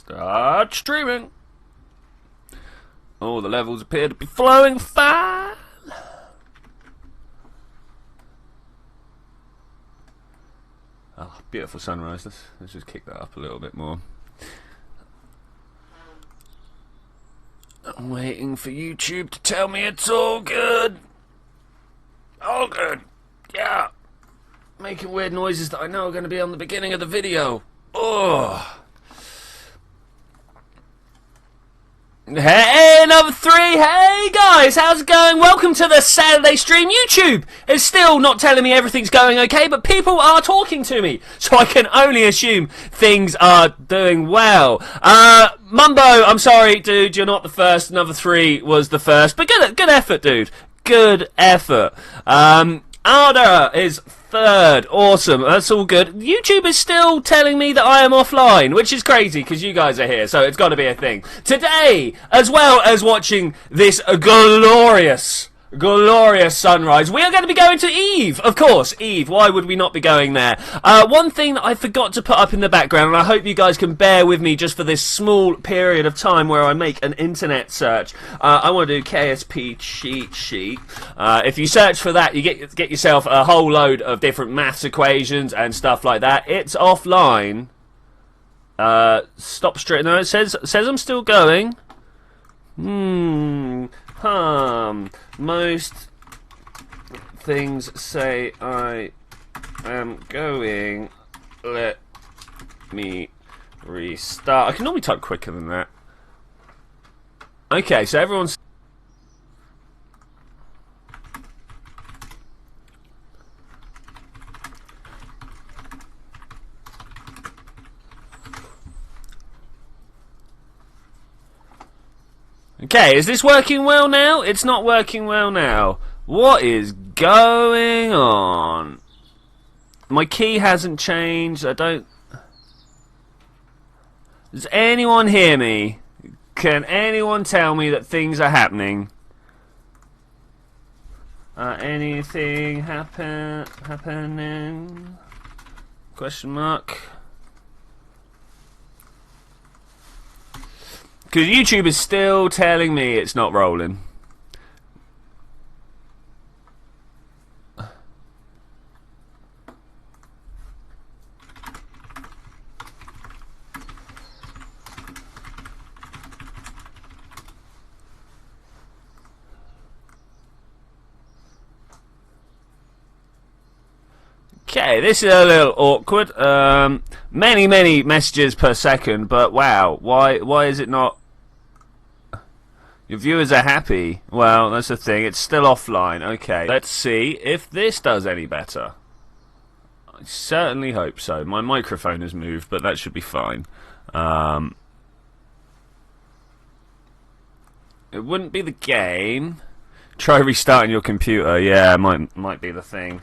Start streaming. Oh, the levels appear to be flowing fine. Oh, beautiful sunrise. Let's just kick that up a little bit more. I'm waiting for YouTube to tell me it's all good. All good. Yeah. Making weird noises that I know are going to be on the beginning of the video. Oh. Hey, number 3. Hey guys, how's it going? Welcome to the Saturday stream. YouTube is still not telling me everything's going okay, but people are talking to me, so I can only assume things are doing well. Mumbo, I'm sorry, dude, you're not the first. Number 3 was the first, but good effort, dude. Good effort. Arda is 3rd. Awesome. That's all good. YouTube is still telling me that I am offline, which is crazy because you guys are here, so it's got to be a thing. Today, as well as watching this glorious sunrise, we are going to be going to Eve. Of course, Eve. Why would we not be going there? One thing that I forgot to put up in the background, and I hope you guys can bear with me just for this small period of time where I make an internet search. I want to do KSP cheat sheet. If you search for that, you get yourself a whole load of different maths equations and stuff like that. It's offline. Stop straight. No, it says I'm still going. Most things say I am going. Let me restart. I can normally type quicker than that. Okay, so everyone's... Okay, is this working well now? It's not working well now. What is going on? My key hasn't changed. I don't... Does anyone hear me? Can anyone tell me that things are happening? Anything happening? Question mark. Because YouTube is still telling me it's not rolling. Okay, this is a little awkward. Many messages per second, but wow, why is it not... Your viewers are happy. Well, that's the thing. It's still offline. Okay, let's see if this does any better. I certainly hope so. My microphone has moved, but that should be fine. It wouldn't be the game. Try restarting your computer. Yeah, might be the thing.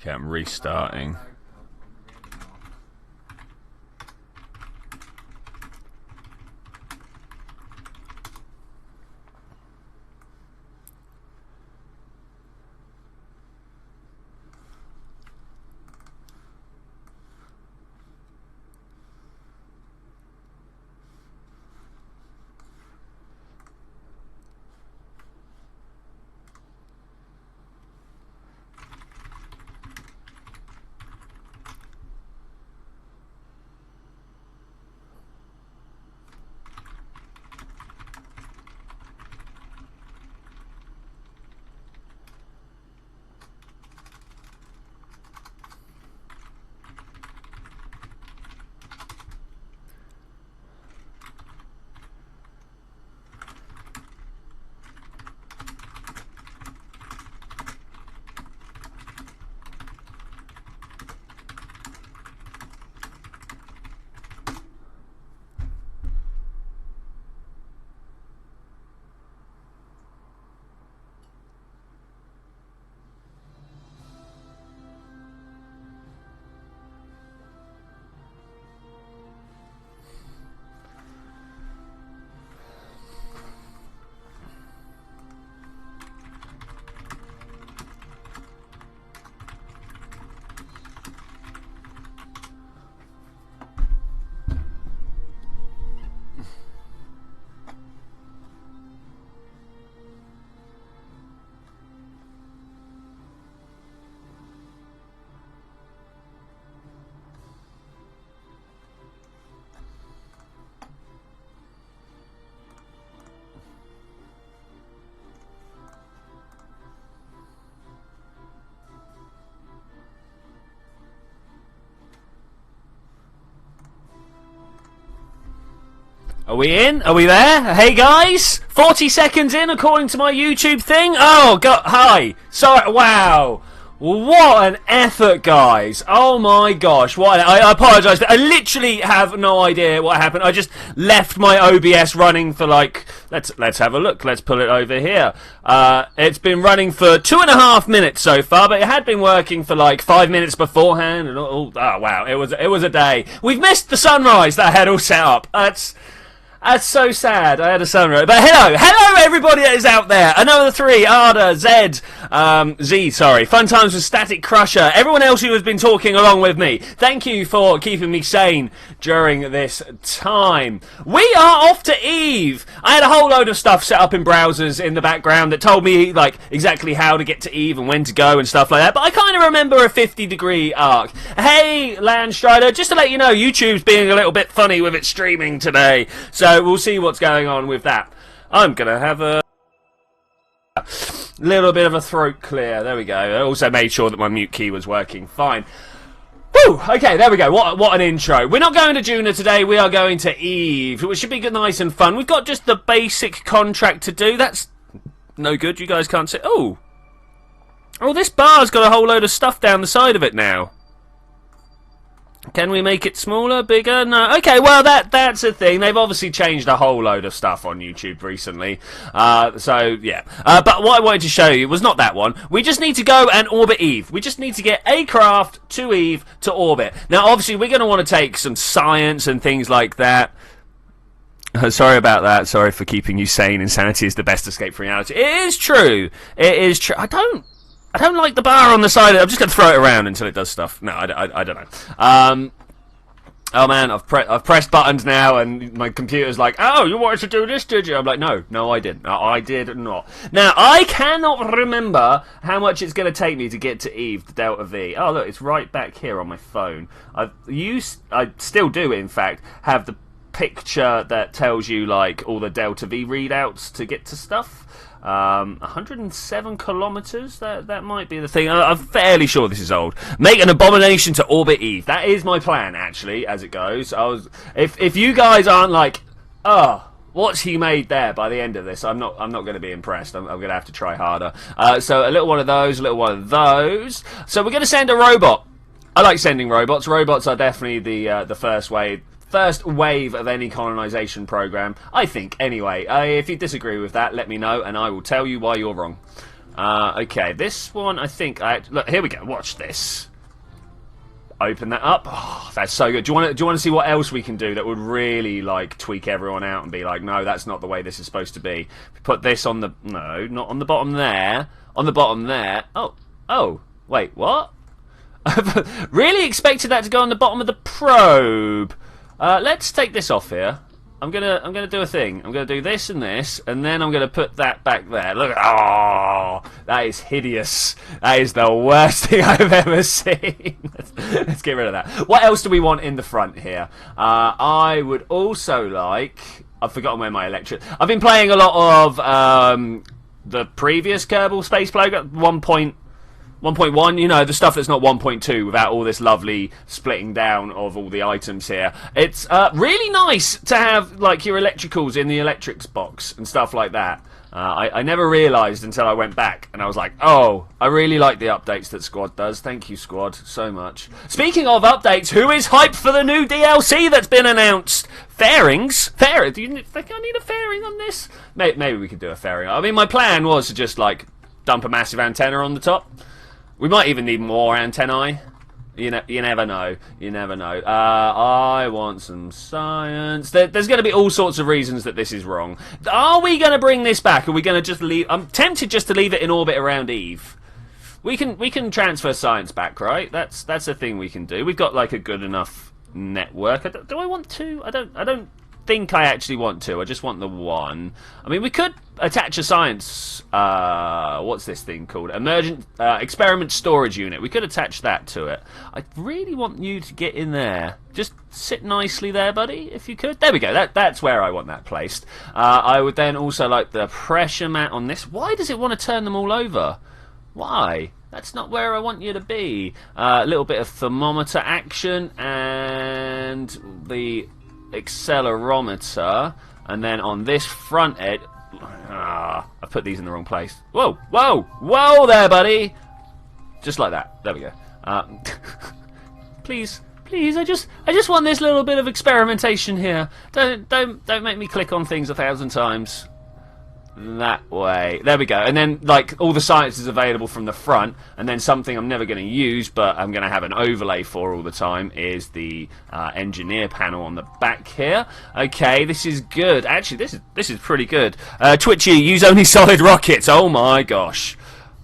Okay, I'm restarting. Are we in? Are we there? Hey guys! 40 seconds in according to my YouTube thing. Oh, God, hi. Sorry, wow. What an effort, guys. Oh my gosh. What? I apologise. I literally have no idea what happened. I just left my OBS running for like... Let's have a look. Let's pull it over here. It's been running for 2.5 minutes so far, but it had been working for like 5 minutes beforehand. And oh wow. It was a day. We've missed the sunrise that I had all set up. That's so sad. I had a sunrise. But hello everybody that is out there. Another 3, Arda, Z, Fun Times with Static Crusher. Everyone else who has been talking along with me. Thank you for keeping me sane during this time. We are off to Eve. I had a whole load of stuff set up in browsers in the background that told me like exactly how to get to Eve and when to go and stuff like that. But I kind of remember a 50-degree arc. Hey, Landstrider, just to let you know, YouTube's being a little bit funny with its streaming today. So we'll see what's going on with that. I'm going to have a little bit of a throat clear. There we go. I also made sure that my mute key was working fine. Woo! Okay, there we go. What an intro. We're not going to Juna today. We are going to Eve, which should be good, nice and fun. We've got just the basic contract to do. That's no good. You guys can't see. Oh, this bar's got a whole load of stuff down the side of it now. Can we make it smaller, bigger? No. Okay, well, that's a thing. They've obviously changed a whole load of stuff on YouTube recently. So, yeah. But what I wanted to show you was not that one. We just need to go and orbit Eve. We just need to get a craft to Eve to orbit. Now, obviously, we're going to want to take some science and things like that. Sorry about that. Sorry for keeping you sane. Insanity is the best escape from reality. It is true. It is true. I don't like the bar on the side. I'm just going to throw it around until it does stuff. No, I don't know. Oh man, I've pressed buttons now, and my computer's like, "Oh, you wanted to do this, did you?" I'm like, "No, I didn't. No, I did not." Now, I cannot remember how much it's going to take me to get to Eve, the Delta V. Oh, look, it's right back here on my phone. I still do, in fact, have the picture that tells you like all the Delta V readouts to get to stuff. 107 kilometers. That might be the thing. I'm fairly sure this is old. Make an abomination to orbit Eve. That is my plan, actually, as it goes. If you guys aren't like, oh, what's he made there by the end of this? I'm not going to be impressed. I'm going to have to try harder. So a little one of those, a little one of those. So we're going to send a robot. I like sending robots. Robots are definitely the first wave of any colonization program, I think, anyway. If you disagree with that, let me know, and I will tell you why you're wrong. Okay, this one I think look, here we go. Watch this. Open that up. Oh, that's so good. Do you want to see what else we can do that would really like tweak everyone out and be like, no, that's not the way this is supposed to be. Put this on the not on the bottom there. On the bottom there. Oh, wait, what? Really expected that to go on the bottom of the probe. Let's take this off here. I'm gonna do a thing. I'm gonna do this, and then I'm gonna put that back there. Look, oh, that is hideous. That is the worst thing I've ever seen. Let's get rid of that. What else do we want in the front here? I would also like. I've forgotten where my electric. I've been playing a lot of the previous Kerbal Space Program 1.1, you know, the stuff that's not 1.2 without all this lovely splitting down of all the items here. It's really nice to have, like, your electricals in the electrics box and stuff like that. I never realised until I went back, and I was like, oh, I really like the updates that Squad does. Thank you, Squad, so much. Speaking of updates, who is hyped for the new DLC that's been announced? Fairings? Do you think I need a fairing on this? Maybe we could do a fairing. I mean, my plan was to just, like, dump a massive antenna on the top. We might even need more antennae. You never know. You never know. I want some science. There's going to be all sorts of reasons that this is wrong. Are we going to bring this back? Or are we going to just leave? I'm tempted just to leave it in orbit around Eve. We can transfer science back, right? That's a thing we can do. We've got like a good enough network. Do I want to? I don't think I actually want to. I just want the one. I mean, we could attach a science what's this thing called, emergent experiment storage unit. We could attach that to it. I really want you to get in there. Just sit nicely there, buddy, if you could. There we go. That's where I want that placed. I would then also like the pressure mat on this. Why does it want to turn them all over? Why? That's not where I want you to be. A little bit of thermometer action and the accelerometer, and then on this front edge, I put these in the wrong place. Whoa there, buddy. Just like that. There we go. Please, I just want this little bit of experimentation here. Don't make me click on things 1,000 times. That way. There we go. And then, like, all the science is available from the front, and then something I'm never going to use, but I'm going to have an overlay for all the time, is the engineer panel on the back here. Okay, this is good. Actually, this is pretty good. Twitchy, use only solid rockets. Oh my gosh.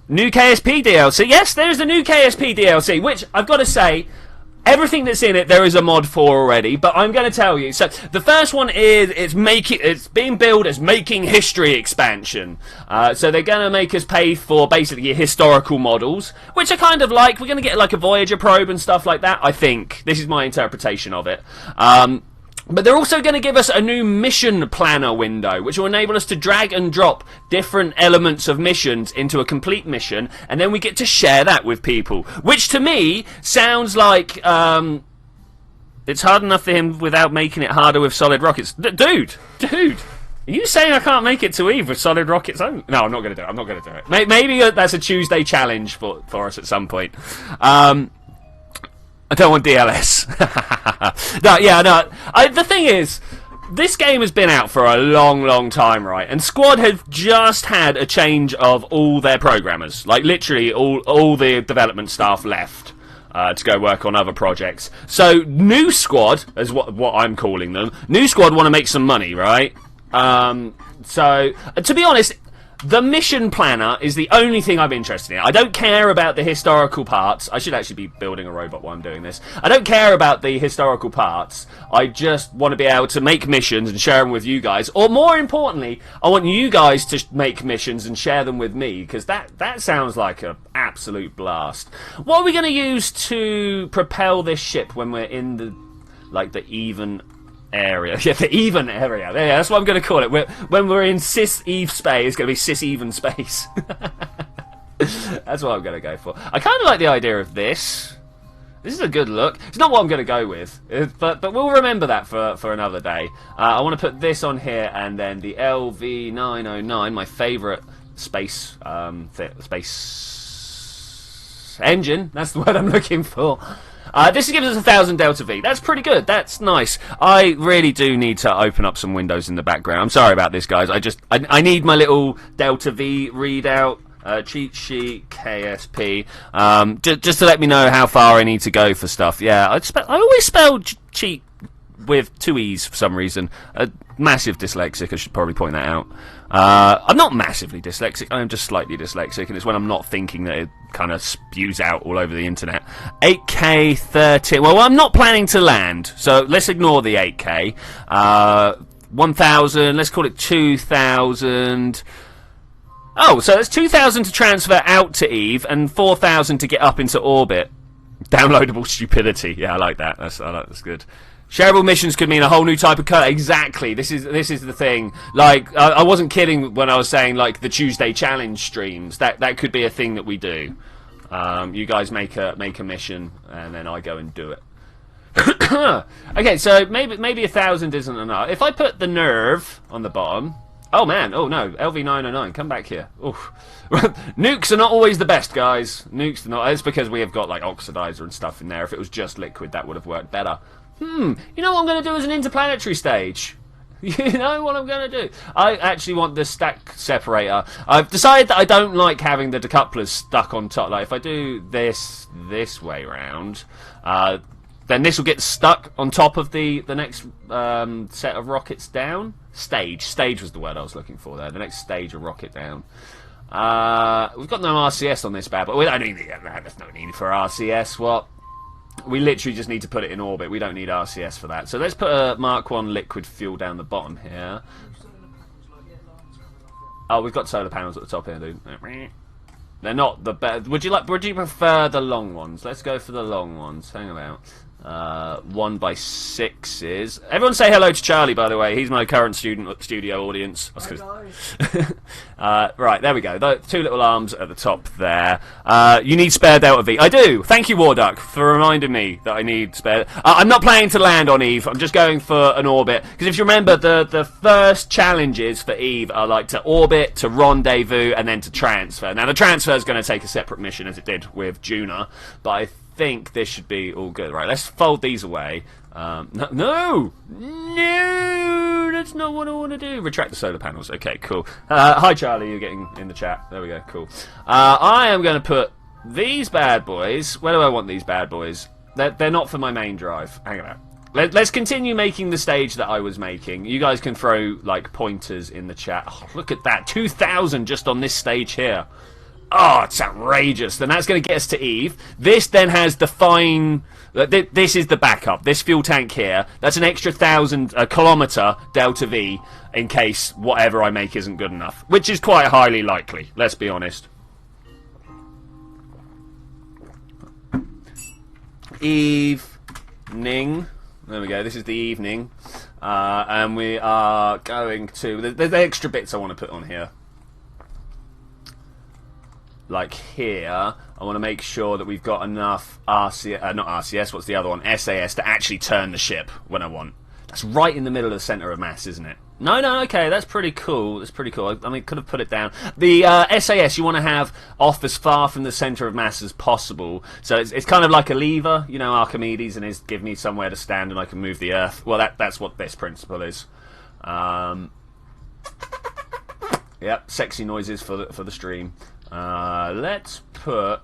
New KSP DLC. Yes, there's the new KSP DLC, which, I've got to say, everything that's in it, there is a mod for already, but I'm going to tell you. So the first one is it's being billed as Making History expansion. So they're going to make us pay for basically historical models, which are kind of like, we're going to get like a Voyager probe and stuff like that, I think. This is my interpretation of it. But they're also going to give us a new mission planner window, which will enable us to drag and drop different elements of missions into a complete mission, and then we get to share that with people. Which to me sounds like it's hard enough for him without making it harder with solid rockets. Dude, are you saying I can't make it to Eve with solid rockets? No, I'm not going to do it. I'm not going to do it. Maybe that's a Tuesday challenge for us at some point. I don't want DLS. The thing is, this game has been out for a long time, right? And Squad have just had a change of all their programmers. Like, literally, all the development staff left to go work on other projects. So, New Squad, is what I'm calling them, New Squad want to make some money, right? So, to be honest, the mission planner is the only thing I'm interested in. I don't care about the historical parts. I should actually be building a robot while I'm doing this. I don't care about the historical parts. I just want to be able to make missions and share them with you guys. Or more importantly, I want you guys to make missions and share them with me, because that sounds like an absolute blast. What are we going to use to propel this ship when we're in the even area? Yeah, the even area. Yeah, that's what I'm going to call it. When we're in cis-Eve space, it's going to be cis-even space. That's what I'm going to go for. I kind of like the idea of this. This is a good look. It's not what I'm going to go with, but we'll remember that for another day. I want to put this on here, and then the LV909, my favourite space engine. That's the word I'm looking for. This gives us 1,000 Delta V. That's pretty good. That's nice. I really do need to open up some windows in the background. I'm sorry about this, guys. I need my little Delta V readout Cheat sheet KSP. Just to let me know how far I need to go for stuff. Yeah, I always spell cheat with 2 E's for some reason. Massive dyslexic, I should probably point that out. I'm not massively dyslexic, I'm just slightly dyslexic, and it's when I'm not thinking that it kind of spews out all over the internet. 8K 13. Well, I'm not planning to land, so let's ignore the 8K. 1,000, let's call it 2,000. Oh, so it's 2,000 to transfer out to Eve and 4,000 to get up into orbit. Downloadable stupidity. Yeah, I like that. That's good. Shareable missions could mean a whole new type of code. Exactly. This is the thing. Like, I wasn't kidding when I was saying like the Tuesday challenge streams. That could be a thing that we do. You guys make a mission and then I go and do it. Okay, so maybe 1,000 isn't enough. If I put the nerve on the bottom. Oh man, oh no, LV909, come back here. Oof. Nukes are not always the best, guys. Nukes are not. It's because we have got like oxidizer and stuff in there. If it was just liquid, that would have worked better. You know what I'm going to do as an interplanetary stage? You know what I'm going to do? I actually want the stack separator. I've decided that I don't like having the decouplers stuck on top. Like if I do this way round, then this will get stuck on top of the next set of rockets down. Stage was the word I was looking for there. The next stage of rocket down. We've got no RCS on this bad, but we don't need it. There's no need for RCS. What? We literally just need to put it in orbit. We don't need RCS for that. So let's put a Mark 1 liquid fuel down the bottom here. Oh, we've got solar panels at the top here, dude. They're not the best. Would you prefer the long ones? Let's go for the long ones. Hang about. 1x6s. Everyone say hello to Charlie, by the way. He's my current studio audience. Right, there we go. The 2 little arms at the top there. You need spare Delta V. I do. Thank you, Warduck, for reminding me that I need spare. I'm not planning to land on Eve. I'm just going for an orbit. Because if you remember, the first challenges for Eve are like to orbit, to rendezvous, and then to transfer. Now, the transfer is going to take a separate mission, as it did with Juno. But I think this should be all good. Right, let's fold these away. No, that's not what I want to do. Retract the solar panels. Okay, cool. Hi, Charlie. You're getting in the chat. There we go. Cool. I am going to put these bad boys. Where do I want these bad boys? They're not for my main drive. Hang on. Let's continue making the stage that I was making. You guys can throw like pointers in the chat. Oh, look at that. 2,000 just on this stage here. Oh, it's outrageous. Then that's going to get us to Eve. This then has the fine... This is the backup. This fuel tank here, that's an extra 1,000 kilometre Delta V in case whatever I make isn't good enough. Which is quite highly likely, let's be honest. Evening. There we go. This is the evening. And we are going to... There's extra bits I want to put on here. Like here, I want to make sure that we've got enough RCS, not RCS, what's the other one? SAS to actually turn the ship when I want. That's right in the middle of the centre of mass, isn't it? No, okay, that's pretty cool. That's pretty cool. I mean, could have put it down. The SAS you want to have off as far from the centre of mass as possible. So it's kind of like a lever, you know, Archimedes, and is give me somewhere to stand and I can move the Earth. Well, that's what this principle is. Yep, sexy noises for the stream. Let's put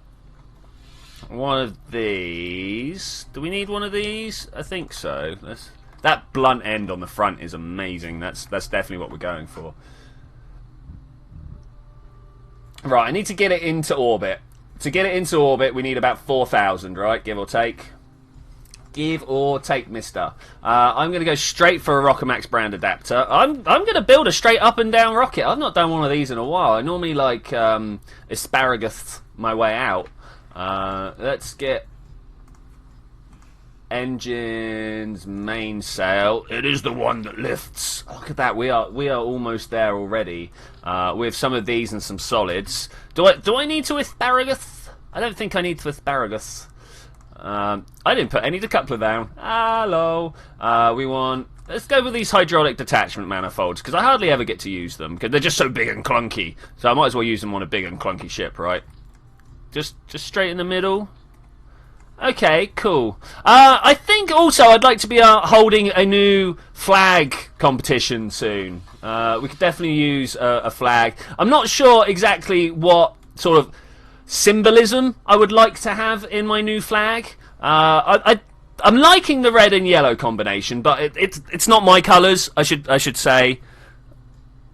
one of these. Do we need one of these? I think so. That blunt end on the front is amazing. That's definitely what we're going for. Right, I need to get it into orbit. To get it into orbit, we need about 4,000, right? Give or take. Give or take, mister. I'm going to go straight for a Rockomax brand adapter. I'm going to build a straight up and down rocket. I've not done one of these in a while. I normally like asparagus my way out. Let's get engines, mainsail. It is the one that lifts. Look at that. We are almost there already. With some of these and some solids. Do I need to asparagus? I don't think I need to asparagus. I didn't put any decoupler down. Hello. Let's go with these hydraulic detachment manifolds, because I hardly ever get to use them, because they're just so big and clunky. So I might as well use them on a big and clunky ship, right? Just straight in the middle. Okay, cool. I think also I'd like to be holding a new flag competition soon. We could definitely use a flag. I'm not sure exactly what sort of symbolism I would like to have in my new flag. I'm liking the red and yellow combination, but it's not my colours. I should say.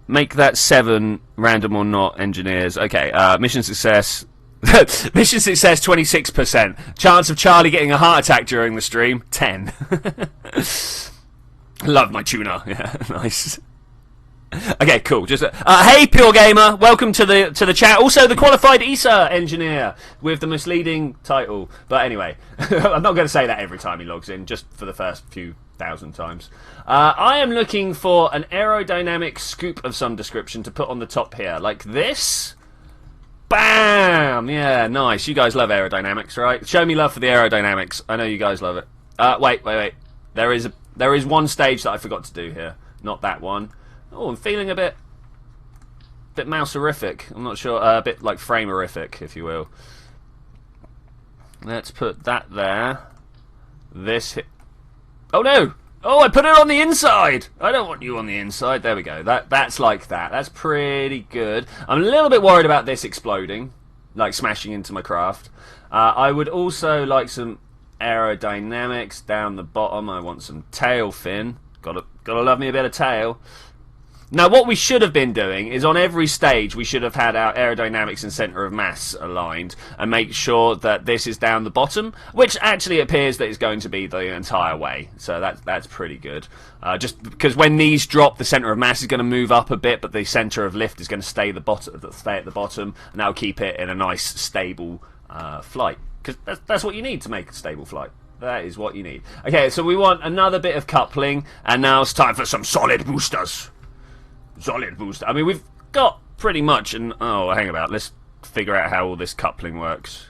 Make that 7, random or not, engineers. Okay, mission success. Mission success 26%. Chance of Charlie getting a heart attack during the stream 10. Love my tuna. Yeah, nice. Okay, cool. Just hey, Pure Gamer, welcome to the chat. Also, the qualified ESA engineer with the misleading title. But anyway, I'm not going to say that every time he logs in, just for the first few thousand times. I am looking for an aerodynamic scoop of some description to put on the top here, like this. Bam! Yeah, nice. You guys love aerodynamics, right? Show me love for the aerodynamics. I know you guys love it. Wait. There is one stage that I forgot to do here. Not that one. Oh, I'm feeling a bit mouse-orific. I'm not sure. A bit like frame-orific, if you will. Let's put that there. This hit. Oh no! Oh, I put it on the inside! I don't want you on the inside. There we go. That's like that. That's pretty good. I'm a little bit worried about this exploding. Like smashing into my craft. I would also like some aerodynamics down the bottom. I want some tail fin. Gotta love me a bit of tail. Now, what we should have been doing is on every stage we should have had our aerodynamics and centre of mass aligned and make sure that this is down the bottom, which actually appears that it's going to be the entire way. So that's pretty good. Just because when these drop, the centre of mass is going to move up a bit, but the centre of lift is going to stay at the bottom, and that'll keep it in a nice stable flight. Because that's what you need to make a stable flight. That is what you need. Okay, so we want another bit of coupling, and now it's time for some solid boosters. Solid booster. I mean, we've got pretty much hang about. Let's figure out how all this coupling works.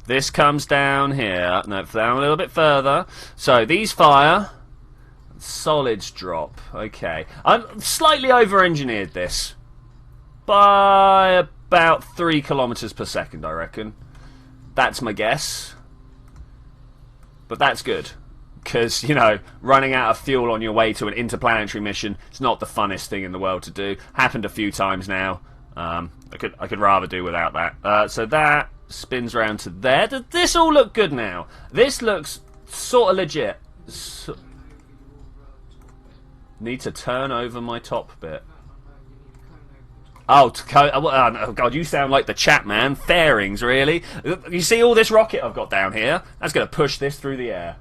This comes down here. No, down a little bit further. So these fire. Solids drop. Okay. I've slightly over-engineered this. By about 3 kilometers per second, I reckon. That's my guess. But that's good. Because, you know, running out of fuel on your way to an interplanetary mission is not the funnest thing in the world to do. Happened a few times now. I could rather do without that. So that spins around to there. Does this all look good now? This looks sort of legit. Need to turn over my top bit. Oh, God, you sound like the chat, man. Fairings, really? You see all this rocket I've got down here? That's going to push this through the air.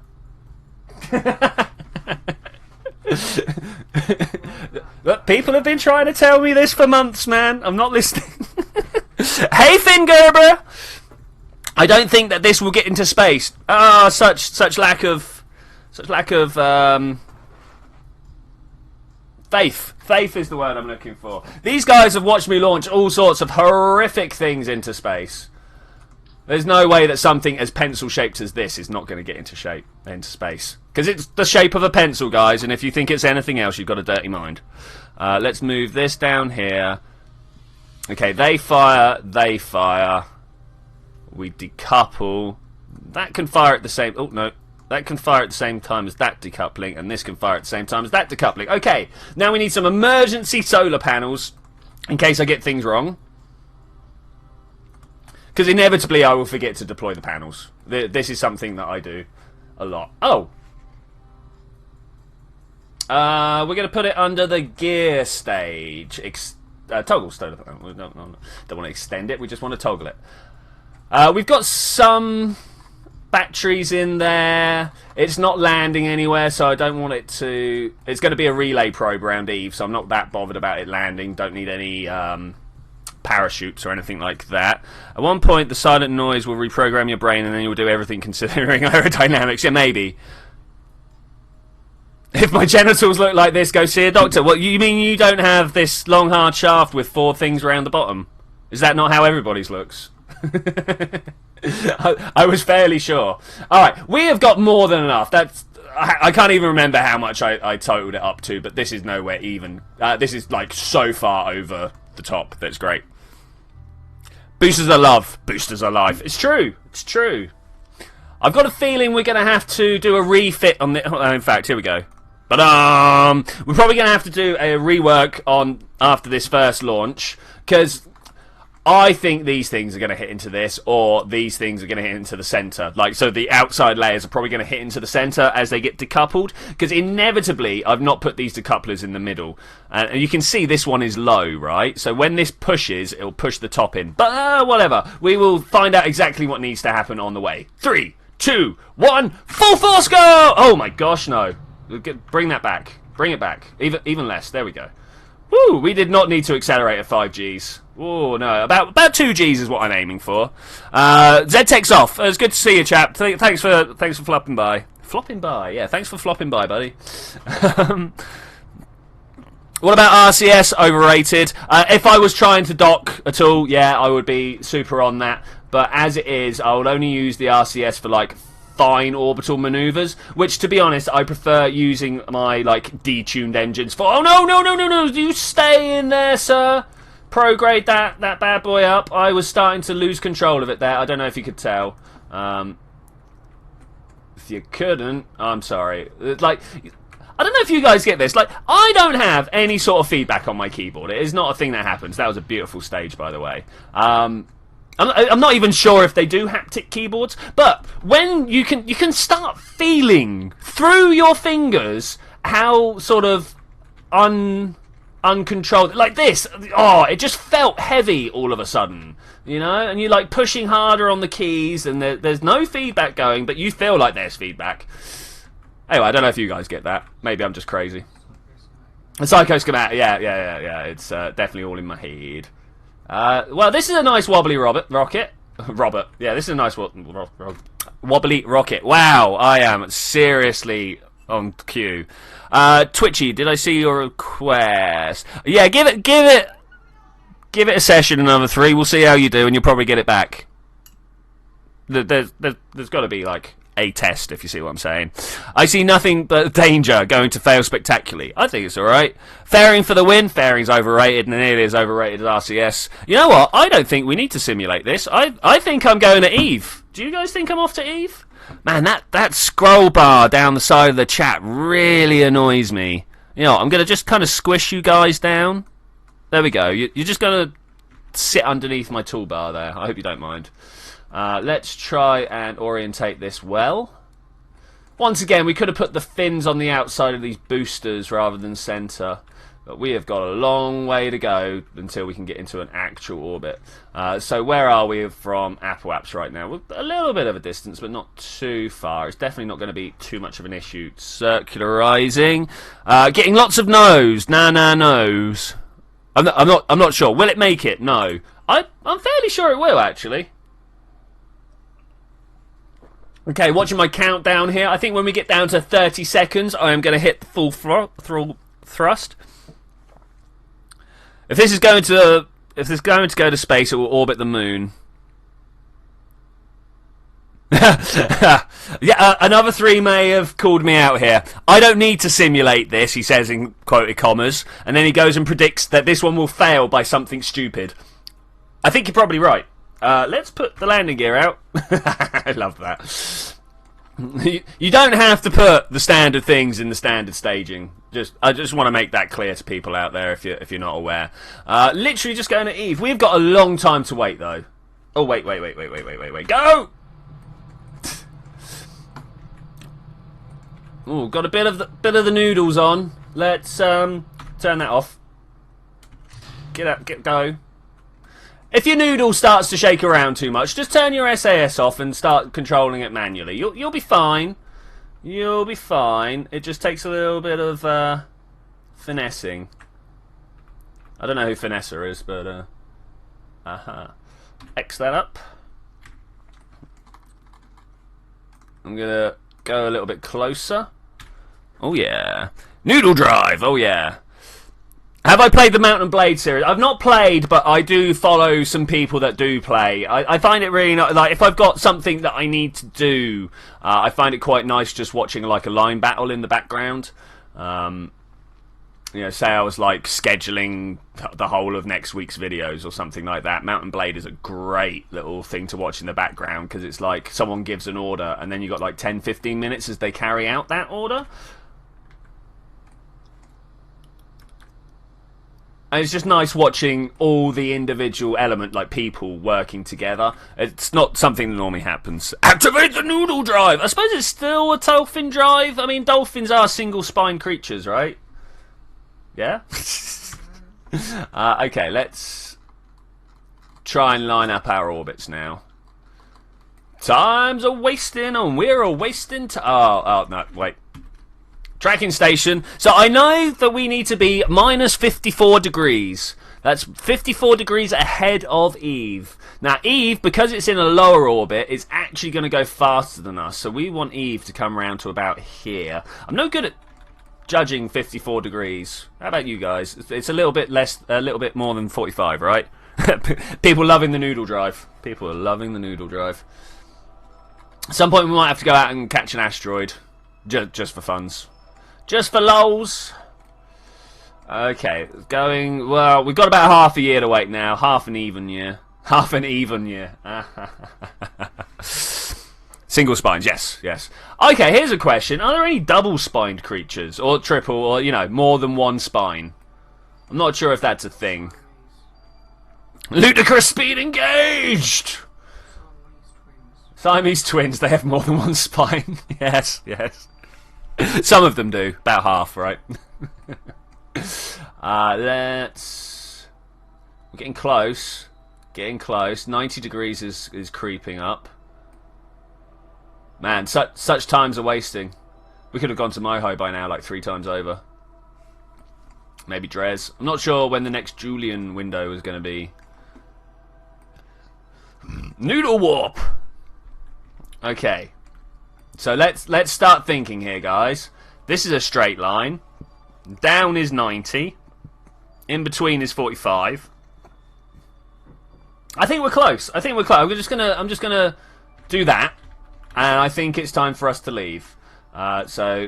Look, people have been trying to tell me this for months, man. I'm not listening. Hey, Finn Gerber! I don't think that this will get into space. Ah, such lack of faith. Faith is the word I'm looking for. These guys have watched me launch all sorts of horrific things into space. There's no way that something as pencil-shaped as this is not going to get into space. Because it's the shape of a pencil, guys, and if you think it's anything else, you've got a dirty mind. Let's move this down here. Okay, they fire. We decouple. That can fire at the same... Oh, no. That can fire at the same time as that decoupling, and this can fire at the same time as that decoupling. Okay, now we need some emergency solar panels, in case I get things wrong. Because inevitably I will forget to deploy the panels. This is something that I do a lot. Oh! We're going to put it under the gear stage. Toggle solar panel. We don't want to extend it, we just want to toggle it. We've got some batteries in there. It's not landing anywhere, so I don't want it to... It's going to be a relay probe around Eve, so I'm not that bothered about it landing. Don't need any... parachutes or anything like that. At one point, the silent noise will reprogram your brain and then you'll do everything considering aerodynamics. Yeah, maybe. If my genitals look like this, go see a doctor. What, you mean you don't have this long, hard shaft with 4 things around the bottom? Is that not how everybody's looks? I was fairly sure. Alright, we have got more than enough. I can't even remember how much I totaled it up to, but this is nowhere even. This is like so far over the top. That's great. Boosters are love. Boosters are life. It's true. It's true. I've got a feeling we're going to have to do a refit on the... in fact, here we go. But we're probably going to have to do a rework on after this first launch, because I think these things are going to hit into this, or these things are going to hit into the center. Like, so the outside layers are probably going to hit into the center as they get decoupled, because inevitably I've not put these decouplers in the middle. And you can see this one is low, right? So when this pushes, it'll push the top in. But whatever. We will find out exactly what needs to happen on the way. 3, 2, 1, full force go! Oh my gosh, no. Bring that back. Bring it back. Even less. There we go. Woo! We did not need to accelerate at 5 Gs. Oh no, about 2 Gs is what I'm aiming for. Z takes off. It's good to see you, chap. Thanks for flopping by. Flopping by, yeah. Thanks for flopping by, buddy. What about RCS? Overrated. If I was trying to dock at all, yeah, I would be super on that. But as it is, I would only use the RCS for like fine orbital maneuvers, which, to be honest, I prefer using my like detuned engines for. Oh no! You stay in there, sir. Prograde that bad boy up. I was starting to lose control of it there. I don't know if you could tell. If you couldn't, I'm sorry. Like, I don't know if you guys get this. Like, I don't have any sort of feedback on my keyboard. It is not a thing that happens. That was a beautiful stage, by the way. I'm not even sure if they do haptic keyboards, but when you can start feeling through your fingers how sort of uncontrolled, like this. Oh, it just felt heavy all of a sudden, you know. And you're like pushing harder on the keys, and there's no feedback going, but you feel like there's feedback. Anyway, I don't know if you guys get that. Maybe I'm just crazy. The Psycho Schematic, yeah. It's definitely all in my head. Well, this is a nice wobbly rocket. Robert, yeah, this is a nice wobbly rocket. Wow, I am seriously on cue. Twitchy, did I see your request? Yeah, give it a session, another 3. We'll see how you do, and you'll probably get it back. There's got to be like a test, if you see what I'm saying. I see nothing but danger going to fail spectacularly. I think it's alright. Fairing for the win. Fairing's overrated, and nearly as overrated as RCS. You know what? I don't think we need to simulate this. I think I'm going to Eve. Do you guys think I'm off to Eve? Man, that scroll bar down the side of the chat really annoys me. You know, I'm going to just kind of squish you guys down. There we go. You're just going to sit underneath my toolbar there. I hope you don't mind. Let's try and orientate this well. Once again, we could have put the fins on the outside of these boosters rather than center, but we have got a long way to go until we can get into an actual orbit. So where are we from Apple Apps right now? We're a little bit of a distance, but not too far. It's definitely not going to be too much of an issue. Circularizing, getting lots of no's. No's. I'm not sure. Will it make it? No. I'm fairly sure it will, actually. Okay, watching my countdown here. I think when we get down to 30 seconds, I am going to hit the full thrust. If this is going to go to space, it will orbit the moon. Yeah, another 3 may have called me out here. I don't need to simulate this, he says in quoted commas, and then he goes and predicts that this one will fail by something stupid. I think you're probably right. Let's put the landing gear out. I love that. You don't have to put the standard things in the standard staging. I just want to make that clear to people out there if you're not aware. Literally just going to Eve. We've got a long time to wait though. Oh wait. Go! Oh, got a bit of the noodles on. Let's turn that off. Go. If your noodle starts to shake around too much, just turn your SAS off and start controlling it manually. You'll be fine. You'll be fine. It just takes a little bit of finessing. I don't know who Finesser is, but X that up. I'm gonna go a little bit closer. Oh yeah, Noodle Drive. Oh yeah. Have I played the Mount and Blade series? I've not played, but I do follow some people that do play. I find it really not, like, if I've got something that I need to do, I find it quite nice just watching like a line battle in the background. You know, say I was like scheduling the whole of next week's videos or something like that. Mount and Blade is a great little thing to watch in the background because it's like someone gives an order and then you got like 10-15 minutes as they carry out that order. And it's just nice watching all the individual element, like people working together. It's not something that normally happens. Activate the noodle drive! I suppose it's still a dolphin drive. I mean, dolphins are single-spine creatures, right? Yeah? Okay, let's try and line up our orbits now. Time's a-wasting, and we're a-wasting oh, no, wait. Tracking station. So I know that we need to be minus 54 degrees. That's 54 degrees ahead of Eve. Now Eve, because it's in a lower orbit, is actually going to go faster than us. So we want Eve to come around to about here. I'm no good at judging 54 degrees. How about you guys? It's a little bit less, a little bit more than 45, right? People loving the noodle drive. People are loving the noodle drive. At some point we might have to go out and catch an asteroid. Just for funs. Just for lols. Okay, going... Well, we've got about half a year to wait now. Half an even year. Half an even year. Single spines, yes, yes. Okay, here's a question. Are there any double-spined creatures? Or triple, or, you know, more than one spine? I'm not sure if that's a thing. Ludicrous speed engaged! Siamese twins, they have more than one spine. Yes, yes. Some of them do. About half, right? Let's... We're getting close. Getting close. 90 degrees is creeping up. Man, such times are wasting. We could have gone to Moho by now, like 3 times over. Maybe Drez. I'm not sure when the next Julian window is going to be. Noodle warp! Okay. So let's start thinking here, guys. This is a straight line. Down is 90. In between is 45. I think we're close. I think we're close. I'm just gonna do that, and I think it's time for us to leave. So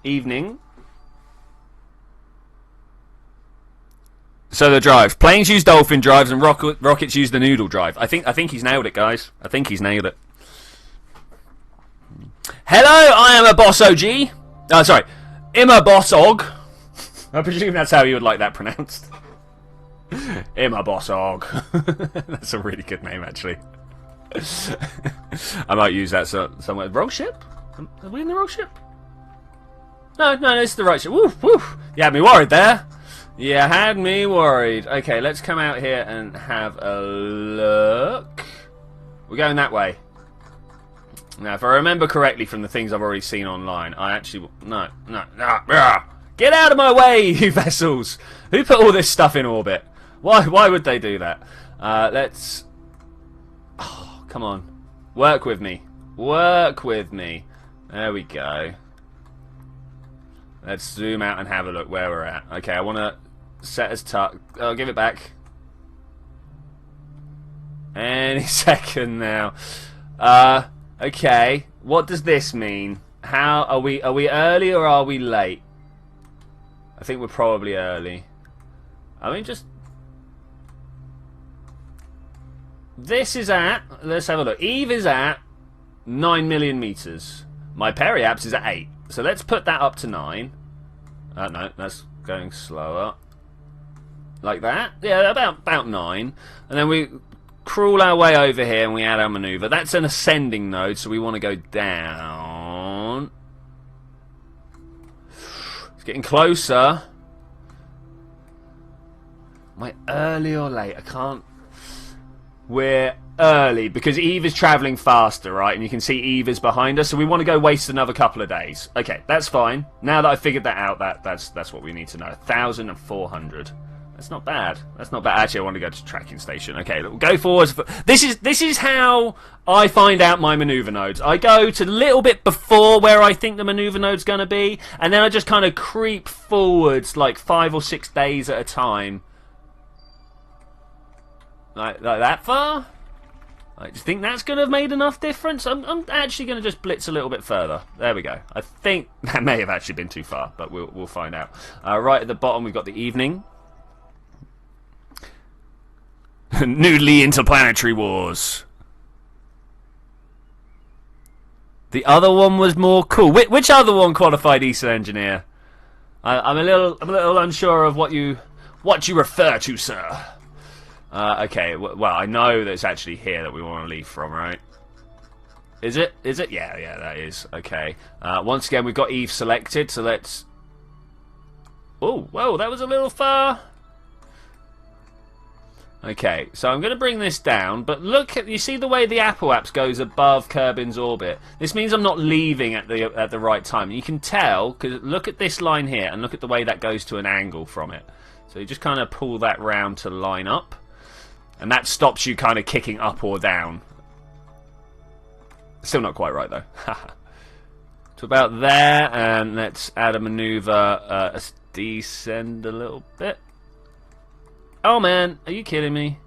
evening. So the drives. Planes use dolphin drives, and rockets use the noodle drive. I think he's nailed it, guys. I think he's nailed it. Hello, I am a boss OG. Oh, sorry. Imma Boss Og. I presume that's how you would like that pronounced. Imma Boss Og. That's a really good name, actually. I might use that somewhere. Wrong ship? Are we in the wrong ship? No, this is the right ship. Woof, woof. You had me worried there. You had me worried. Okay, let's come out here and have a look. We're going that way. Now, if I remember correctly from the things I've already seen online, I actually... No. Get out of my way, you vessels! Who put all this stuff in orbit? Why would they do that? Let's... Oh, come on. Work with me. Work with me. There we go. Let's zoom out and have a look where we're at. Okay, I want to set as tuck. Oh, give it back. Any second now. Okay, what does this mean? How are we early or are we late? I think we're probably early. I mean, just... This is at... Let's have a look. Eve is at 9 million meters. My periaps is at 8. So let's put that up to 9. No, that's going slower. Like that? Yeah, about 9. And then we crawl our way over here and we add our maneuver. That's an ascending node, so we want to go down. It's getting closer. Am I early or late? I can't... We're early because Eve is travelling faster, right? And you can see Eve is behind us, so we want to go waste another couple of days. Okay, that's fine. Now that I've figured that out, that's what we need to know. 1,400. That's not bad. That's not bad. Actually, I want to go to tracking station. Okay, we'll go forward. This is how I find out my maneuver nodes. I go to a little bit before where I think the maneuver node's going to be, and then I just kind of creep forwards like 5 or 6 days at a time. Like that far? I just think that's going to have made enough difference. I'm actually going to just blitz a little bit further. There we go. I think that may have actually been too far, but we'll find out. Right at the bottom, we've got the evening. Noodly interplanetary wars. The other one was more cool. Which other one qualified ESA engineer? I'm a little unsure of what you What do you refer to, sir? Okay, well, I know that it's actually here that we want to leave from, right? Is it? Is it? Yeah, that is. Okay. Once again, we've got Eve selected, so let's... Oh, whoa, that was a little far. Okay, so I'm going to bring this down, but look at... You see the way the Apple Apps goes above Kerbin's orbit? This means I'm not leaving at the right time. You can tell, because look at this line here, and look at the way that goes to an angle from it. So you just kind of pull that round to line up. And that stops you kind of kicking up or down. Still not quite right, though. To about there, and let's add a maneuver, descend a little bit. Oh, man, are you kidding me?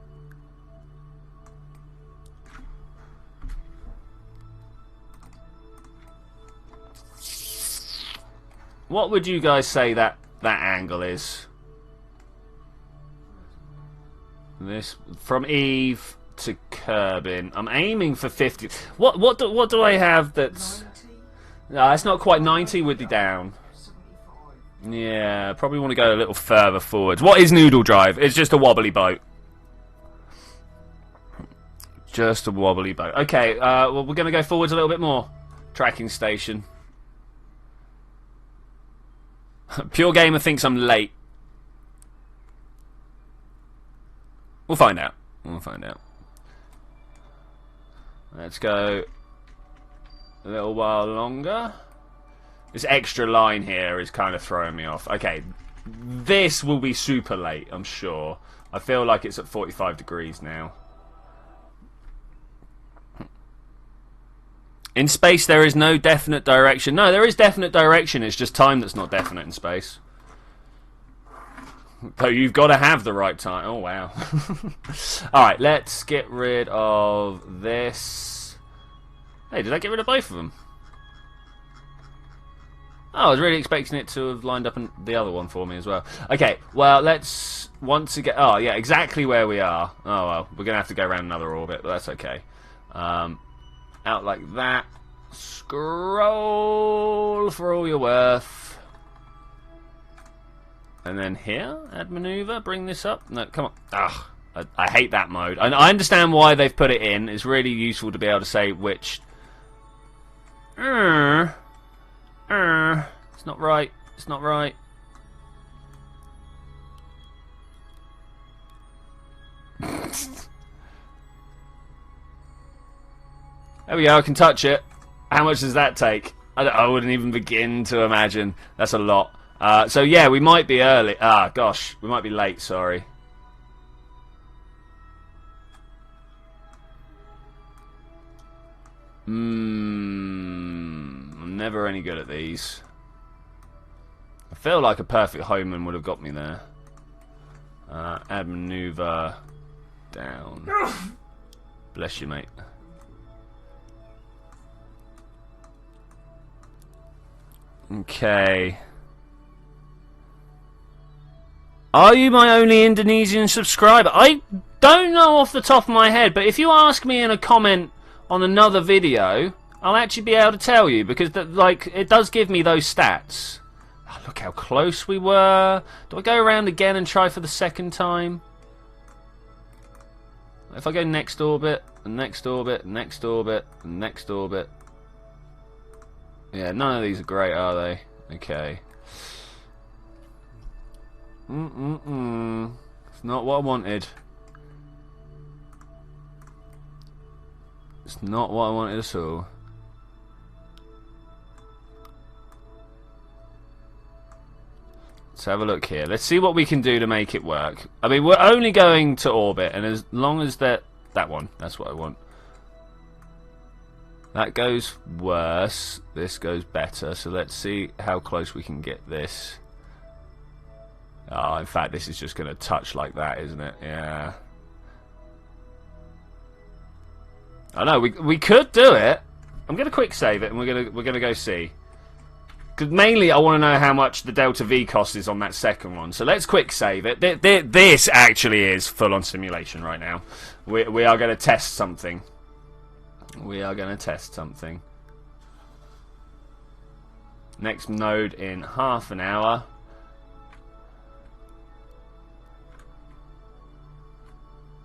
What would you guys say that angle is? This from Eve to Kerbin. I'm aiming for 50. What do I have that's... 90? No, it's not quite 90 would be down. 75. Yeah, probably want to go a little further forwards. What is noodle drive? It's just a wobbly boat. Just a wobbly boat. Okay, well, we're going to go forwards a little bit more. Tracking station. Pure Gamer thinks I'm late. We'll find out. We'll find out. Let's go a little while longer. This extra line here is kind of throwing me off. Okay, this will be super late, I'm sure. I feel like it's at 45 degrees now. In space, there is no definite direction. No, there is definite direction. It's just time that's not definite in space. Though you've got to have the right time. Oh, wow. Alright, let's get rid of this. Hey, did I get rid of both of them? Oh, I was really expecting it to have lined up the other one for me as well. Okay, well, let's once again... Oh, yeah, exactly where we are. Oh, well, we're going to have to go around another orbit, but that's okay. Out like that. Scroll for all you're worth. And then here, add maneuver, bring this up. No, come on. Ugh, I hate that mode. I understand why they've put it in. It's really useful to be able to say which... It's not right. It's not right. There we go, I can touch it. How much does that take? I wouldn't even begin to imagine. That's a lot. So yeah, we might be early. Ah, gosh, we might be late, sorry. I'm never any good at these. I feel like a perfect Homeman would have got me there. Add maneuver down. Bless you, mate. Okay. Are you my only Indonesian subscriber? I don't know off the top of my head, but if you ask me in a comment on another video, I'll actually be able to tell you, because like it does give me those stats. Oh, look how close we were. Do I go around again and try for the second time? If I go next orbit, and next orbit, and next orbit, and next orbit. Yeah, none of these are great, are they? Okay. It's not what I wanted. It's not what I wanted at all. Let's have a look here. Let's see what we can do to make it work. I mean, we're only going to orbit, and as long as that one, that's what I want. That goes worse. This goes better. So let's see how close we can get this. Oh, in fact, this is just going to touch like that, isn't it? Yeah. I know we could do it. I'm going to quick save it, and we're gonna go see. Because mainly I want to know how much the Delta V cost is on that second one. So let's quick save it. This actually is full-on simulation right now. We are going to test something. We are going to test something. Next node in half an hour.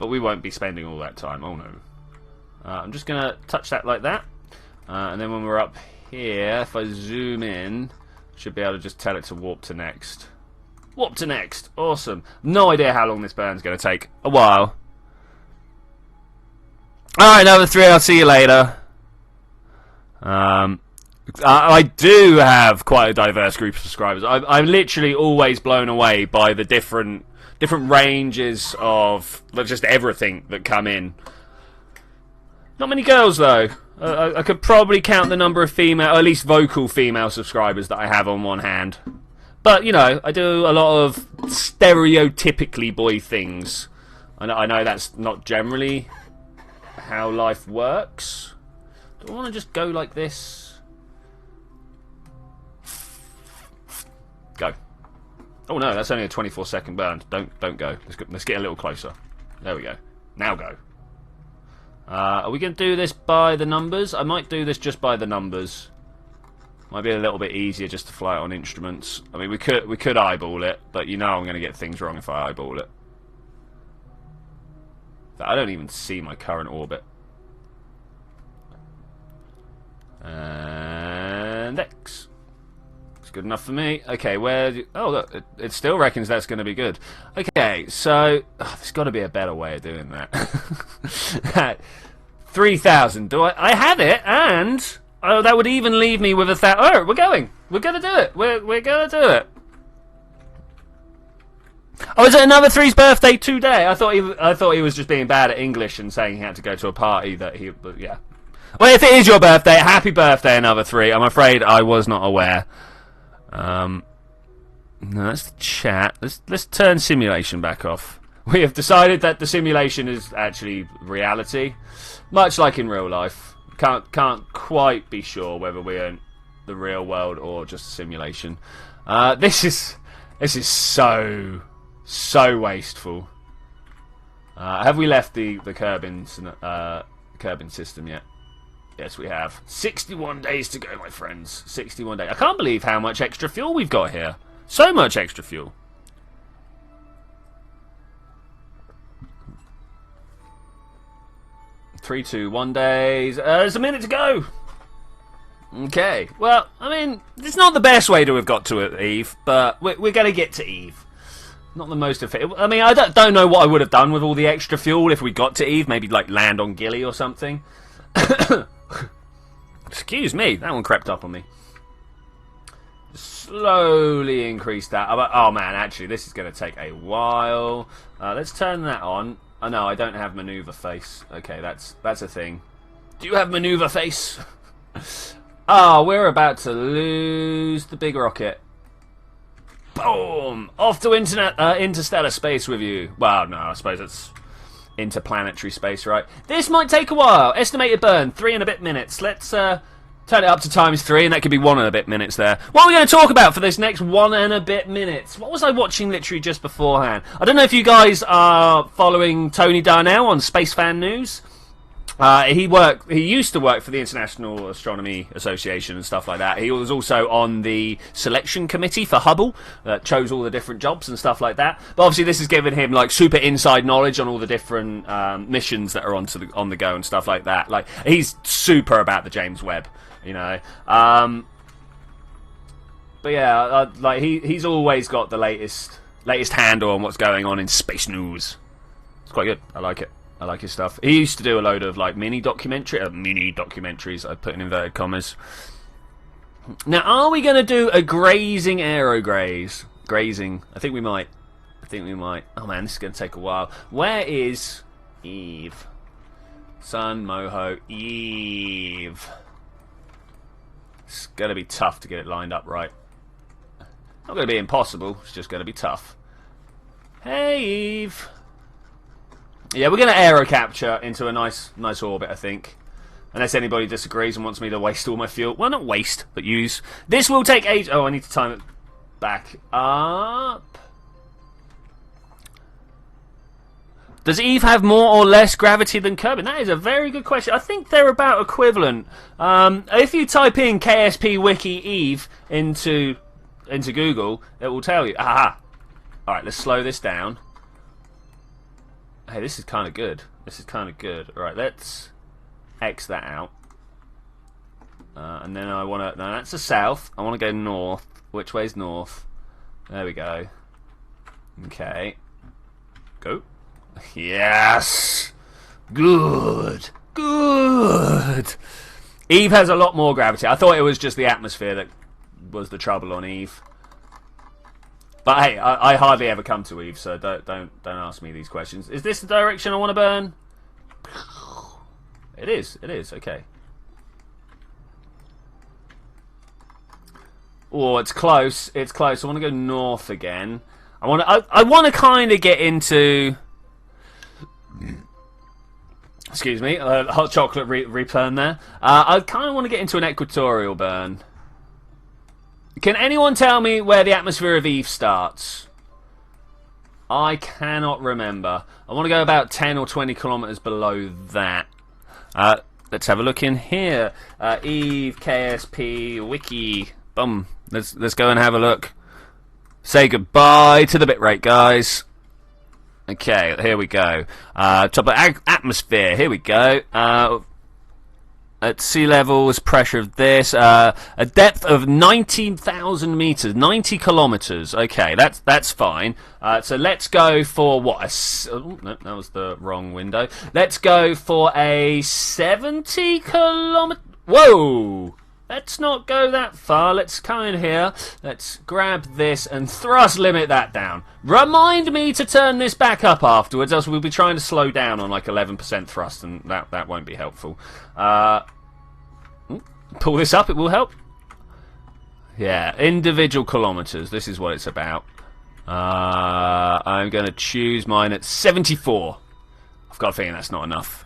But we won't be spending all that time. Oh no. I'm just going to touch that like that. And then when we're up here, if I zoom in, should be able to just tell it to warp to next. Warp to next. Awesome. No idea how long this burn's going to take. A while. Alright, number 3. I'll see you later. I do have quite a diverse group of subscribers. I'm literally always blown away by the different ranges of just everything that come in. Not many girls though. I could probably count the number of female, or at least vocal female subscribers that I have on one hand. But you know, I do a lot of stereotypically boy things. I know that's not generally how life works. Do I want to just go like this? Go. Oh no, that's only a 24-second burn. Don't go. Let's get a little closer. There we go. Now go. Are we going to do this by the numbers? I might do this just by the numbers. Might be a little bit easier just to fly it on instruments. I mean, we could eyeball it, but you know I'm going to get things wrong if I eyeball it. I don't even see my current orbit. And X. It's good enough for me. Okay, oh look, it still reckons that's going to be good. Okay, so there's got to be a better way of doing that. 3,000. Do I have it? And oh, that would even leave me with 1,000. Oh, we're going to do it. We're going to do it. Oh, is it another 3's birthday today? I thought he was just being bad at English and saying he had to go to a party that he. But yeah. Well, if it is your birthday, happy birthday, another 3. I'm afraid I was not aware. No, that's the chat. Let's turn simulation back off. We have decided that the simulation is actually reality, much like in real life. Can't quite be sure whether we're in the real world or just a simulation. This is so wasteful. Have we left the Kerbin system yet? Yes, we have. 61 days to go, my friends. 61 days. I can't believe how much extra fuel we've got here. So much extra fuel. 3, 2, 1 days. There's a minute to go. Okay. Well, I mean, it's not the best way to have got to it, Eve, but we're going to get to Eve. Not the most effective. I mean, I don't know what I would have done with all the extra fuel if we got to Eve. Maybe like land on Gilly or something. Excuse me, that one crept up on me. Slowly increase that. Oh man, actually, this is going to take a while. Let's turn that on. Oh no, I don't have maneuver face. Okay, that's a thing. Do you have maneuver face? Oh, we're about to lose the big rocket. Boom! Off to interstellar space with you. Well, no, I suppose it's interplanetary space, right? This might take a while. Estimated burn, 3 and a bit minutes. Let's turn it up to ×3, and that could be 1 and a bit minutes there. What are we going to talk about for this next 1 and a bit minutes? What was I watching literally just beforehand? I don't know if you guys are following Tony Darnell on Space Fan News. He used to work for the International Astronomy Association and stuff like that. He was also on the selection committee for Hubble that chose all the different jobs and stuff like that. But obviously this has given him like super inside knowledge on all the different missions that are on the go and stuff like that. Like he's super about the James Webb, you know. But yeah, like he's always got the latest handle on what's going on in space news. It's quite good. I like it. I like his stuff. He used to do a load of like mini documentaries. I put in inverted commas. Now, are we going to do a grazing aerograze? Grazing. I think we might. Oh man, this is going to take a while. Where is Eve? Sun, Moho, Eve. It's going to be tough to get it lined up right. Not going to be impossible. It's just going to be tough. Hey, Eve. Yeah, we're going to aero capture into a nice orbit, I think. Unless anybody disagrees and wants me to waste all my fuel. Well, not waste, but use. This will take age. Oh, I need to time it back up. Does Eve have more or less gravity than Kerbin? That is a very good question. I think they're about equivalent. If you type in KSP Wiki Eve into Google, it will tell you. Aha! Alright, let's slow this down. Hey, this is kind of good. This is kind of good. Right, let's X that out. And then I want to... No, that's the south. I want to go north. Which way's north? There we go. Okay. Go. Yes! Good! Good! Eve has a lot more gravity. I thought it was just the atmosphere that was the trouble on Eve. But hey, I hardly ever come to Eve, so don't ask me these questions. Is this the direction I want to burn? It is, okay. Oh, it's close. It's close. I want to go north again. I want to kind of get into... Excuse me, hot chocolate return there. I kind of want to get into an equatorial burn. Can anyone tell me where the atmosphere of Eve starts? I cannot remember. I want to go about 10 or 20 kilometers below that. Let's have a look in here. Eve, KSP, Wiki. Boom. Let's go and have a look. Say goodbye to the bitrate, guys. Okay, here we go. Top of atmosphere. Here we go. At sea levels, pressure of this. A depth of 19,000 meters, 90 kilometers. Okay, that's fine. So let's go for what? Oh, no, that was the wrong window. Let's go for a 70 kilometer. Whoa! Let's not go that far. Let's come in here. Let's grab this and thrust limit that down. Remind me to turn this back up afterwards, else we'll be trying to slow down on like 11% thrust, and that won't be helpful. Pull this up, it will help. Yeah, individual kilometers. This is what it's about. I'm going to choose mine at 74. I've got a feeling that's not enough.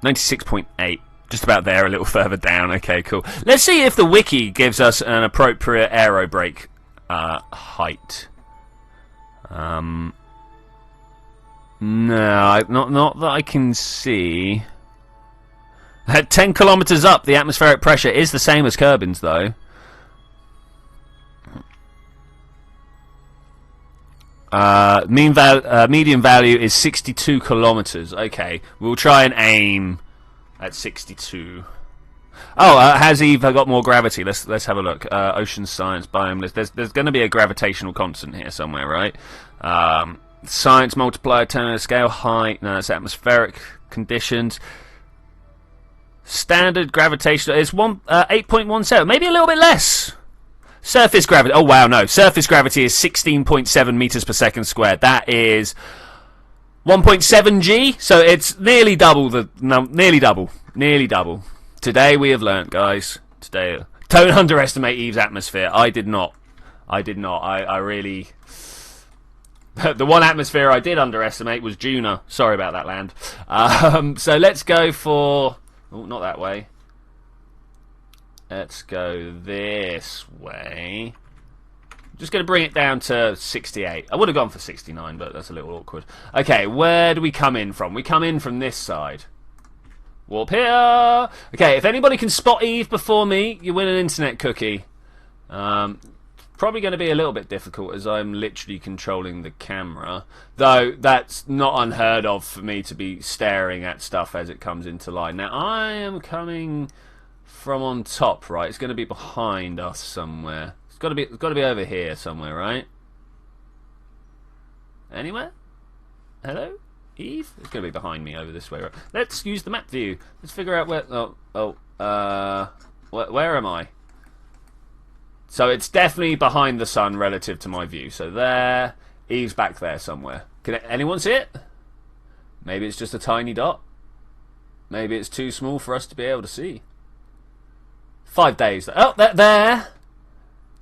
96.8. Just about there, a little further down. Okay, cool. Let's see if the wiki gives us an appropriate aero brake height. No, not that I can see. At 10 kilometers up, the atmospheric pressure is the same as Kerbin's, though. Median value is 62 kilometers. Okay, we'll try and aim at 62. Oh, has Eve got more gravity? Let's have a look. Ocean science, biome list. There's going to be a gravitational constant here somewhere, right? Science multiplier, turn scale, height. No, it's atmospheric conditions. Standard gravitational is 8.17. Maybe a little bit less. Surface gravity. Oh wow, no. Surface gravity is 16.7 meters per second squared. That is 1.7 G, so it's nearly double nearly double. Today we have learnt, guys. Today, don't underestimate Eve's atmosphere. I did not. I really. The one atmosphere I did underestimate was Juna. Sorry about that, land. So let's go for. Oh, not that way. Let's go this way. Just going to bring it down to 68. I would have gone for 69, but that's a little awkward. Okay, where do we come in from? We come in from this side. Warp here. Okay, if anybody can spot Eve before me, you win an internet cookie. Probably going to be a little bit difficult as I'm literally controlling the camera. Though that's not unheard of for me to be staring at stuff as it comes into line. Now, I am coming from on top, right? It's going to be behind us somewhere. It's got to be over here somewhere, right? Anywhere? Hello? Eve? It's going to be behind me over this way, right? Let's use the map view. Let's figure out where... where am I? So it's definitely behind the sun relative to my view. So there. Eve's back there somewhere. Can anyone see it? Maybe it's just a tiny dot. Maybe it's too small for us to be able to see. 5 days. Oh, there.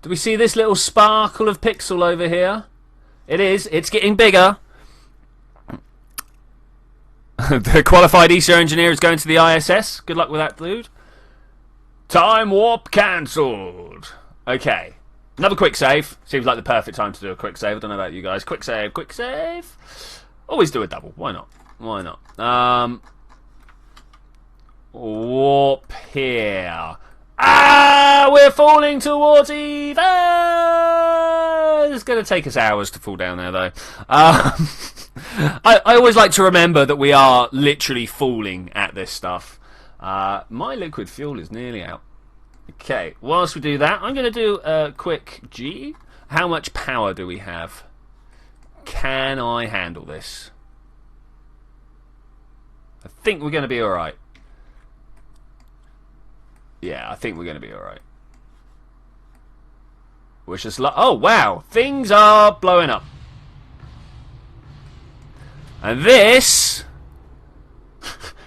Do we see this little sparkle of pixel over here? It is. It's getting bigger. The qualified ESA engineer is going to the ISS. Good luck with that, dude. Time warp cancelled. Okay. Another quick save. Seems like the perfect time to do a quick save. I don't know about you guys. Quick save, quick save. Always do a double. Why not? Why not? Warp here. Ah, we're falling towards Eve. Ah, it's going to take us hours to fall down there, though. I always like to remember that we are literally falling at this stuff. My liquid fuel is nearly out. Okay, whilst we do that, I'm going to do a quick G. How much power do we have? Can I handle this? I think we're going to be alright. Yeah, I think we're going to be alright. Which is oh wow, things are blowing up. And this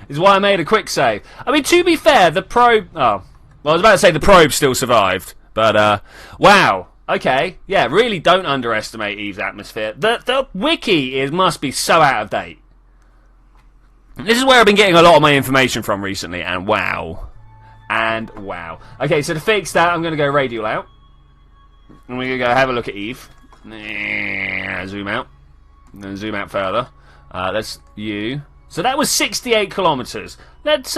is why I made a quick save. I mean, to be fair, the probe... Oh, well, I was about to say the probe still survived. But, wow. Okay, yeah, really don't underestimate Eve's atmosphere. The wiki must be so out of date. This is where I've been getting a lot of my information from recently, and wow. And wow. Okay, so to fix that, I'm going to go radial out. And we're going to go have a look at Eve. Zoom out. And then zoom out further. That's you. So that was 68 kilometers. Let's,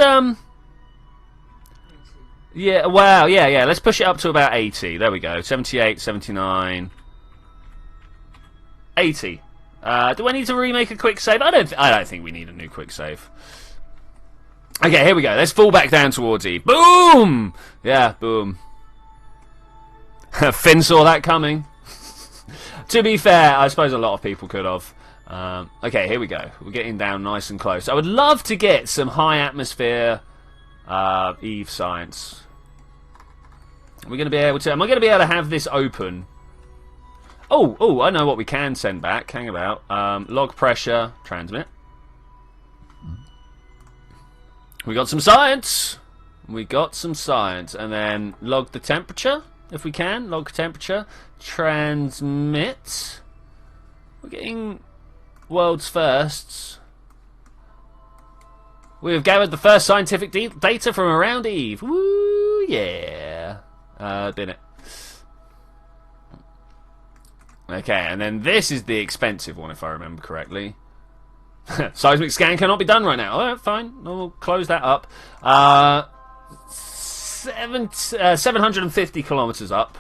yeah, wow, yeah. Let's push it up to about 80. There we go. 78, 79... 80. Do I need to remake a quick save? I don't think we need a new quick save. Okay, here we go. Let's fall back down towards Eve. Boom! Yeah, boom. Finn saw that coming. To be fair, I suppose a lot of people could have. Okay, here we go. We're getting down nice and close. I would love to get some high atmosphere Eve science. We're going to be able to... Am I going to be able to have this open? Oh, I know what we can send back. Hang about. Log pressure, transmit. We got some science. And then log the temperature, if we can. Log temperature. Transmit. We're getting world's firsts. We have gathered the first scientific data from around Eve. Woo, yeah. Didn't it? Okay, and then this is the expensive one, if I remember correctly. Seismic scan cannot be done right now. Alright, fine. We'll close that up. 750 kilometers up.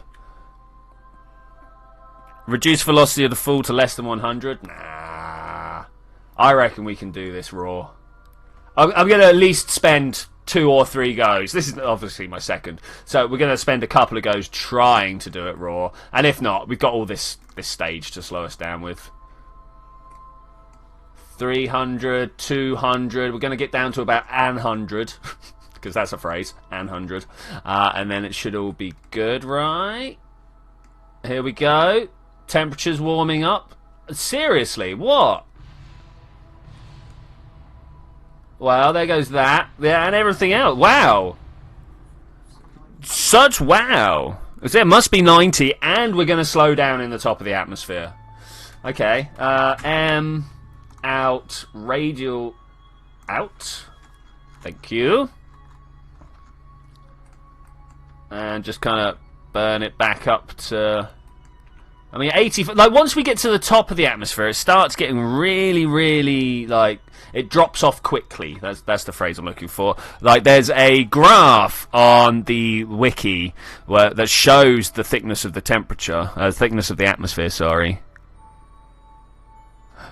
Reduce velocity of the fall to less than 100. Nah. I reckon we can do this raw. I'm going to at least spend 2 or 3 goes. This is obviously my second. So we're going to spend a couple of goes trying to do it raw. And if not, we've got all this stage to slow us down with. 300, 200. We're going to get down to about 100. Because that's a phrase. 100. And then it should all be good, right? Here we go. Temperature's warming up. Seriously, what? Well, there goes that. Yeah, and everything else. Wow. Such wow. It must be 90, and we're going to slow down in the top of the atmosphere. Okay. M out. Radial out. Thank you. And just kind of burn it back up to... I mean, 80... Like, once we get to the top of the atmosphere, it starts getting really, really, like... It drops off quickly. That's the phrase I'm looking for. Like, there's a graph on the wiki that shows the thickness of the temperature, thickness of the atmosphere. Sorry.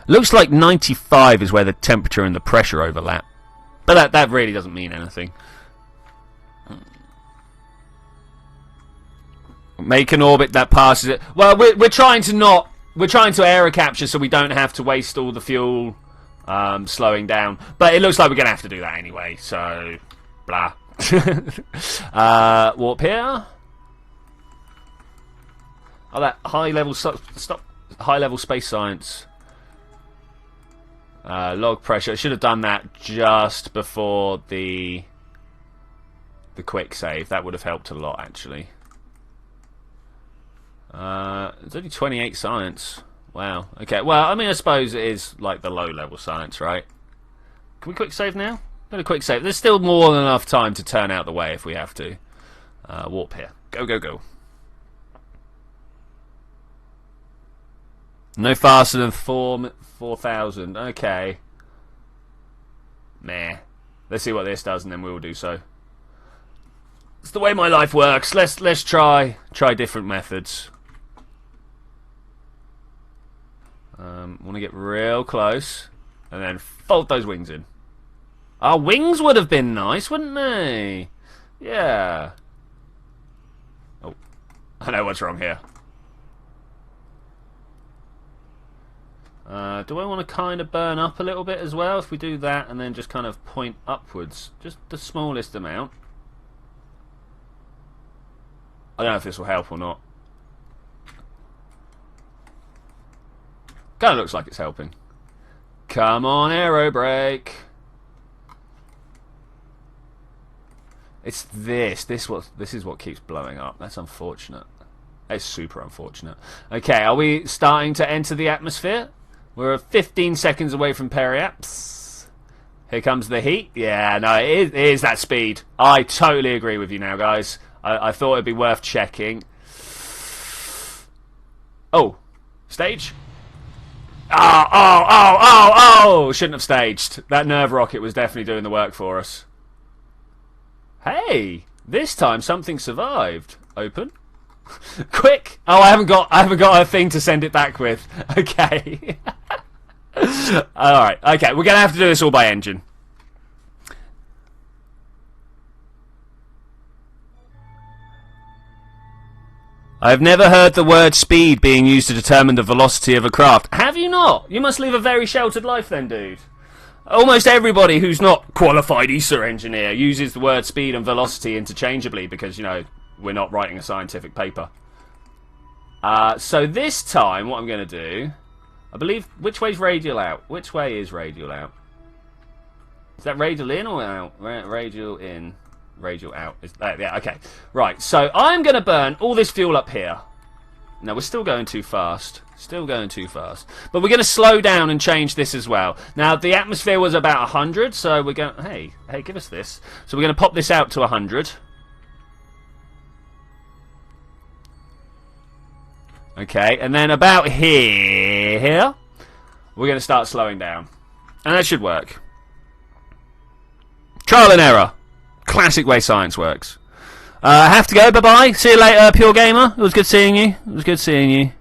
Looks like 95 is where the temperature and the pressure overlap, but that really doesn't mean anything. Make an orbit that passes it. Well, we're trying to aero capture so we don't have to waste all the fuel. Slowing down, but it looks like we're gonna have to do that anyway, so blah. Warp here. Oh, that high level high level space science. Log pressure. I should have done that just before the quick save. That would have helped a lot, actually. It's only 28 science. Wow. Okay. Well, I mean, I suppose it is like the low-level science, right? Can we quick save now? Got a quick save. There's still more than enough time to turn out the way if we have to. Warp here. Go, go, go. No faster than 4,000. Okay. Meh. Let's see what this does, and then we will do so. It's the way my life works. Let's try different methods. Want to get real close and then fold those wings in. Our wings would have been nice, wouldn't they? Yeah. Oh, I know what's wrong here. Do I want to kind of burn up a little bit as well? If we do that and then just kind of point upwards, just the smallest amount. I don't know if this will help or not. Kind of looks like it's helping. Come on, aero brake. It's this. This is what keeps blowing up. That's unfortunate. It's super unfortunate. Okay, are we starting to enter the atmosphere? We're 15 seconds away from periaps. Here comes the heat. Yeah, no, it is that speed. I totally agree with you now, guys. I thought it'd be worth checking. Oh, stage. Oh! Shouldn't have staged. That nerve rocket was definitely doing the work for us. Hey, this time something survived. Open. Quick! Oh, I haven't got a thing to send it back with. Okay. Alright, okay, we're gonna have to do this all by engine. I've never heard the word speed being used to determine the velocity of a craft. Have you not? You must live a very sheltered life then, dude. Almost everybody who's not qualified ESA engineer uses the word speed and velocity interchangeably because, you know, we're not writing a scientific paper. So this time, what I'm going to do... I believe... Which way's radial out? Which way is radial out? Is that radial in or out? Radial in. Radial out. Is that, yeah, okay. Right, so I'm going to burn all this fuel up here. Now, we're still going too fast. Still going too fast. But we're going to slow down and change this as well. Now, the atmosphere was about 100, so we're going... Hey, give us this. So we're going to pop this out to 100. Okay, and then about here, we're going to start slowing down. And that should work. Trial and error. Classic way science works. I have to go. Bye-bye. See you later, Pure Gamer. It was good seeing you. It was good seeing you.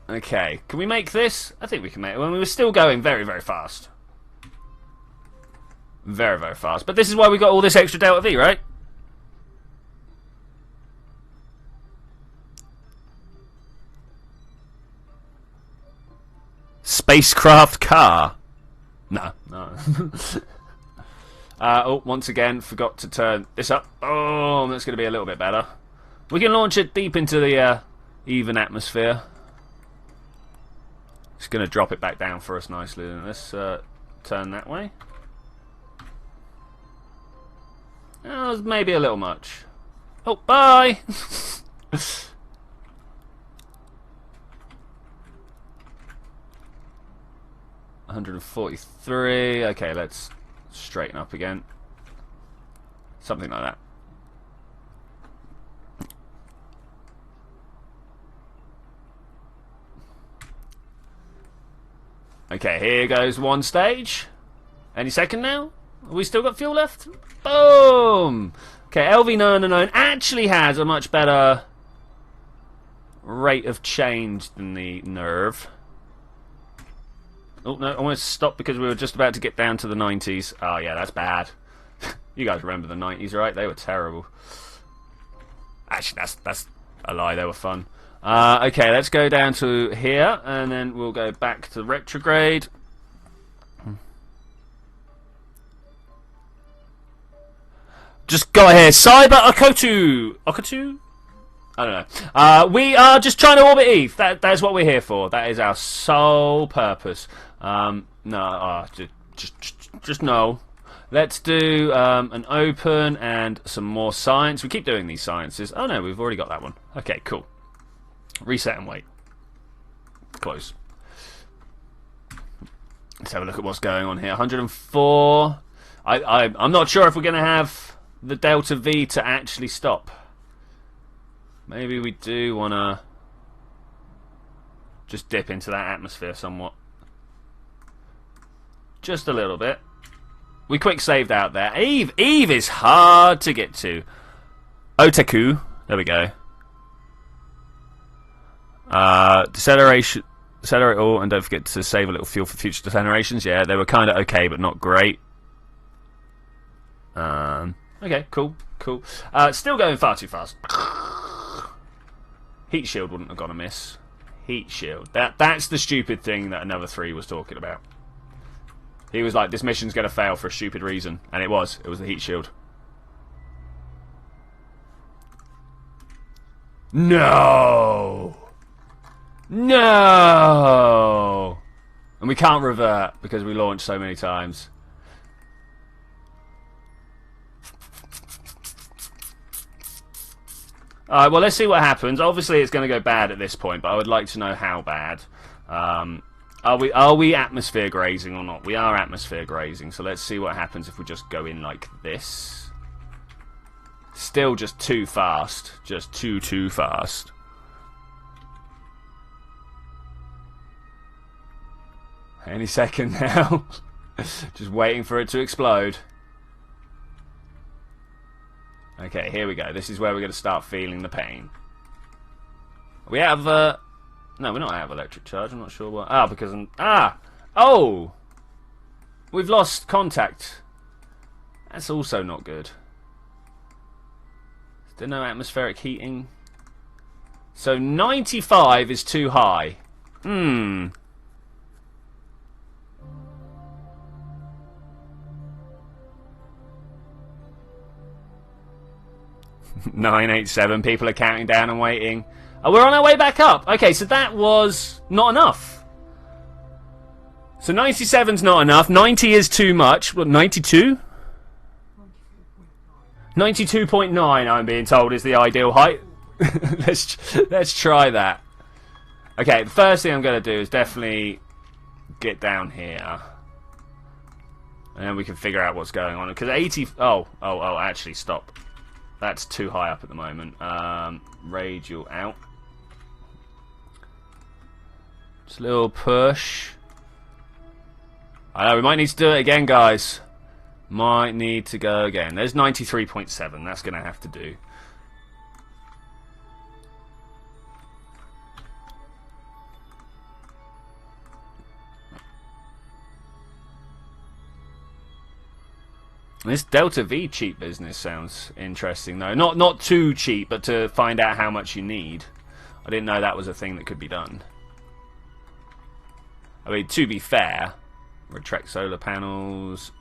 Okay, can we make this? I think we can make it. Well, we were still going very, very fast. Very, very fast. But this is why we got all this extra delta V, right? Spacecraft car. No. Oh, once again, forgot to turn this up. Oh, that's going to be a little bit better. We can launch it deep into the even atmosphere. Just going to drop it back down for us nicely. Let's turn that way. Oh, maybe a little much. Oh, bye! 143. Okay, let's straighten up again. Something like that. Okay, here goes one stage. Any second now? Have we still got fuel left? Boom! Okay, LV909 actually has a much better rate of change than the Nerve. Oh, no, I want to stop because we were just about to get down to the 90s. Oh, yeah, that's bad. You guys remember the 90s, right? They were terrible. Actually, that's a lie. They were fun. Okay, let's go down to here, and then we'll go back to retrograde. Just go ahead. Cyber Okotu. Okotu? I don't know. We are just trying to orbit Eve. That's what we're here for. That is our sole purpose. No, just no. Let's do an open and some more science. We keep doing these sciences. Oh no, we've already got that one. Okay, cool. Reset and wait. Close. Let's have a look at what's going on here. 104. I'm not sure if we're going to have the delta V to actually stop. Maybe we do want to just dip into that atmosphere somewhat. Just a little bit. We quick saved out there. Eve is hard to get to. Otaku. There we go. Deceleration. Accelerate all, and don't forget to save a little fuel for future decelerations. Yeah, they were kind of okay, but not great. Okay, cool. Still going far too fast. Heat shield wouldn't have gone amiss. Heat shield. That's the stupid thing that another 3 was talking about. He was like, this mission's going to fail for a stupid reason. And it was. It was the heat shield. No! No! And we can't revert because we launched so many times. Alright, well, let's see what happens. Obviously, it's going to go bad at this point, but I would like to know how bad. Are we atmosphere grazing or not? We are atmosphere grazing, so let's see what happens if we just go in like this. Still just too fast. Just too fast. Any second now. Just waiting for it to explode. Okay, here we go. This is where we're going to start feeling the pain. We have no, we're not out of electric charge. I'm not sure what. Ah, because oh, we've lost contact. That's also not good. Is there no atmospheric heating? So 95 is too high. 987. People are counting down and waiting. Oh, we're on our way back up. Okay, so that was not enough. So 97's not enough. 90 is too much. What, 92? 92.9, I'm being told, is the ideal height. let's try that. Okay, the first thing I'm going to do is definitely get down here. And then we can figure out what's going on. Because 80... Oh, actually, stop. That's too high up at the moment. Radial out. Just a little push. I know, we might need to do it again, guys. Might need to go again. There's 93.7. That's going to have to do. This Delta V cheap business sounds interesting, though. Not too cheap, but to find out how much you need. I didn't know that was a thing that could be done. I mean, to be fair, retract solar panels.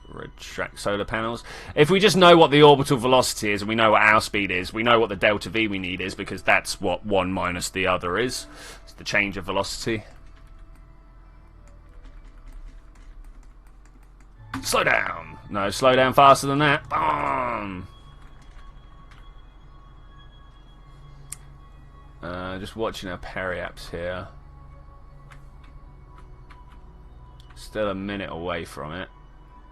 If we just know what the orbital velocity is and we know what our speed is, we know what the Delta V we need is, because that's what one minus the other is. It's the change of velocity. Slow down. No, slow down faster than that. Boom. Just watching our periaps here. Still a minute away from it.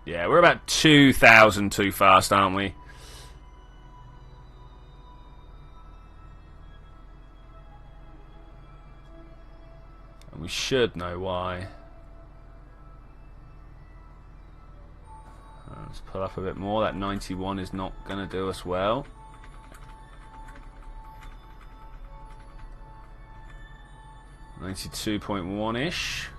Yeah, we're about 2,000 too fast, aren't we? And we should know why. Let's pull up a bit more. That 91 is not going to do us well. .1-ish.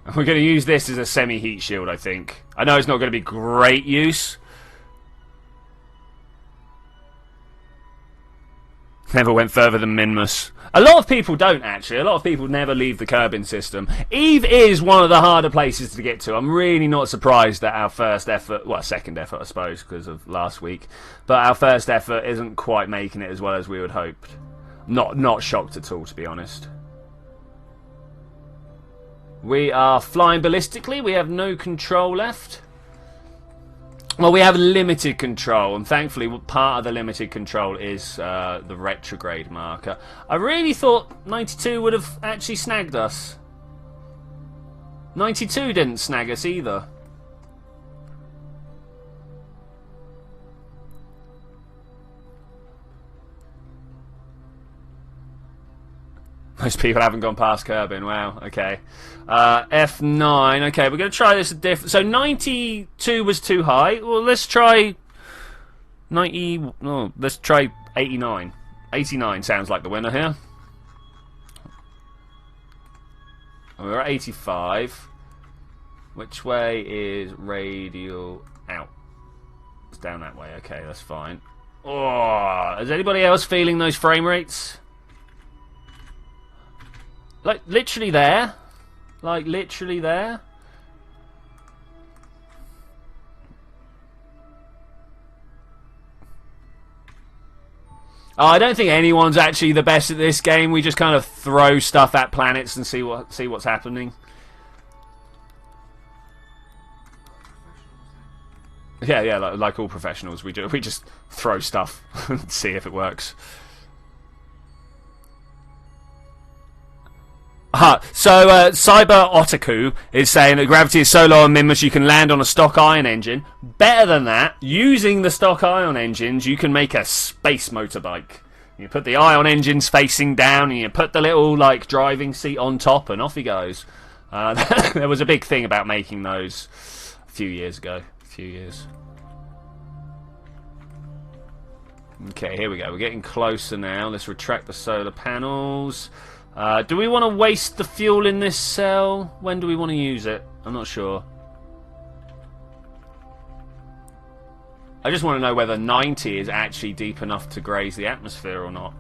And we're going to use this as a semi-heat shield, I think. I know it's not going to be great use. Never went further than Minmus. A lot of people don't, actually. A lot of people never leave the Kerbin system. Eve is one of the harder places to get to. I'm really not surprised that our first effort... Well, second effort, I suppose, because of last week. But our first effort isn't quite making it as well as we would hoped. Not shocked at all, to be honest. We are flying ballistically. We have no control left. Well, we have limited control, and thankfully part of the limited control is the retrograde marker. I really thought 92 would have actually snagged us. 92 didn't snag us either. Most people haven't gone past Kerbin. Wow, okay. F9. Okay, we're going to try this a different... So 92 was too high. Well, let's try 90... Oh, let's try 89. 89 sounds like the winner here. We're at 85. Which way is radial out? It's down that way. Okay, that's fine. Oh, is anybody else feeling those frame rates? Like, literally there. Like, literally there. Oh, I don't think anyone's actually the best at this game. We just kind of throw stuff at planets and see what's happening. Yeah, like all professionals, we just throw stuff and see if it works. So Cyber Otaku is saying that gravity is so low on Minmus you can land on a stock ion engine. Better than that, using the stock ion engines, you can make a space motorbike. You put the ion engines facing down, and you put the little like driving seat on top, and off he goes. There was a big thing about making those a few years ago. Okay, here we go. We're getting closer now. Let's retract the solar panels. Do we want to waste the fuel in this cell? When do we want to use it? I'm not sure. I just want to know whether 90 is actually deep enough to graze the atmosphere or not.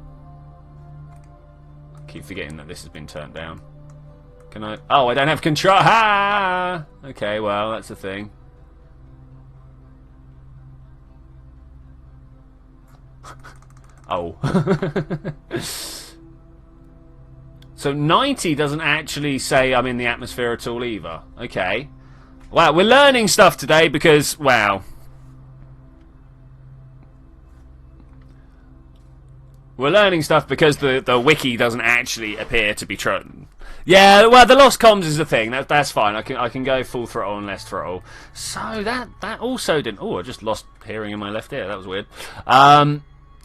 I keep forgetting that this has been turned down. Can I... Oh, I don't have control. Ha! Okay, well, that's the thing. Oh. So 90 doesn't actually say I'm in the atmosphere at all either. Okay. Wow, we're learning stuff today because, wow. We're learning stuff because the wiki doesn't actually appear to be true. Yeah, well, the lost comms is the thing. That's fine. I can go full throttle and less throttle. So that also didn't... Oh, I just lost hearing in my left ear. That was weird.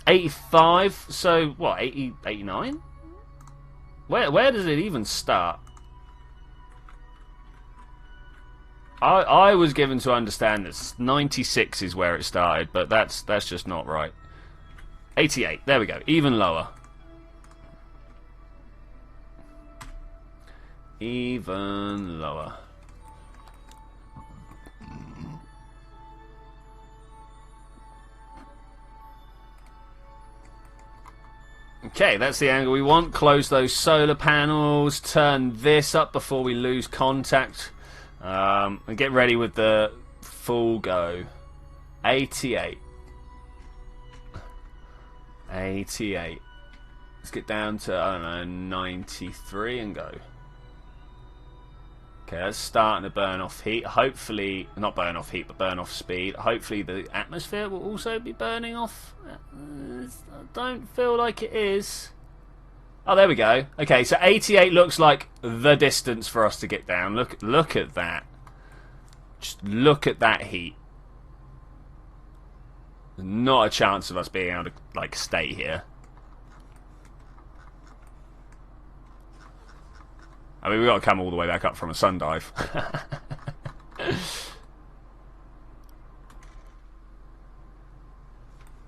85. So, what, 80, 89? Where does it even start? I was given to understand that 96 is where it started, but that's just not right. 88. There we go. Even lower. Even lower. Okay, that's the angle we want. Close those solar panels. Turn this up before we lose contact. And get ready with the full go. 88. 88. Let's get down to, I don't know, 93 and go. Okay, that's starting to burn off heat. Hopefully, not burn off heat, but burn off speed. Hopefully the atmosphere will also be burning off. I don't feel like it is. Oh, there we go. Okay, so 88 looks like the distance for us to get down. Look at that. Just look at that heat. Not a chance of us being able to, like, stay here. I mean, we've got to come all the way back up from a sun dive.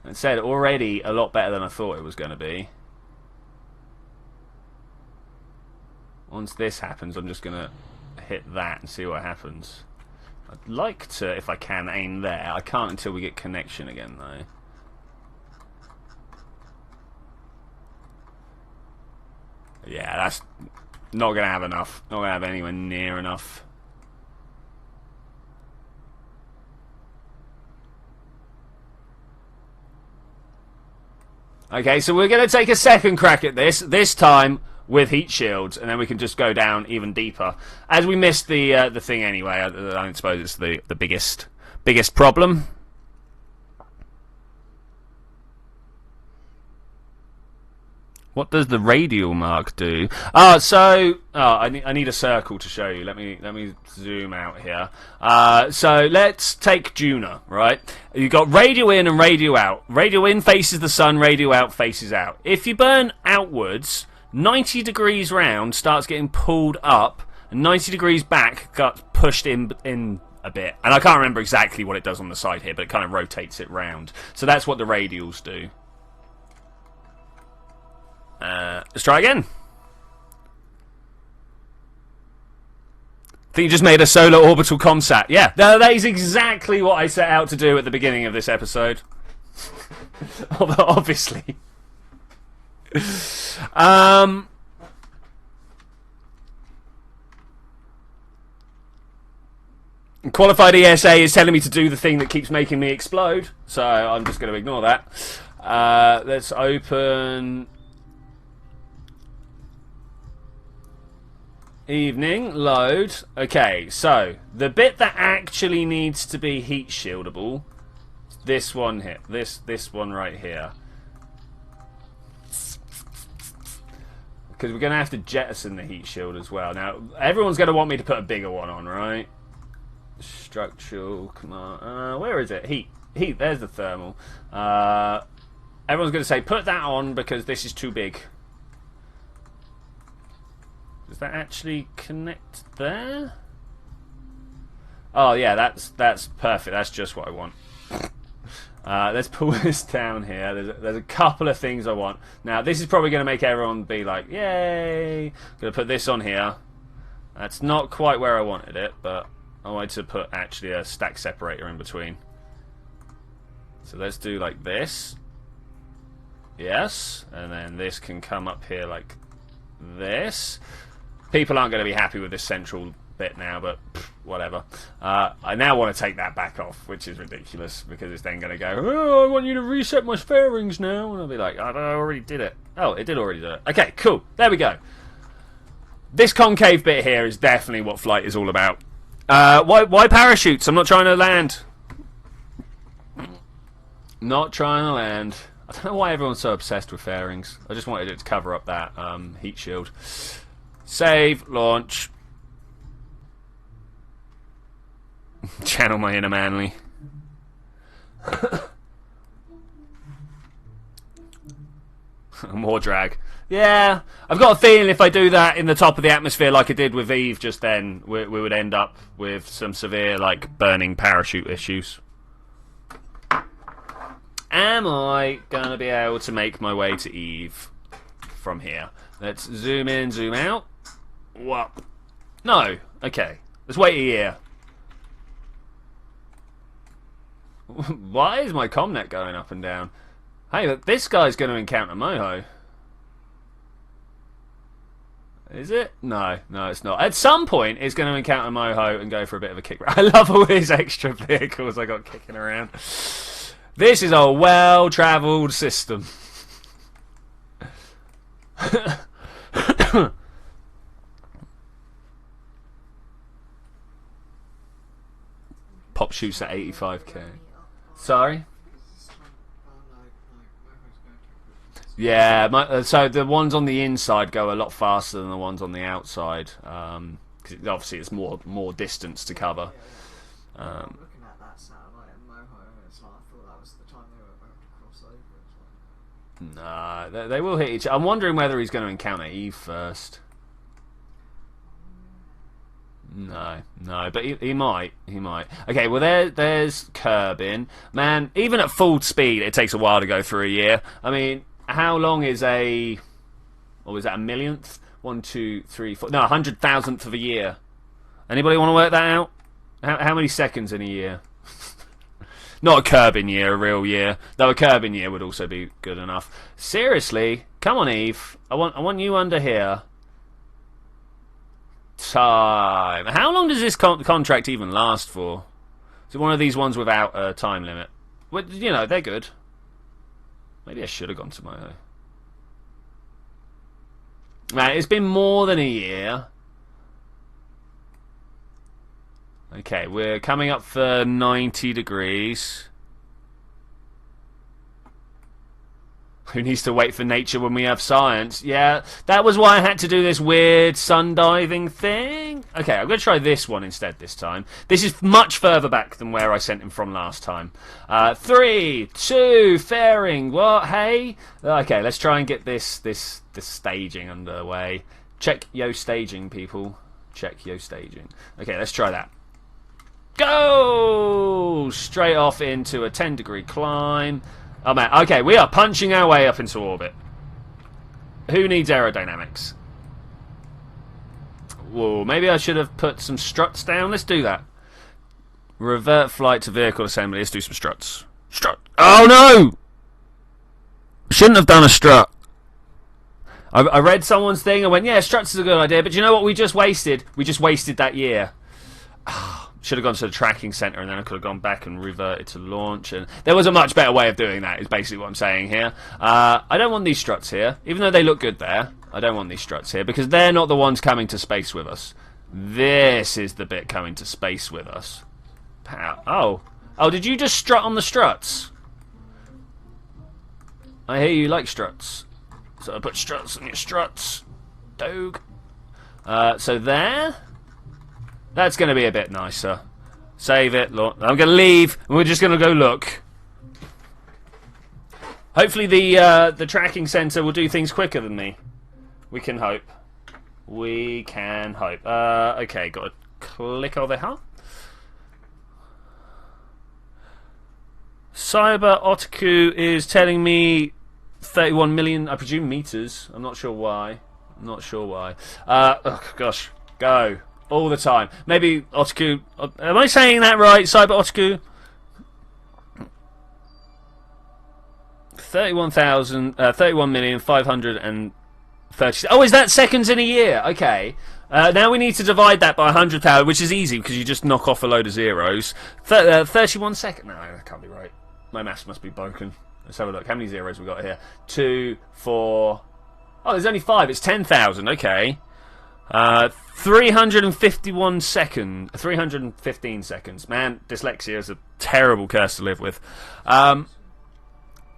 It said already a lot better than I thought it was going to be. Once this happens, I'm just going to hit that and see what happens. I'd like to, if I can, aim there. I can't until we get connection again, though. Yeah, that's not going to have enough. Not going to have anywhere near enough. Okay, so we're going to take a second crack at this time with heat shields, and then we can just go down even deeper. As we missed the thing anyway, I don't suppose it's the biggest problem. What does the radial mark do? I need a circle to show you. Let me zoom out here. So let's take Juno, right? You've got radial in and radial out. Radial in faces the sun, radial out faces out. If you burn outwards, 90 degrees round starts getting pulled up, and 90 degrees back got pushed in a bit. And I can't remember exactly what it does on the side here, but it kind of rotates it round. So that's what the radials do. Let's try again. I think you just made a solar orbital comsat. Yeah, that is exactly what I set out to do at the beginning of this episode. Obviously. Qualified ESA is telling me to do the thing that keeps making me explode, so I'm just going to ignore that. Let's open evening, load. Okay, so the bit that actually needs to be heat shieldable, this one here, this one right here, because we're going to have to jettison the heat shield as well. Now everyone's going to want me to put a bigger one on, right? Structural command. Where is it? Heat. There's the thermal. Everyone's going to say put that on because this is too big. Does that actually connect there? Oh yeah, that's perfect. That's just what I want. Let's pull this down here. There's a couple of things I want. Now this is probably going to make everyone be like, yay! Going to put this on here. That's not quite where I wanted it, but I wanted to put actually a stack separator in between. So let's do like this. Yes, and then this can come up here like this. People aren't going to be happy with this central bit now, but whatever. I now want to take that back off, which is ridiculous, because it's then going to go, oh, I want you to reset my fairings now. And I'll be like, I already did it. Oh, it did already do it. Okay, cool. There we go. This concave bit here is definitely what flight is all about. Why parachutes? I'm not trying to land. Not trying to land. I don't know why everyone's so obsessed with fairings. I just wanted it to cover up that heat shield. Save, launch. Channel my inner manly. More drag. Yeah, I've got a feeling if I do that in the top of the atmosphere like I did with Eve just then, we would end up with some severe, like, burning parachute issues. Am I going to be able to make my way to Eve from here? Let's zoom in, zoom out. What? No. Okay. Let's wait a year. Why is my comnet going up and down? Hey, but this guy's going to encounter Moho. Is it? No, it's not. At some point, it's going to encounter Moho and go for a bit of a kick. I love all these extra vehicles I got kicking around. This is a well-travelled system. Pop shoots at 85k. Sorry? Yeah, so the ones on the inside go a lot faster than the ones on the outside, because obviously it's more distance to cover. I'm looking at that satellite in Moho, and it's like, I thought that was the time they were about to cross over. Nah, they will hit each other. I'm wondering whether he's going to encounter Eve first. No, but he might. Okay, well there's Kerbin. Man, even at full speed, it takes a while to go through a year. I mean, how long is a... Or was that a millionth? 1, 2, 3, 4... No, 100,000th of a year. Anybody want to work that out? How many seconds in a year? Not a Kerbin year, a real year. Though a Kerbin year would also be good enough. Seriously? Come on, Eve. I want you under here. Time. How long does this contract even last for? Is it one of these ones without a time limit? Well, you know, they're good. Maybe I should have gone to Moho. Right, it's been more than a year. Okay, we're coming up for 90 degrees. Who needs to wait for nature when we have science? Yeah, that was why I had to do this weird sun diving thing. Okay, I'm going to try this one instead this time. This is much further back than where I sent him from last time. 3, 2, fairing. What? Hey? Okay, let's try and get this staging underway. Check yo staging, people. Check yo staging. Okay, let's try that. Go! Straight off into a 10-degree climb. Oh man, okay, we are punching our way up into orbit. Who needs aerodynamics? Whoa, maybe I should have put some struts down. Let's do that. Revert flight to vehicle assembly. Let's do some struts. Strut. Oh no! Shouldn't have done a strut. I read someone's thing. I went, yeah, struts is a good idea. But you know what we just wasted? We just wasted that year. Should have gone to the tracking center, and then I could have gone back and reverted to launch. And there was a much better way of doing that, is basically what I'm saying here. I don't want these struts here, even though they look good there. I don't want these struts here, because they're not the ones coming to space with us. This is the bit coming to space with us. Oh, did you just strut on the struts? I hear you like struts. So I put struts on your struts. Dog. So there. That's going to be a bit nicer. Save it. Look, I'm going to leave, and we're just going to go look. Hopefully the tracking center will do things quicker than me. We can hope. We can hope. Okay, got to click over here. Cyber Otaku is telling me 31 million, I presume, meters. I'm not sure why. Oh, gosh. Go. All the time. Maybe Otaku... Am I saying that right? Cyber Otaku? 31,530... Oh, is that seconds in a year? Okay. Now we need to divide that by 100,000, which is easy because you just knock off a load of zeros. 31 seconds. No, that can't be right. My maths must be broken. Let's have a look. How many zeros we got here? 2, 4... Oh, there's only 5. It's 10,000. Okay. 351 seconds. 315 seconds. Man, dyslexia is a terrible curse to live with.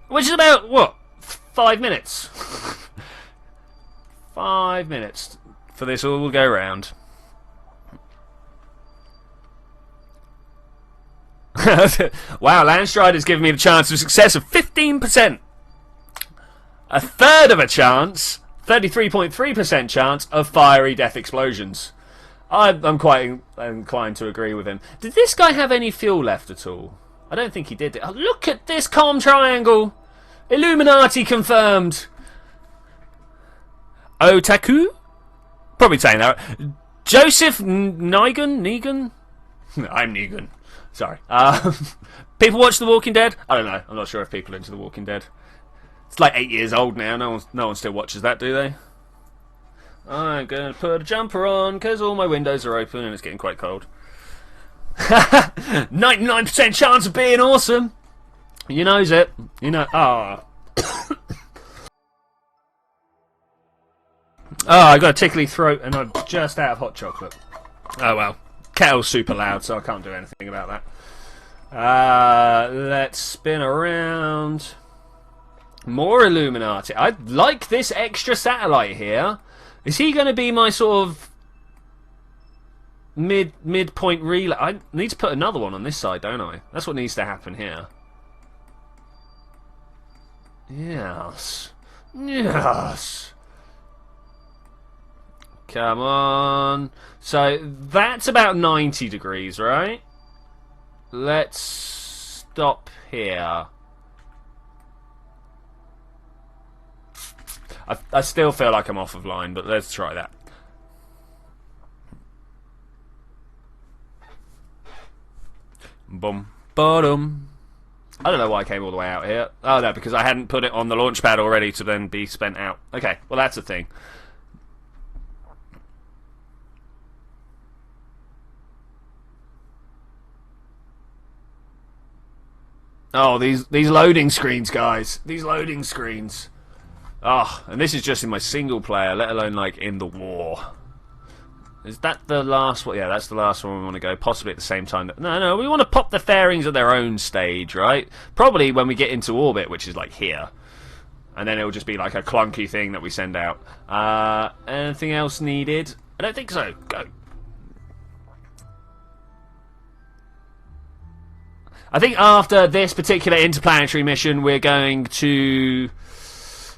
Which is about, what? 5 minutes. 5 minutes for this all will go round. Wow, Landstrider's given me the chance of success of 15%. A third of a chance, 33.3% chance of fiery death explosions. I'm quite inclined to agree with him. Did this guy have any fuel left at all? I don't think he did. Oh, look at this calm triangle. Illuminati confirmed. Otaku? Probably saying that. Joseph Negan? I'm Negan. Sorry. People watch The Walking Dead? I don't know. I'm not sure if people are into The Walking Dead. It's like 8 years old now. No one still watches that, do they? I'm going to put a jumper on because all my windows are open and it's getting quite cold. 99% chance of being awesome. You knows it. You know. Ah. I got a tickly throat and I'm just out of hot chocolate. Oh well. Kettle's super loud, so I can't do anything about that. Let's spin around. More Illuminati. I like this extra satellite here. Is he going to be my sort of midpoint relay? I need to put another one on this side, don't I? That's what needs to happen here. Yes. Yes. Come on. So that's about 90 degrees, right? Let's stop here. I still feel like I'm off of line, but let's try that. Boom. Bottom. I don't know why I came all the way out here. Oh, no, because I hadn't put it on the launch pad already to then be spent out. Okay, well, that's a thing. Oh, these loading screens, guys. These loading screens. Oh, and this is just in my single player, let alone, like, in the war. Is that the last one? Yeah, that's the last one we want to go, possibly at the same time. No, we want to pop the fairings at their own stage, right? Probably when we get into orbit, which is, like, here. And then it'll just be, like, a clunky thing that we send out. Anything else needed? I don't think so. Go. I think after this particular interplanetary mission, we're going to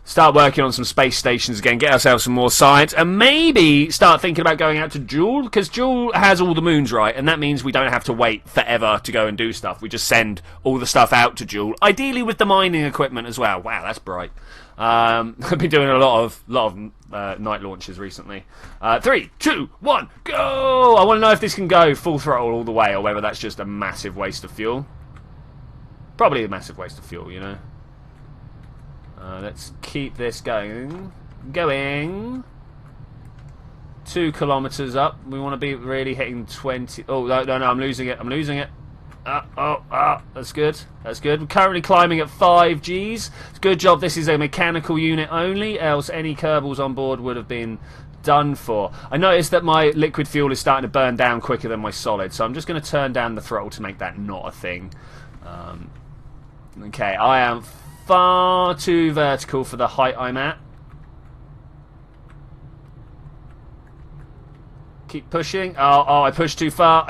start working on some space stations again, get ourselves some more science, and maybe start thinking about going out to Joule, because Joule has all the moons, right? And that means we don't have to wait forever to go and do stuff. We just send all the stuff out to Joule, ideally with the mining equipment as well. Wow, that's bright. I've been doing a lot of night launches recently. 3, 2, 1, go! I want to know if this can go full throttle all the way, or whether that's just a massive waste of fuel. Probably a massive waste of fuel, you know. Let's keep this going. 2 kilometers up. We want to be really hitting 20. Oh, no, I'm losing it. That's good. We're currently climbing at 5 Gs. It's a good job this is a mechanical unit only, else any Kerbals on board would have been done for. I noticed that my liquid fuel is starting to burn down quicker than my solid, so I'm just going to turn down the throttle to make that not a thing. Okay, I am far too vertical for the height I'm at. Keep pushing. Oh, I pushed too far.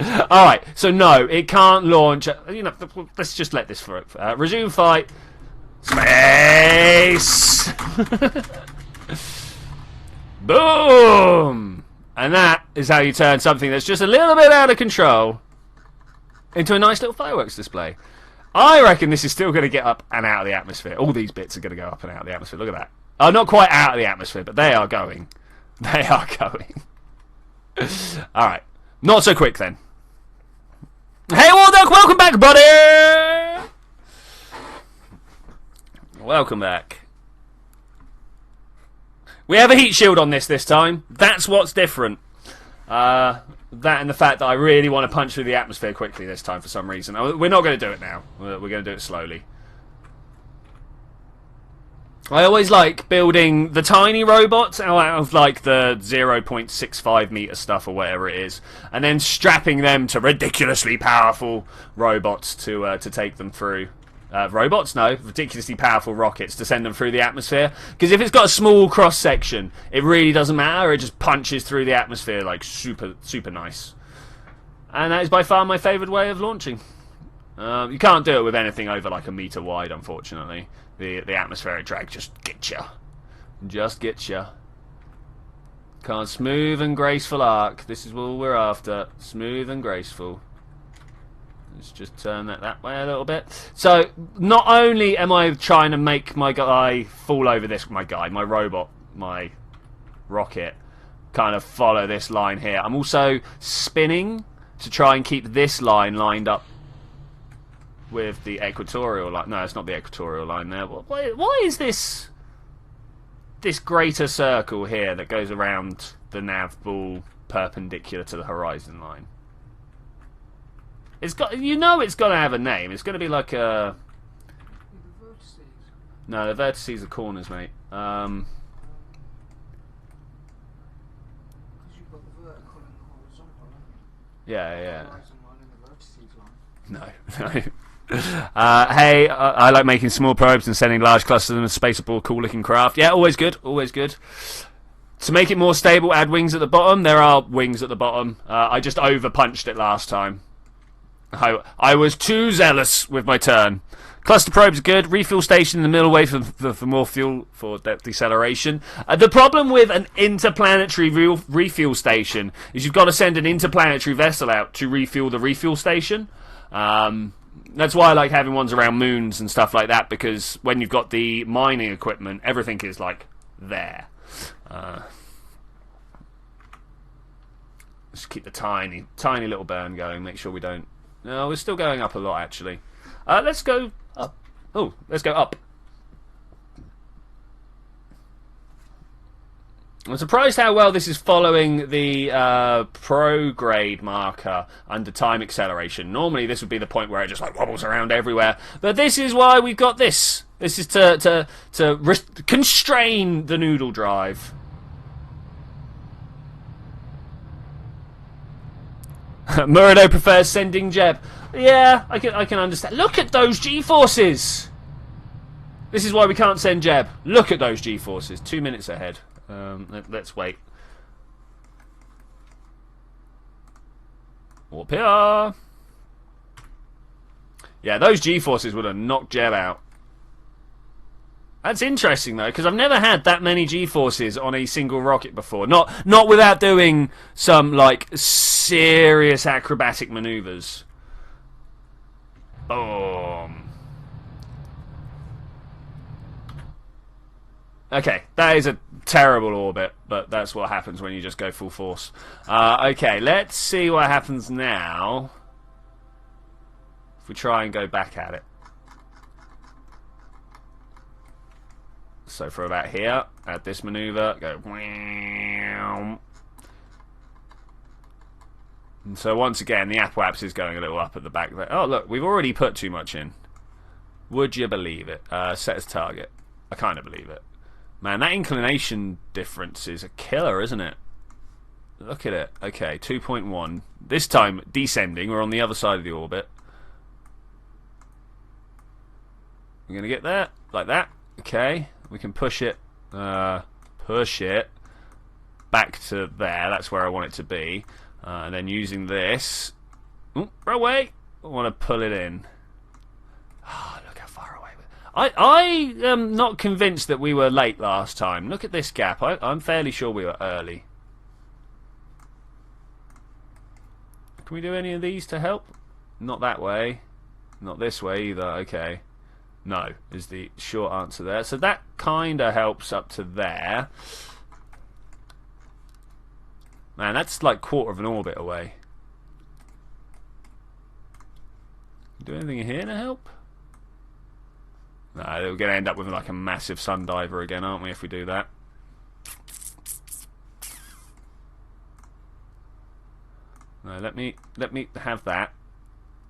Alright, so no, it can't launch. You know, let's just let this for resume fight. Space! Boom! And that is how you turn something that's just a little bit out of control into a nice little fireworks display. I reckon this is still going to get up and out of the atmosphere. All these bits are going to go up and out of the atmosphere. Look at that. Oh, not quite out of the atmosphere, but they are going. They are going. Alright. Not so quick, then. Hey, Warduck, welcome back, buddy! Welcome back. We have a heat shield on this time. That's what's different. That and the fact that I really want to punch through the atmosphere quickly this time for some reason. We're not going to do it now. We're going to do it slowly. I always like building the tiny robots out of like the 0.65 meter stuff or whatever it is, and then strapping them to ridiculously powerful robots to take them through. Ridiculously powerful rockets to send them through the atmosphere. Because if it's got a small cross section, it really doesn't matter. It just punches through the atmosphere like super nice. And that is by far my favourite way of launching. You can't do it with anything over like a metre wide, unfortunately. The atmospheric drag just gets you. Can't smooth and graceful arc. This is what we're after. Smooth and graceful. Let's just turn that way a little bit. So, not only am I trying to make my guy fall over this, my robot, my rocket, kind of follow this line here, I'm also spinning to try and keep this line lined up with the equatorial line. No, it's not the equatorial line there. Why is this greater circle here that goes around the nav ball perpendicular to the horizon line? It's got, it's got to have a name. It's going to be like a... The vertices. No, the vertices are corners, mate. Because you've got the vertical and the horizontal, haven't you? Yeah. The horizon line and the vertices line. No. Hey, I like making small probes and sending large clusters of them as spaceable, cool-looking craft. Yeah, always good. To make it more stable, add wings at the bottom. There are wings at the bottom. I just over-punched it last time. I was too zealous with my turn. Cluster probes are good. Refuel station in the middle way for more fuel for deceleration. The problem with an interplanetary refuel station is you've got to send an interplanetary vessel out to refuel the refuel station. That's why I like having ones around moons and stuff like that, because when you've got the mining equipment, everything is like there. Just keep the tiny little burn going. Make sure we don't... No, we're still going up a lot, actually. Let's go up. Oh, let's go up. I'm surprised how well this is following the prograde marker under time acceleration. Normally this would be the point where it just like wobbles around everywhere. But this is why we've got this. This is to constrain the noodle drive. Murado prefers sending Jeb. Yeah, I can understand. Look at those G-forces! This is why we can't send Jeb. Look at those G-forces. 2 minutes ahead. Let's wait. Up here. Yeah, those G-forces would have knocked Jeb out. That's interesting though, because I've never had that many G-forces on a single rocket before. Not without doing some like serious acrobatic maneuvers. Boom. Okay, that is a terrible orbit, but that's what happens when you just go full force. Okay, let's see what happens now if we try and go back at it. So for about here, add this maneuver, go. And so once again, the APWAPS is going a little up at the back there. Oh look, we've already put too much in. Would you believe it? Set as target. I kind of believe it. Man, that inclination difference is a killer, isn't it? Look at it. Okay, 2.1. This time, descending. We're on the other side of the orbit. We're going to get there. Like that. Okay. We can push it. Push it. Back to there. That's where I want it to be. And then using this. Ooh, right away. I want to pull it in. Oh, look how far away. I am not convinced that we were late last time. Look at this gap. I'm fairly sure we were early. Can we do any of these to help? Not that way. Not this way either. Okay. No, is the short answer there. So that kind of helps up to there. Man, that's like quarter of an orbit away. Do anything here to help? No, we're going to end up with like a massive sun diver again, aren't we, if we do that? No, let me have that.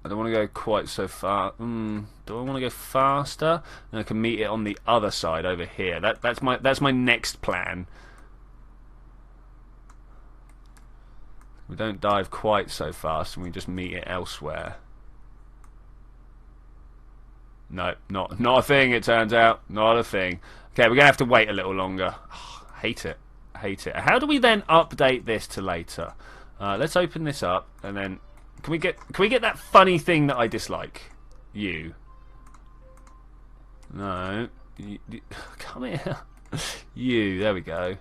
I don't want to go quite so far. Do I want to go faster? And I can meet it on the other side over here. That's my next plan. We don't dive quite so fast, and we just meet it elsewhere. No, not a thing, it turns out. Not a thing. Okay, we're going to have to wait a little longer. Oh, hate it. Hate it. How do we then update this to later? Let's open this up, and then... Can we get that funny thing that I dislike? You. No. Come here. You. There we go.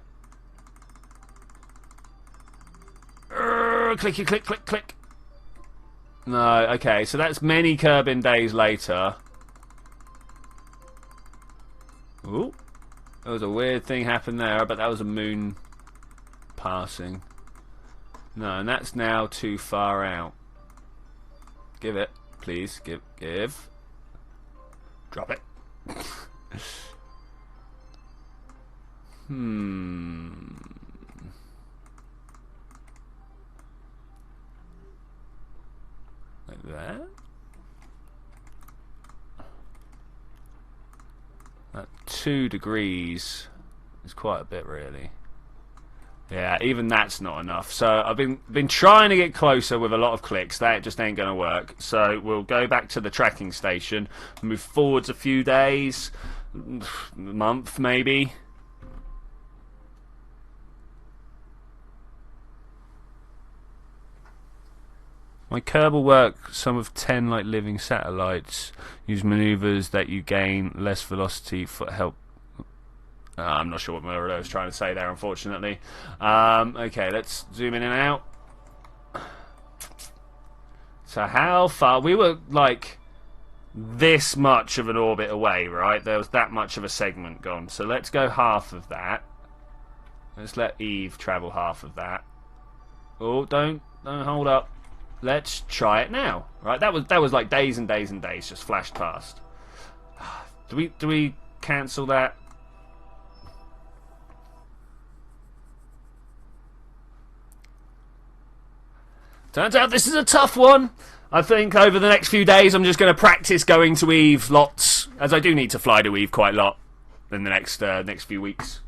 Clicky, click, click, click. No, okay, so that's many Kerbin days later. Ooh, there was a weird thing happened there, but that was a moon passing. No, and that's now too far out. Give it, please. Give. Drop it. Like that. At 2 degrees is quite a bit, really. Yeah, even that's not enough. So I've been trying to get closer with a lot of clicks. That just ain't going to work. So we'll go back to the tracking station, move forwards a few days, a month maybe. My Kerbal work, some of 10 like living satellites. Use maneuvers that you gain less velocity for help. I'm not sure what Murdo was trying to say there, unfortunately. Okay, let's zoom in and out. So how far? We were like this much of an orbit away, right? There was that much of a segment gone. So let's go half of that. Let's let Eve travel half of that. Oh, don't hold up. Let's try it now. Right? That was like days and days and days just flashed past. Do we cancel that? Turns out this is a tough one. I think over the next few days I'm just going to practice going to Eve lots, as I do need to fly to Eve quite a lot in the next few weeks.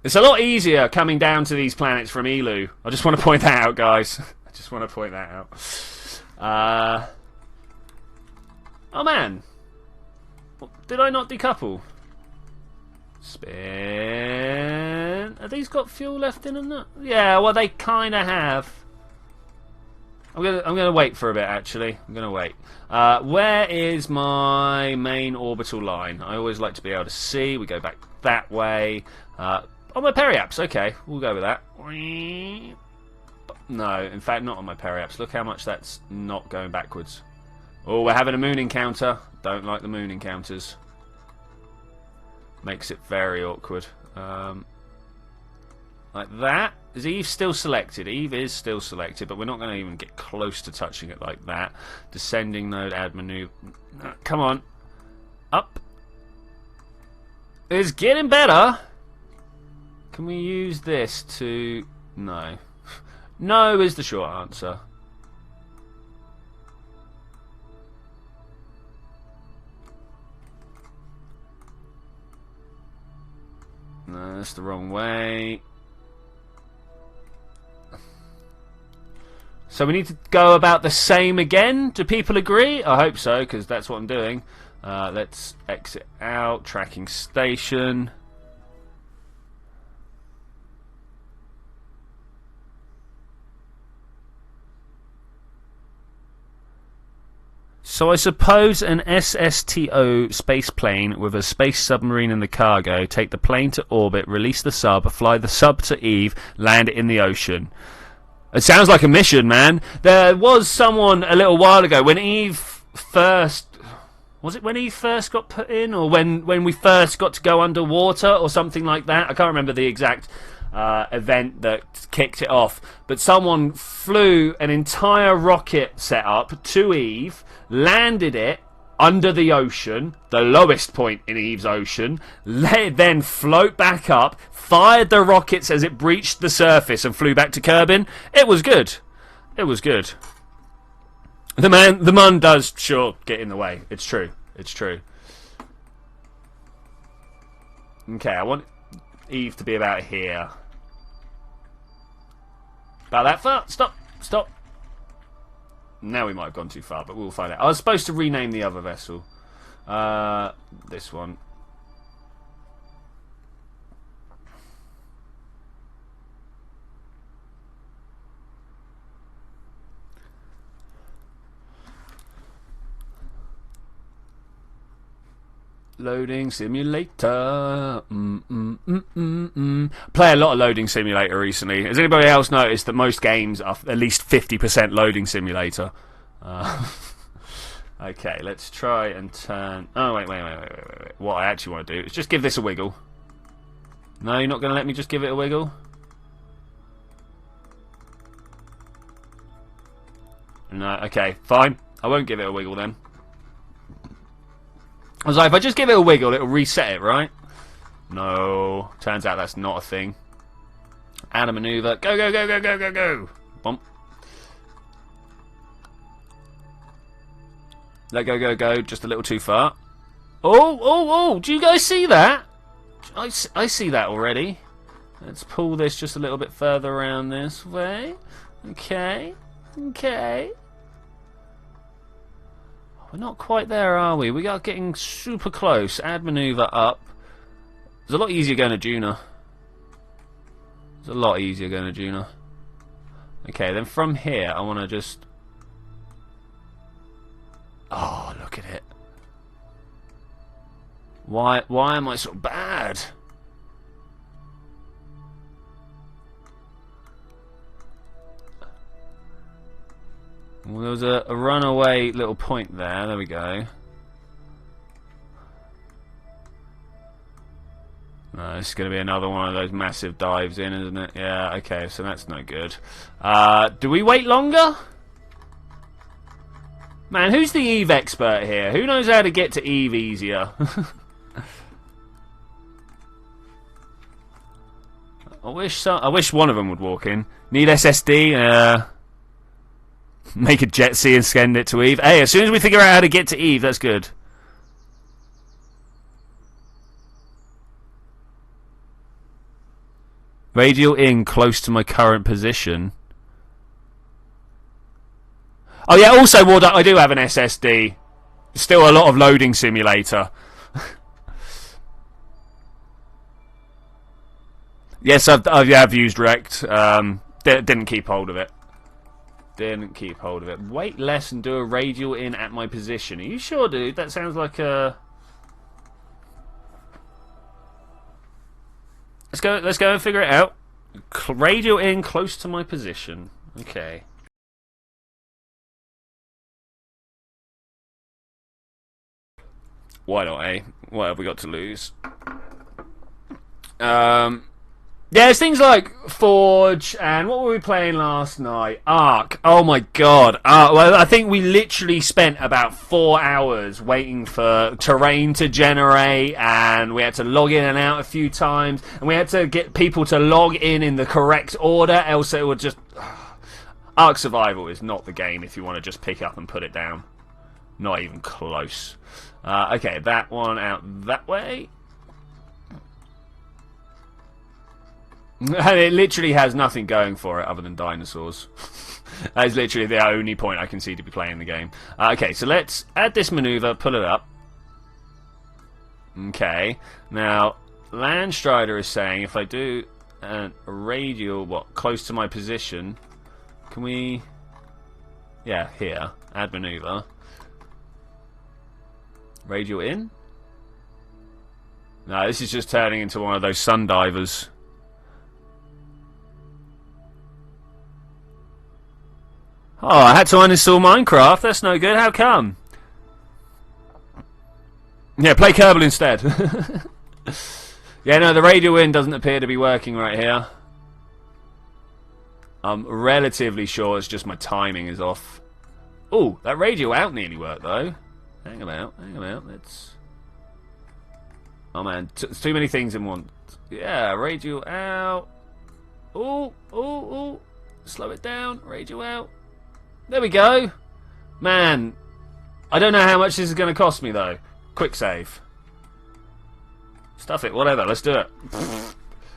It's a lot easier coming down to these planets from Elu. I just want to point that out, guys. I just want to point that out. Oh man, did I not decouple? Spin. Have these got fuel left in them? Yeah, well they kind of have. I'm gonna wait for a bit. Actually, I'm gonna wait. Where is my main orbital line? I always like to be able to see. We go back that way. On my periaps. Okay, we'll go with that. No, in fact, not on my periaps. Look how much that's not going backwards. Oh, we're having a moon encounter. Don't like the moon encounters. Makes it very awkward. Like that. Is Eve still selected? Eve is still selected, but we're not going to even get close to touching it like that. Descending node, add maneuver. Come on. Up. It's getting better. Can we use this to... No. No is the short answer. No, that's the wrong way. So we need to go about the same again? Do people agree? I hope so, because that's what I'm doing. Let's exit out. Tracking station. So I suppose an SSTO space plane with a space submarine in the cargo, take the plane to orbit, release the sub, fly the sub to Eve, land it in the ocean. It sounds like a mission, man. There was someone a little while ago when Eve first... Was it when Eve first got put in? Or when we first got to go underwater or something like that? I can't remember the exact event that kicked it off. But someone flew an entire rocket setup to Eve, landed it under the ocean, the lowest point in Eve's ocean, let it then float back up, fired the rockets as it breached the surface and flew back to Kerbin. It was good. It was good. The man does sure get in the way. It's true. It's true. Okay, I want Eve to be about here. About that far? Stop. Stop. Now we might have gone too far, but we'll find out. I was supposed to rename the other vessel. This one. Loading simulator. Play a lot of loading simulator recently. Has anybody else noticed that most games are at least 50% loading simulator? Okay, let's try and turn... Oh, wait. What I actually want to do is just give this a wiggle. No, you're not going to let me just give it a wiggle? No, okay, fine. I won't give it a wiggle then. I was like, if I just give it a wiggle, it'll reset it, right? No. Turns out that's not a thing. Add a maneuver. Go, go, go, go, go, go, go. Bump. Let go, go, go. Just a little too far. Oh. Do you guys see that? I see that already. Let's pull this just a little bit further around this way. Okay. We're not quite there, are we? We are getting super close. Add maneuver up. It's a lot easier going to Juno. Okay, then from here, I want to just... Oh, look at it. Why am I so bad? Well, there was a runaway little point there. There we go. No, this is going to be another one of those massive dives in, isn't it? Yeah, okay, so that's no good. Do we wait longer? Man, who's the Eve expert here? Who knows how to get to Eve easier? I wish one of them would walk in. Need SSD? Make a jet sea and send it to Eve. Hey, as soon as we figure out how to get to Eve, that's good. Radial in close to my current position. Oh yeah, also, Warduck, I do have an SSD. Still a lot of loading simulator. Yes, I have used Rect. Didn't keep hold of it. Didn't keep hold of it. Wait less and do a radial in at my position. Are you sure, dude? That sounds like a... Let's go and figure it out. Radial in close to my position. Okay. Why not, eh? What have we got to lose? Yeah, there's things like Forge and what were we playing last night? Ark. Oh my god. Well, I think we literally spent about 4 hours waiting for terrain to generate, and we had to log in and out a few times, and we had to get people to log in the correct order, else it would just... Ark Survival is not the game if you want to just pick up and put it down. Not even close. Okay, that one out that way. And it literally has nothing going for it other than dinosaurs. That is literally the only point I can see to be playing the game. Okay, so let's add this maneuver, pull it up. Okay, now Landstrider is saying if I do a radial, close to my position, can we... Yeah, here, add maneuver. Radial in? No, this is just turning into one of those sun divers. Oh, I had to uninstall Minecraft. That's no good. How come? Yeah, play Kerbal instead. Yeah, no, the radial in doesn't appear to be working right here. I'm relatively sure it's just my timing is off. Oh, that radial out nearly worked though. Hang about, let's... Oh man, it's too many things in one. Yeah, radial out. Oh. Slow it down, radial out. There we go. Man, I don't know how much this is going to cost me though. Quick save. Stuff it, whatever, let's do it.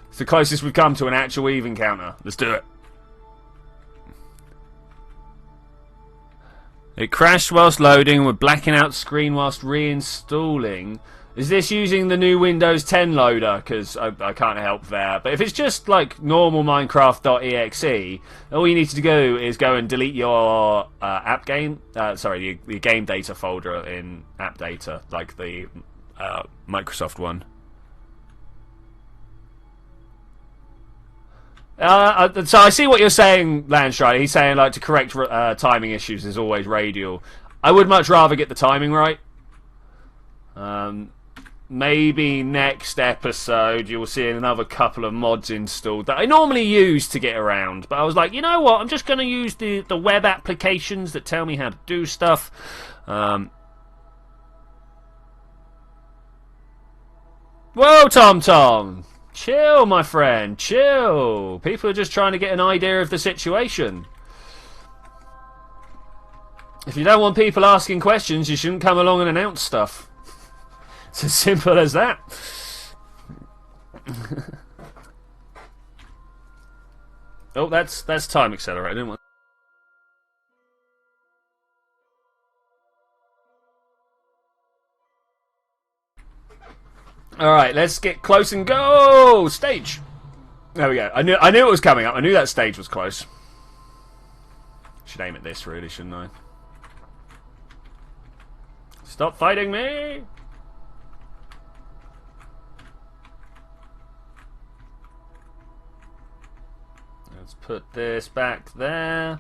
It's the closest we've come to an actual Eve encounter. Let's do it. It crashed whilst loading with blacking out screen whilst reinstalling. Is this using the new Windows 10 loader? Because I can't help there. But if it's just like normal Minecraft.exe, all you need to do is go and delete your app game. Sorry, the game data folder in app data, like the Microsoft one. So I see what you're saying, Landstrider. He's saying like to correct timing issues is always radial. I would much rather get the timing right. Maybe next episode you'll see another couple of mods installed that I normally use to get around. But I was like, you know what? I'm just going to use the web applications that tell me how to do stuff. Whoa, Tom. Chill, my friend, chill. People are just trying to get an idea of the situation. If you don't want people asking questions, you shouldn't come along and announce stuff. It's as simple as that. Oh, that's time accelerator. I didn't want... Alright, let's get close and go! Stage! There we go. I knew it was coming up. I knew that stage was close. Should aim at this, really, shouldn't I? Stop fighting me! Let's put this back there.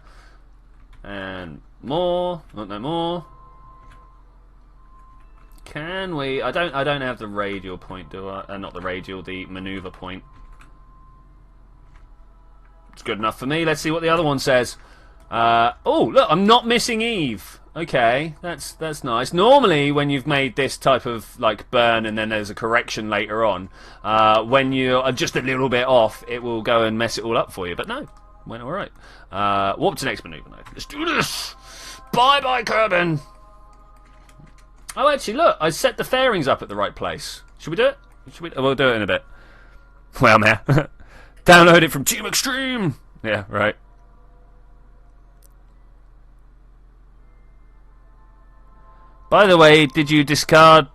And more. Not no more. Can we? I don't have the radial point, do I? Not the radial, the maneuver point. It's good enough for me. Let's see what the other one says. Oh, look, I'm not missing Eve. Okay, that's nice. Normally, when you've made this type of like burn and then there's a correction later on, when you're just a little bit off, it will go and mess it all up for you. But no, went all right. Warp to next maneuver. Let's do this. Bye bye, Kerbin. Oh, actually, look, I set the fairings up at the right place. Should we do it? We'll do it in a bit. Well, man. Download it from Team Extreme. Yeah, right. By the way, did you discard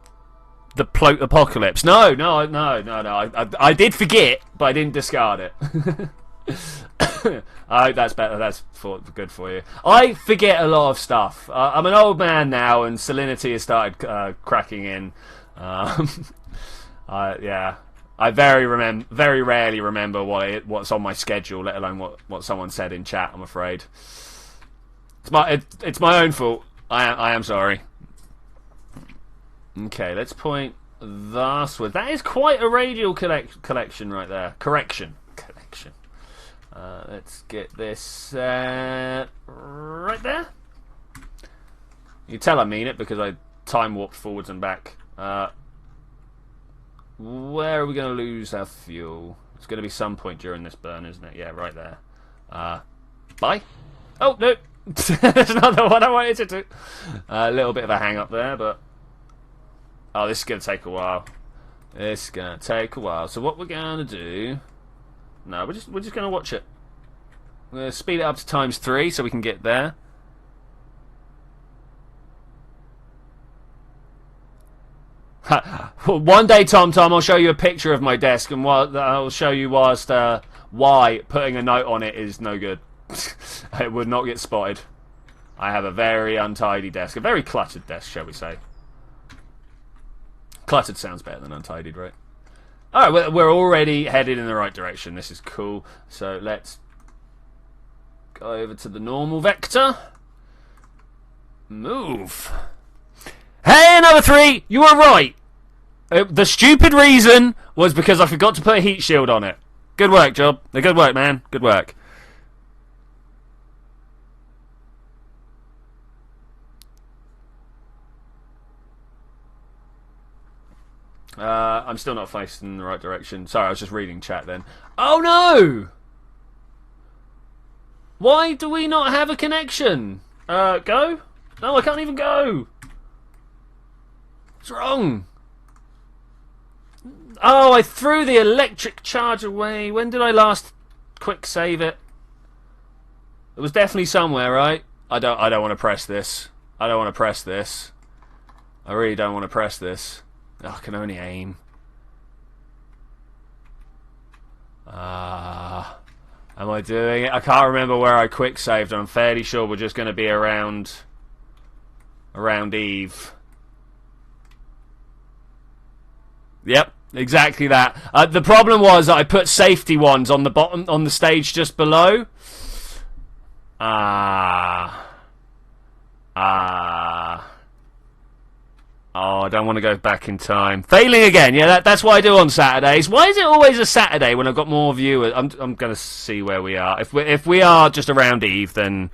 the Ploat Apocalypse? No. I did forget, but I didn't discard it. I hope that's better. That's good for you. I forget a lot of stuff. I'm an old man now, and salinity has started cracking in. Yeah, I very rarely remember what's on my schedule, let alone what someone said in chat. I'm afraid it's my own fault. I am sorry. Okay, let's point thusward. That is quite a radial collection right there. Correction. Let's get this right there. You can tell I mean it because I time warped forwards and back. Where are we going to lose our fuel? It's going to be some point during this burn, isn't it? Yeah, right there. Bye. Oh, no. That's not the one I wanted to do. A little bit of a hang up there, but... Oh, this is going to take a while. So what we're going to do... No, we're just going to watch it. We're going to speed it up to ×3 so we can get there. One day, Tom, I'll show you a picture of my desk, and I'll show you why putting a note on it is no good. It would not get spotted. I have a very untidy desk, a very cluttered desk, shall we say. Cluttered sounds better than untidied, right? Alright, we're already headed in the right direction. This is cool. So let's go over to the normal vector. Move. Hey, number 3, you were right. The stupid reason was because I forgot to put a heat shield on it. Good work, Job. Good work, man. Good work. I'm still not facing in the right direction. Sorry, I was just reading chat then. Oh no! Why do we not have a connection? Go? No, I can't even go. What's wrong? Oh, I threw the electric charge away. When did I last quick save it? It was definitely somewhere, right? I don't want to press this. I don't want to press this. I really don't want to press this. Oh, I can only aim. Am I doing it? I can't remember where I quick saved. I'm fairly sure we're just going to be around Eve. Yep, exactly that. The problem was that I put safety ones on the bottom, on the stage just below. Oh, I don't want to go back in time. Failing again. Yeah, that's what I do on Saturdays. Why is it always a Saturday when I've got more viewers? I'm going to see where we are. If we are just around Eve, then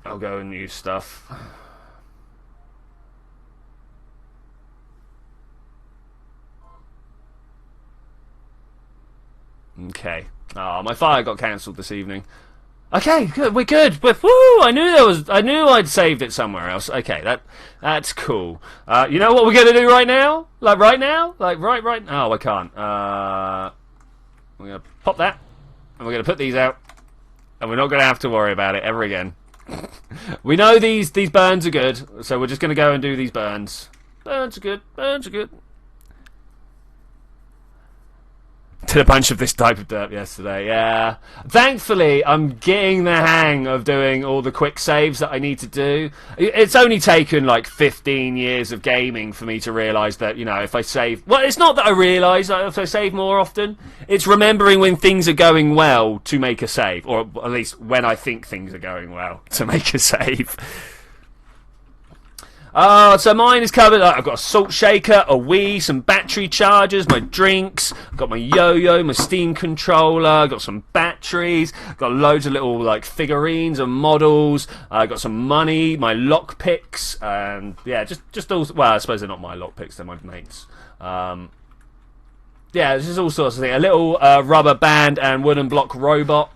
I'll go and use stuff. Okay. Oh, my fire got cancelled this evening. Okay, good. We're good. Woo! I knew I'd saved it somewhere else. Okay, that's cool. You know what we're gonna do right now? Like right now? Like right. Oh, I can't. We're gonna pop that, and we're gonna put these out, and we're not gonna have to worry about it ever again. We know these burns are good, so we're just gonna go and do these burns. Burns are good. Burns are good. Did a bunch of this type of derp yesterday, yeah. Thankfully, I'm getting the hang of doing all the quick saves that I need to do. It's only taken like 15 years of gaming for me to realise that, you know, if I save... Well, it's not that I realise that if I save more often. It's remembering when things are going well to make a save. Or at least when I think things are going well to make a save. So mine is covered. I've got a salt shaker, a Wii, some battery chargers, my drinks, I've got my yo-yo, my Steam controller, I've got some batteries, I've got loads of little like figurines and models, I've got some money, my lockpicks, and yeah, just all, well, I suppose they're not my lockpicks, they're my mates. Yeah, this is all sorts of things. A little rubber band and wooden block robot.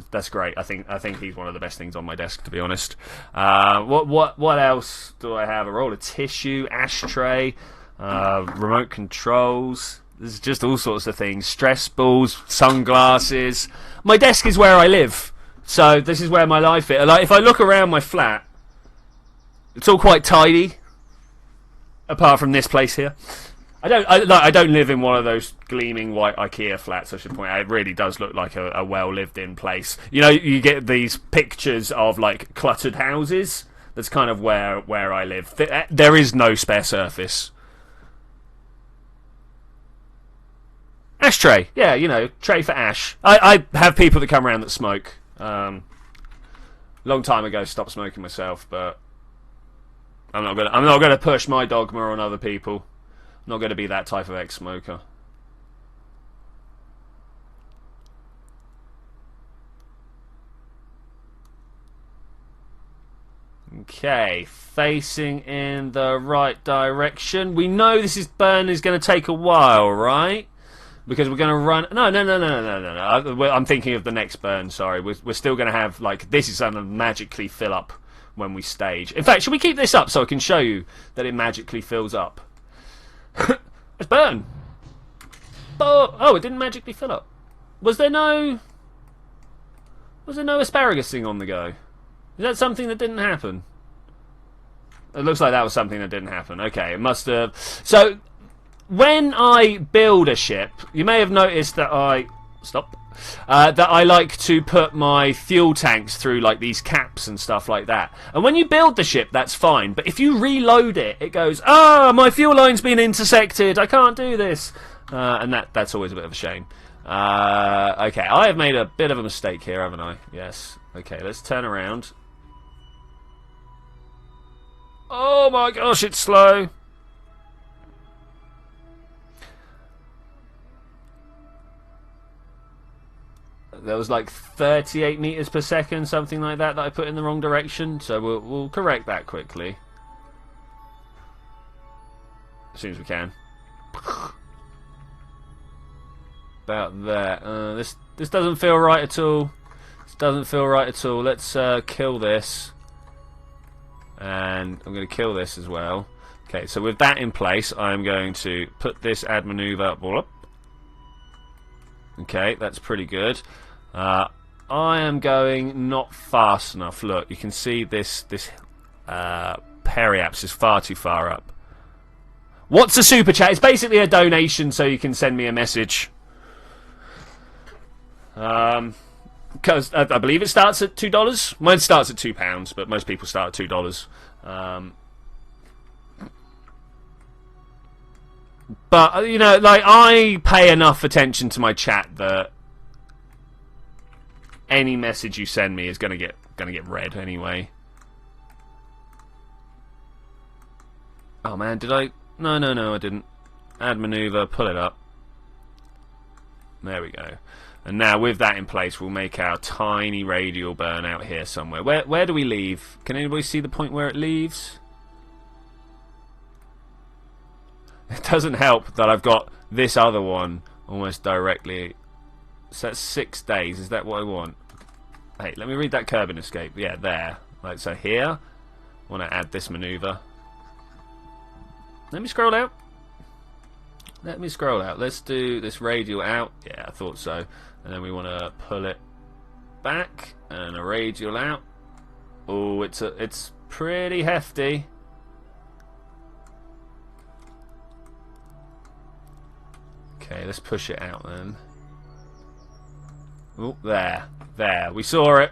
That's great. I think he's one of the best things on my desk, to be honest. What else do I have? A roll of tissue, ashtray, remote controls. There's just all sorts of things. Stress balls, sunglasses. My desk is where I live, so this is where my life is. Like if I look around my flat, it's all quite tidy, apart from this place here. I don't live in one of those gleaming white IKEA flats, I should point out. It really does look like a well lived in place. You know, you get these pictures of like cluttered houses. That's kind of where I live. There is no spare surface. Ashtray, yeah, you know, tray for ash. I have people that come around that smoke. Long time ago, stopped smoking myself, but I'm not gonna push my dogma on other people. I'm not gonna be that type of ex-smoker. Okay, facing in the right direction. We know this burn is going to take a while, right? Because we're going to run... No. I'm thinking of the next burn, sorry. We're still going to have, like... This is going to magically fill up when we stage. In fact, should we keep this up so I can show you that it magically fills up? Let's burn! Oh, it didn't magically fill up. Was there no asparagus thing on the go? Is that something that didn't happen? It looks like that was something that didn't happen. Okay, it must have... So... When I build a ship, you may have noticed that that I like to put my fuel tanks through like these caps and stuff like that. And when you build the ship, that's fine. But if you reload it, it goes, my fuel line's been intersected. I can't do this. And that's always a bit of a shame. Okay, I have made a bit of a mistake here, haven't I? Yes. Okay, let's turn around. Oh my gosh, it's slow. There was like 38 meters per second, something like that I put in the wrong direction. So we'll correct that quickly. As soon as we can. About there. This doesn't feel right at all. This doesn't feel right at all. Let's kill this. And I'm going to kill this as well. Okay, so with that in place, I'm going to put this add maneuver up. Okay, that's pretty good. I am going not fast enough. Look, you can see this periapse is far too far up. What's a super chat? It's basically a donation so you can send me a message. Because I believe it starts at $2. Mine starts at £2, but most people start at $2. But you know, like I pay enough attention to my chat that any message you send me is gonna get read anyway. Oh man, did I? No, I didn't. Add maneuver, pull it up. There we go. And now with that in place, we'll make our tiny radial burn out here somewhere. Where do we leave? Can anybody see the point where it leaves? It doesn't help that I've got this other one almost directly. So that's 6 days. Is that what I want? Hey, let me read that Kerbal escape. Yeah, there. Like so here. I want to add this maneuver. Let me scroll out. Let's do this radial out. Yeah, I thought so. And then we want to pull it back and a radial out. Oh, it's pretty hefty. Okay, let's push it out then. Oh, there. We saw it.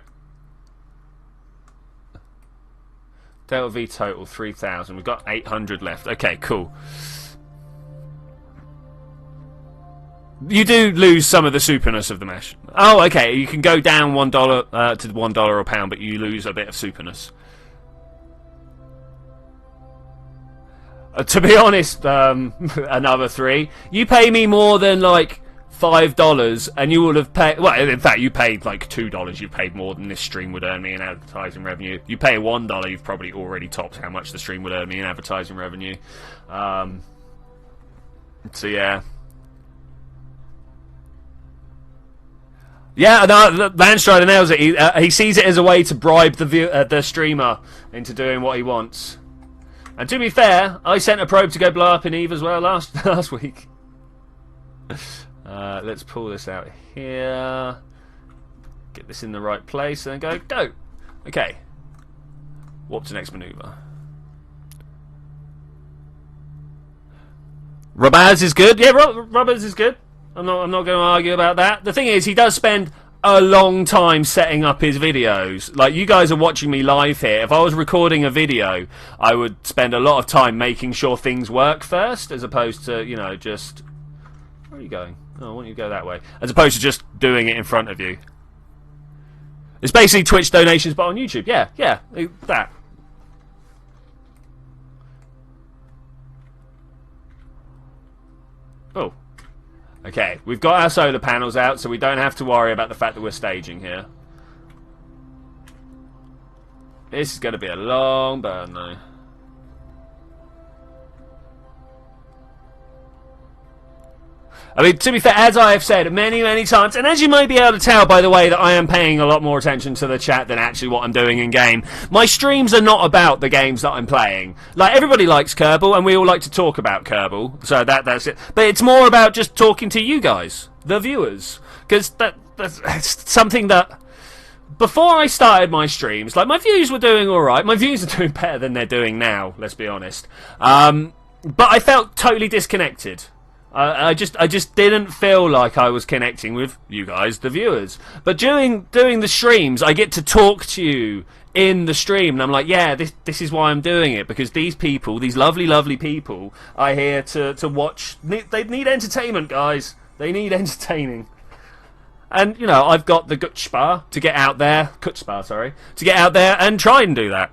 Delta V total 3,000. We've got 800 left. Okay, cool. You do lose some of the superness of the mesh. Oh, okay. You can go down $1 to $1 a pound, but you lose a bit of superness. To be honest, another 3. You pay me more than like $5, and you would have paid. Well, in fact, you paid like $2. You paid more than this stream would earn me in advertising revenue. You pay $1, you've probably already topped how much the stream would earn me in advertising revenue. So yeah. Yeah, no, Landstrider nails it. He sees it as a way to bribe the streamer into doing what he wants. And to be fair, I sent a probe to go blow up in Eve as well last week. Let's pull this out here. Get this in the right place and then go. Okay. Warp to next maneuver. Robaz is good. Yeah, Robaz is good. I'm not going to argue about that. The thing is, he does spend a long time setting up his videos. Like, you guys are watching me live here. If I was recording a video, I would spend a lot of time making sure things work first, as opposed to, you know, just... Where are you going? Oh, I want you to go that way. As opposed to just doing it in front of you. It's basically Twitch donations, but on YouTube. Yeah, that. Oh. Okay, we've got our solar panels out, so we don't have to worry about the fact that we're staging here. This is going to be a long burn, though. I mean, to be fair, as I have said many, many times, and as you may be able to tell by the way that I am paying a lot more attention to the chat than actually what I'm doing in game, my streams are not about the games that I'm playing. Like, everybody likes Kerbal, and we all like to talk about Kerbal, so that's it. But it's more about just talking to you guys, the viewers, because that's something that... Before I started my streams, like, my views were doing alright. My views are doing better than they're doing now, let's be honest. But I felt totally disconnected. I just didn't feel like I was connecting with you guys, the viewers. But doing the streams, I get to talk to you in the stream, and I'm like, yeah, this is why I'm doing it, because these people, these lovely, lovely people, are here to watch. They need entertainment, guys. They need entertaining. And, you know, I've got the Kutzpah to get out there, to get out there and try and do that.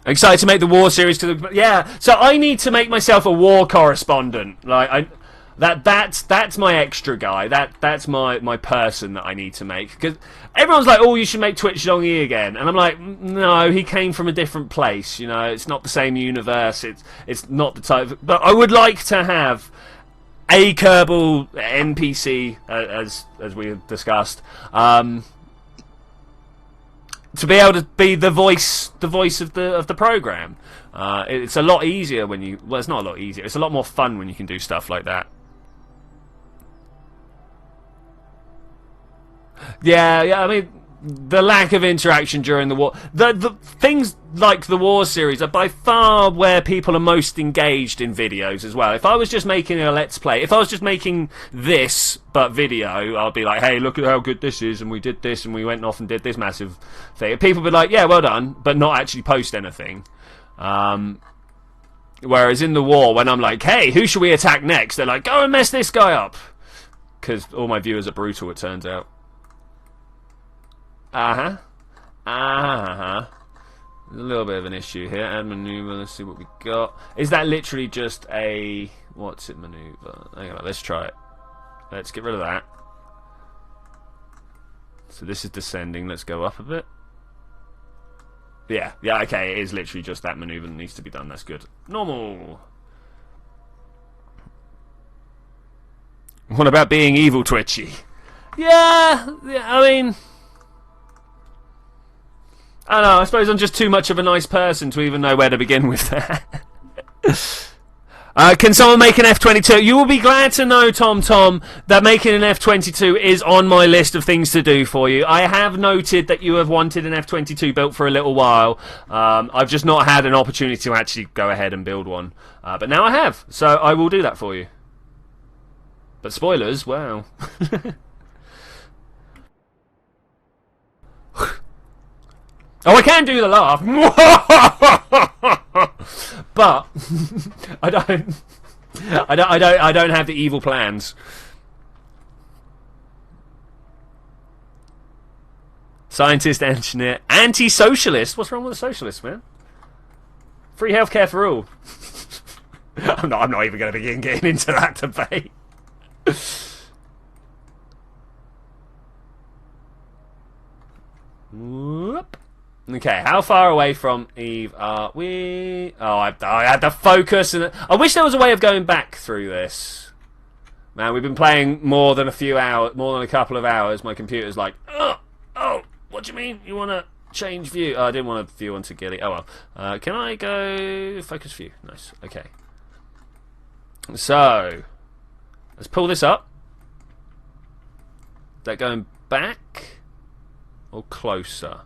Excited to make the war series, yeah. So I need to make myself a war correspondent. Like, that's my extra guy. That's my person that I need to make. Because everyone's like, oh, you should make Twitch Zhongyi again, and I'm like, no, he came from a different place. You know, it's not the same universe. It's not the type. But I would like to have a Kerbal NPC, as we have discussed. To be able to be the voice of the program. It's a lot easier when you... Well, it's not a lot easier. It's a lot more fun when you can do stuff like that. Yeah, I mean, the lack of interaction during the war... The things like the war series are by far where people are most engaged in videos as well. If I was just making a Let's Play, if I was just making this, but video, I'll be like, hey, look at how good this is, and we did this, and we went off and did this massive thing. People would be like, yeah, well done, but not actually post anything. Whereas in the war, when I'm like, hey, who should we attack next? They're like, go and mess this guy up. Because all my viewers are brutal, it turns out. Uh-huh. There's a little bit of an issue here. Add maneuver, let's see what we got. Is that literally just a... What's it maneuver? Hang on, let's try it. Let's get rid of that. So this is descending, let's go up a bit. Yeah, okay, it is literally just that maneuver that needs to be done, that's good. Normal! What about being evil twitchy? Yeah, I mean... I don't know, I suppose I'm just too much of a nice person to even know where to begin with that. Can someone make an F-22? You will be glad to know, Tom, that making an F-22 is on my list of things to do for you. I have noted that you have wanted an F-22 built for a little while. I've just not had an opportunity to actually go ahead and build one. But now I have, so I will do that for you. But spoilers, wow. Oh, I can do the laugh, but I don't have the evil plans. Scientist, engineer, anti-socialist. What's wrong with a socialist, man? Free healthcare for all. I'm not even going to begin getting into that debate. Whoop. Okay, how far away from Eve are we? Oh, I had to focus, and I wish there was a way of going back through this. Man, we've been playing more than a few hours, more than a couple of hours. My computer's like, oh, what do you mean? You want to change view? Oh, I didn't want to view onto Gilly. Oh well. Can I go focus view? Nice. Okay. So let's pull this up. Is that going back or closer?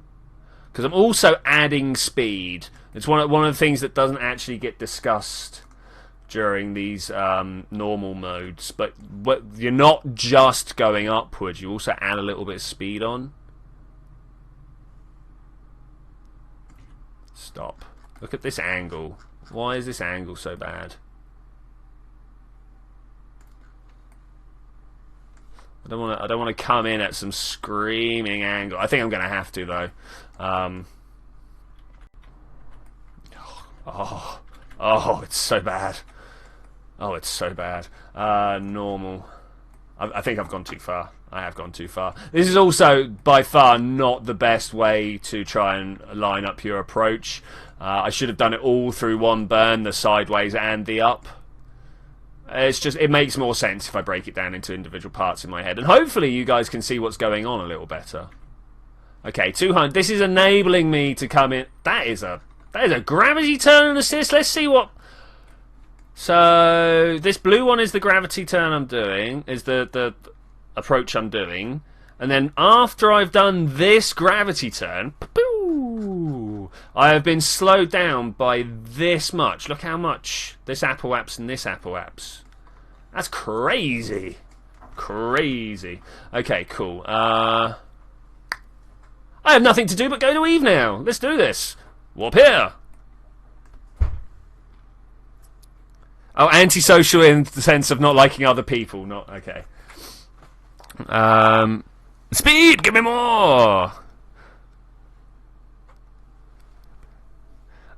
Because I'm also adding speed. It's one of the things that doesn't actually get discussed during these normal modes, but you're not just going upwards, you also add a little bit of speed on. Stop. Look at this angle. Why is this angle so bad? I don't want to come in at some screaming angle. I think I'm going to have to though. Oh, it's so bad. Oh, it's so bad. Normal. I think I've gone too far. I have gone too far. This is also by far not the best way to try and line up your approach. I should have done it all through one burn, the sideways and the up. It's just, it makes more sense if I break it down into individual parts in my head. And hopefully you guys can see what's going on a little better. Okay, 200. This is enabling me to come in. That is a gravity turn and assist. Let's see what... So, this blue one is the gravity turn I'm doing. Is the approach I'm doing. And then after I've done this gravity turn... I have been slowed down by this much. Look how much this apoaps and this apoaps. That's crazy. Crazy. Okay, cool. I have nothing to do but go to Eve now. Let's do this. Warp here. Oh, antisocial in the sense of not liking other people. Not okay. Speed, give me more.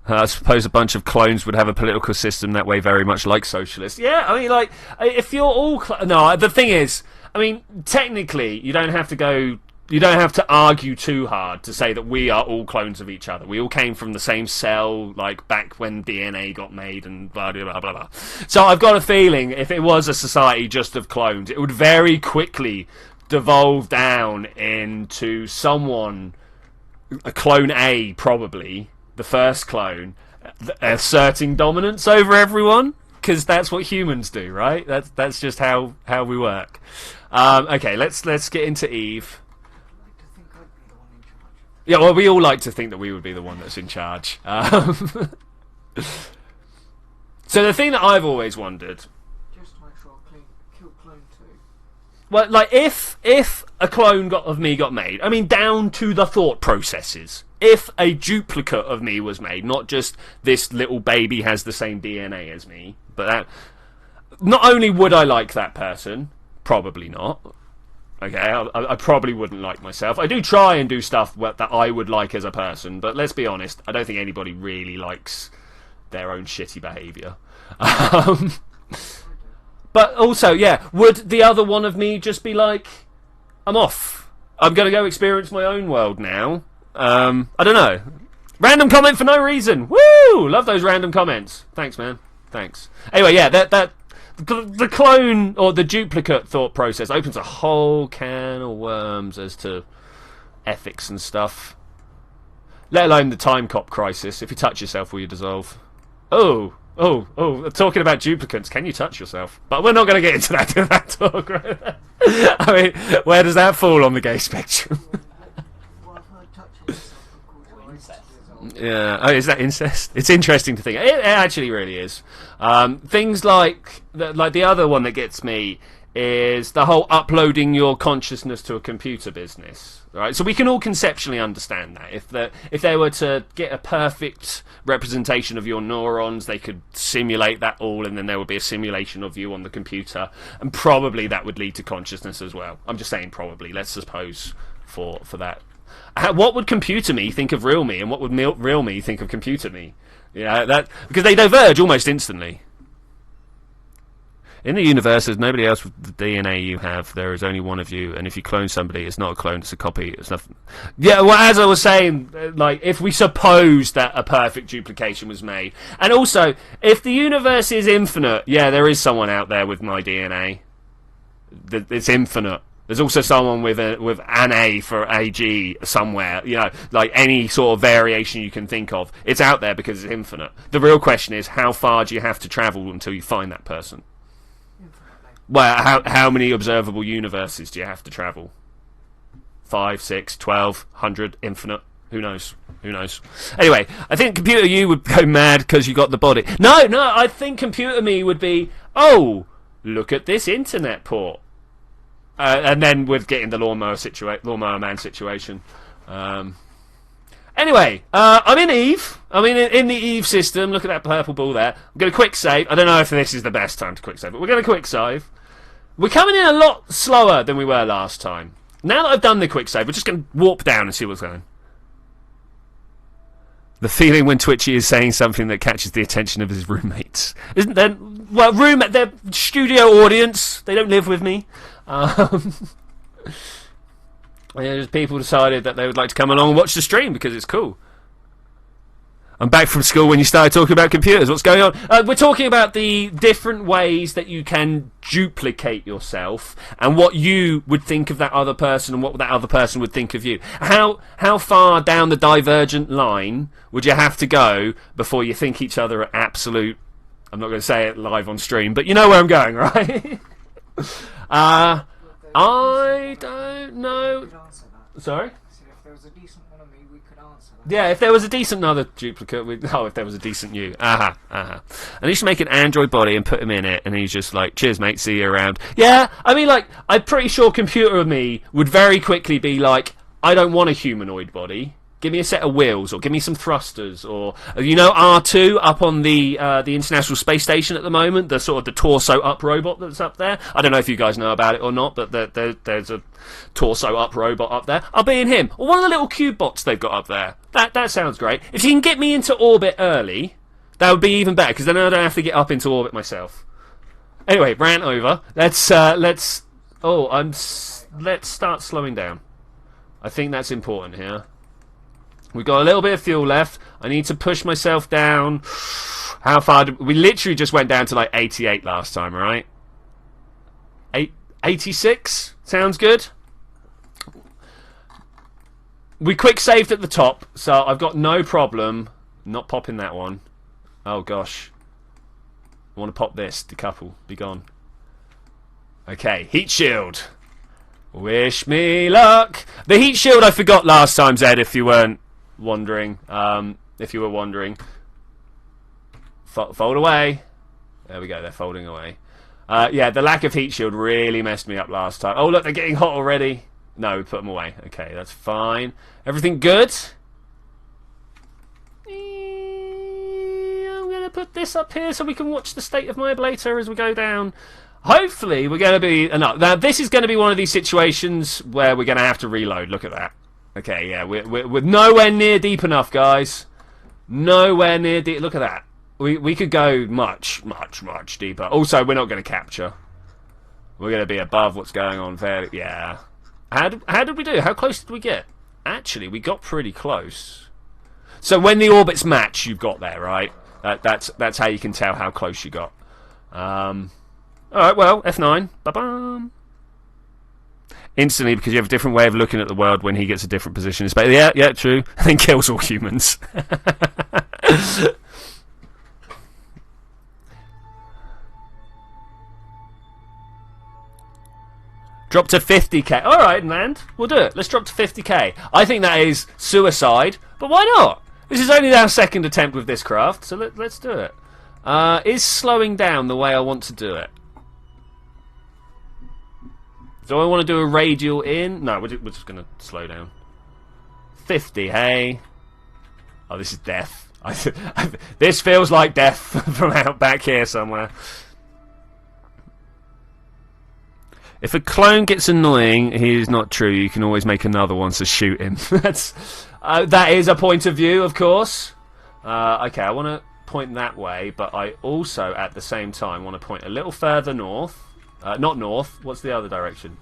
I suppose a bunch of clones would have a political system that way, very much like socialists. Yeah, I mean, like, if you're all... No, the thing is, I mean, technically, you don't have to argue too hard to say that we are all clones of each other. We all came from the same cell, like, back when DNA got made and blah, blah, blah, blah, blah. So I've got a feeling if it was a society just of clones, it would very quickly devolve down into someone, a clone A, probably... the first clone, asserting dominance over everyone, because that's what humans do, right? That's just how we work. Okay, let's get into Eve. Yeah, well, we all like to think that we would be the one that's in charge. So the thing that I've always wondered. Just to make sure I kill clone 2. Well, like if a clone of me got made, I mean, down to the thought processes. If a duplicate of me was made, not just this little baby has the same DNA as me, but that, not only would I like that person, probably not. Okay, I probably wouldn't like myself. I do try and do stuff that I would like as a person, but let's be honest, I don't think anybody really likes their own shitty behaviour. But also, yeah, would the other one of me just be like, I'm off. I'm going to go experience my own world now. I don't know. Random comment for no reason. Woo! Love those random comments. Thanks, man. Thanks. Anyway, yeah, the clone or the duplicate thought process opens a whole can of worms as to ethics and stuff. Let alone the time cop crisis. If you touch yourself, will you dissolve? Oh, talking about duplicates, can you touch yourself? But we're not going to get into that talk, right? I mean, where does that fall on the gay spectrum? Yeah. Oh, is that incest? It's interesting to think. It actually really is. Things like the other one that gets me is the whole uploading your consciousness to a computer business. Right? So we can all conceptually understand that. If they were to get a perfect representation of your neurons, they could simulate that all, and then there would be a simulation of you on the computer, and probably that would lead to consciousness as well. I'm just saying probably. Let's suppose for that. What would computer me think of real me, and what would real me think of computer me? Yeah, that because they diverge almost instantly. In the universe, there's nobody else with the DNA you have. There is only one of you, and if you clone somebody, it's not a clone; it's a copy. It's nothing. Yeah, well, as I was saying, like if we suppose that a perfect duplication was made, and also if the universe is infinite, yeah, there is someone out there with my DNA. It's infinite. There's also someone with an A for AG somewhere, you know, like any sort of variation you can think of. It's out there because it's infinite. The real question is, how far do you have to travel until you find that person? Well, how many observable universes do you have to travel? 5, 6, 12, 100, infinite? Who knows? Who knows? Anyway, I think computer you would go mad because you got the body. No, I think computer me would be, oh, look at this internet port. And then with getting the lawnmower man situation. Anyway, I'm in Eve. I'm in the Eve system. Look at that purple ball there. I'm going to quick save. I don't know if this is the best time to quick save, but we're going to quick save. We're coming in a lot slower than we were last time. Now that I've done the quick save, we're just going to warp down and see what's going on. The feeling when Twitchy is saying something that catches the attention of his roommates. Isn't there... Well, they're studio audience. They don't live with me. Just people decided that they would like to come along and watch the stream because it's cool. I'm back from school when you started talking about computers. What's going on? We're talking about the different ways that you can duplicate yourself and what you would think of that other person and what that other person would think of you. How far down the divergent line would you have to go before you think each other are absolute... I'm not going to say it live on stream, but you know where I'm going, right? I don't know. Sorry? If there was a decent one of me, we could answer that. Yeah, if there was a decent other duplicate, if there was a decent you. And you should make an android body and put him in it, and he's just like, cheers, mate, see you around. Yeah, I mean, like, I'm pretty sure computer of me would very quickly be like, I don't want a humanoid body. Give me a set of wheels, or give me some thrusters, or R2 up on the International Space Station at the moment, the sort of the torso up robot that's up there. I don't know if you guys know about it or not, but there's a torso up robot up there. I'll be in him, or one of the little cube bots they've got up there. That sounds great. If you can get me into orbit early, that would be even better, because then I don't have to get up into orbit myself. Anyway, rant over. Let's start slowing down. I think that's important here. We've got a little bit of fuel left. I need to push myself down. How far we literally just went down to like 88 last time, right? 86? Sounds good. We quick saved at the top, so I've got no problem not popping that one. Oh gosh. I want to pop this, decouple, be gone. Okay, heat shield. Wish me luck. The heat shield I forgot last time, Zed, if you weren't wondering, if you were wondering. Fold away. There we go, they're folding away. Yeah, the lack of heat shield really messed me up last time. Oh look, they're getting hot already. No, we put them away. Okay, that's fine. Everything good? I'm gonna put this up here so we can watch the state of my ablator as we go down. Hopefully we're going to be enough. Now this is going to be one of these situations where we're going to have to reload. Look at that. Okay, yeah, we're nowhere near deep enough, guys. Nowhere near deep. Look at that. We could go much deeper. Also, we're not going to capture. We're going to be above what's going on there. Yeah. How did we do? How close did we get? Actually, we got pretty close. So when the orbits match, you've got there, right? That's how you can tell how close you got. All right, well, F9. Ba-bam. Instantly, because you have a different way of looking at the world when he gets a different position in space. Yeah, true. And then kills all humans. Drop to 50k. Alright, land. We'll do it. Let's drop to 50k. I think that is suicide, but why not? This is only our second attempt with this craft, so let's do it. Is slowing down the way I want to do it? Do I want to do a radial in? No, we're just going to slow down. 50, hey. Oh, this is death. This feels like death from out back here somewhere. If a clone gets annoying, he's not true. You can always make another one, so shoot him. That is a point of view, of course. Okay, I want to point that way, but I also, at the same time, want to point a little further north. Not north. What's the other direction?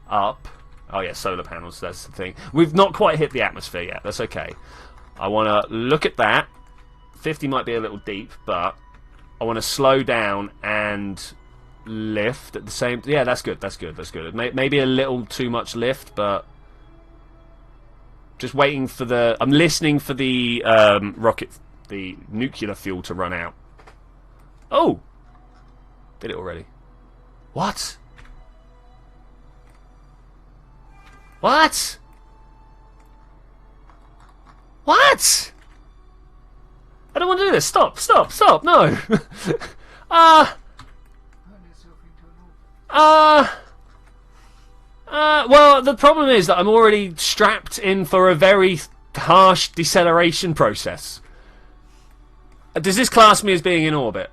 Up. Oh yeah, solar panels. That's the thing. We've not quite hit the atmosphere yet. That's okay. I want to look at that. 50 might be a little deep, but I want to slow down and lift at the same... Yeah, that's good. That's good. That's good. Maybe a little too much lift, but just waiting for the... I'm listening for the rocket, the nuclear fuel to run out. Oh! Did it already. What? What? What? I don't want to do this. Stop, stop, stop. No. Turn yourself into an orbit. Well, the problem is that I'm already strapped in for a very harsh deceleration process. Does this class me as being in orbit?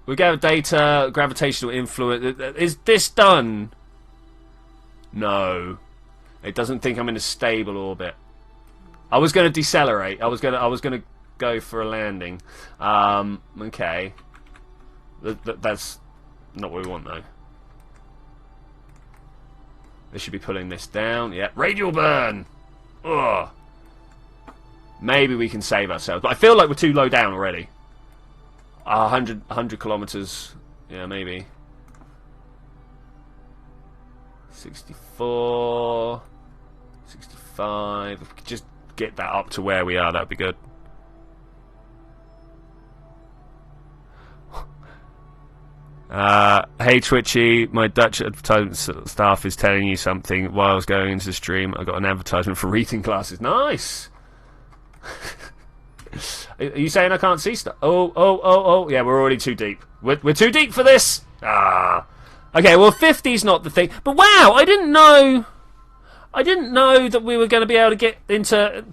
We gather data, gravitational influence. Is this done? No. It doesn't think I'm in a stable orbit. I was going to decelerate. I was going to go for a landing. Okay. That's not what we want, though. They should be pulling this down. Yeah, radial burn. Ugh. Maybe we can save ourselves, but I feel like we're too low down already. 100 kilometers. Yeah, maybe. 64, 65. If we could just get that up to where we are, that would be good. Hey Twitchy, my Dutch advertisement staff is telling you something while I was going into the stream. I got an advertisement for reading classes. Nice! Are you saying I can't see stuff? Oh. Yeah, we're already too deep. We're too deep for this! Ah. Okay, well 50's not the thing. But wow, I didn't know that we were going to be able to get into...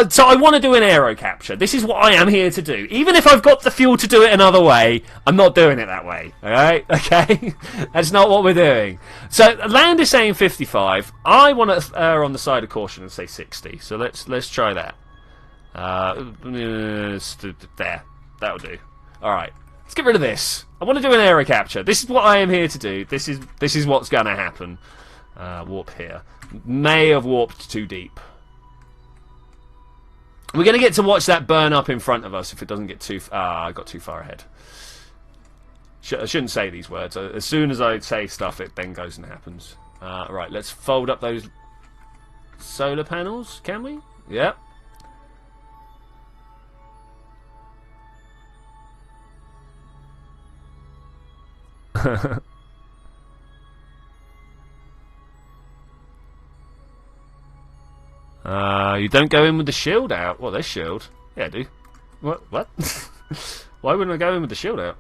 So I want to do an aero capture. This is what I am here to do. Even if I've got the fuel to do it another way, I'm not doing it that way. Alright? Okay? That's not what we're doing. So land is saying 55. I want to err on the side of caution and say 60. So let's try that. There. That'll do. Alright. Let's get rid of this. I want to do an aero capture. This is what I am here to do. This is what's going to happen. Warp here. May have warped too deep. We're going to get to watch that burn up in front of us if it doesn't get too... I got too far ahead. I shouldn't say these words. As soon as I say stuff, it then goes and happens. Right, let's fold up those solar panels, can we? Yep. You don't go in with the shield out. Well, there's shield. Yeah, I do. What? Why wouldn't I go in with the shield out?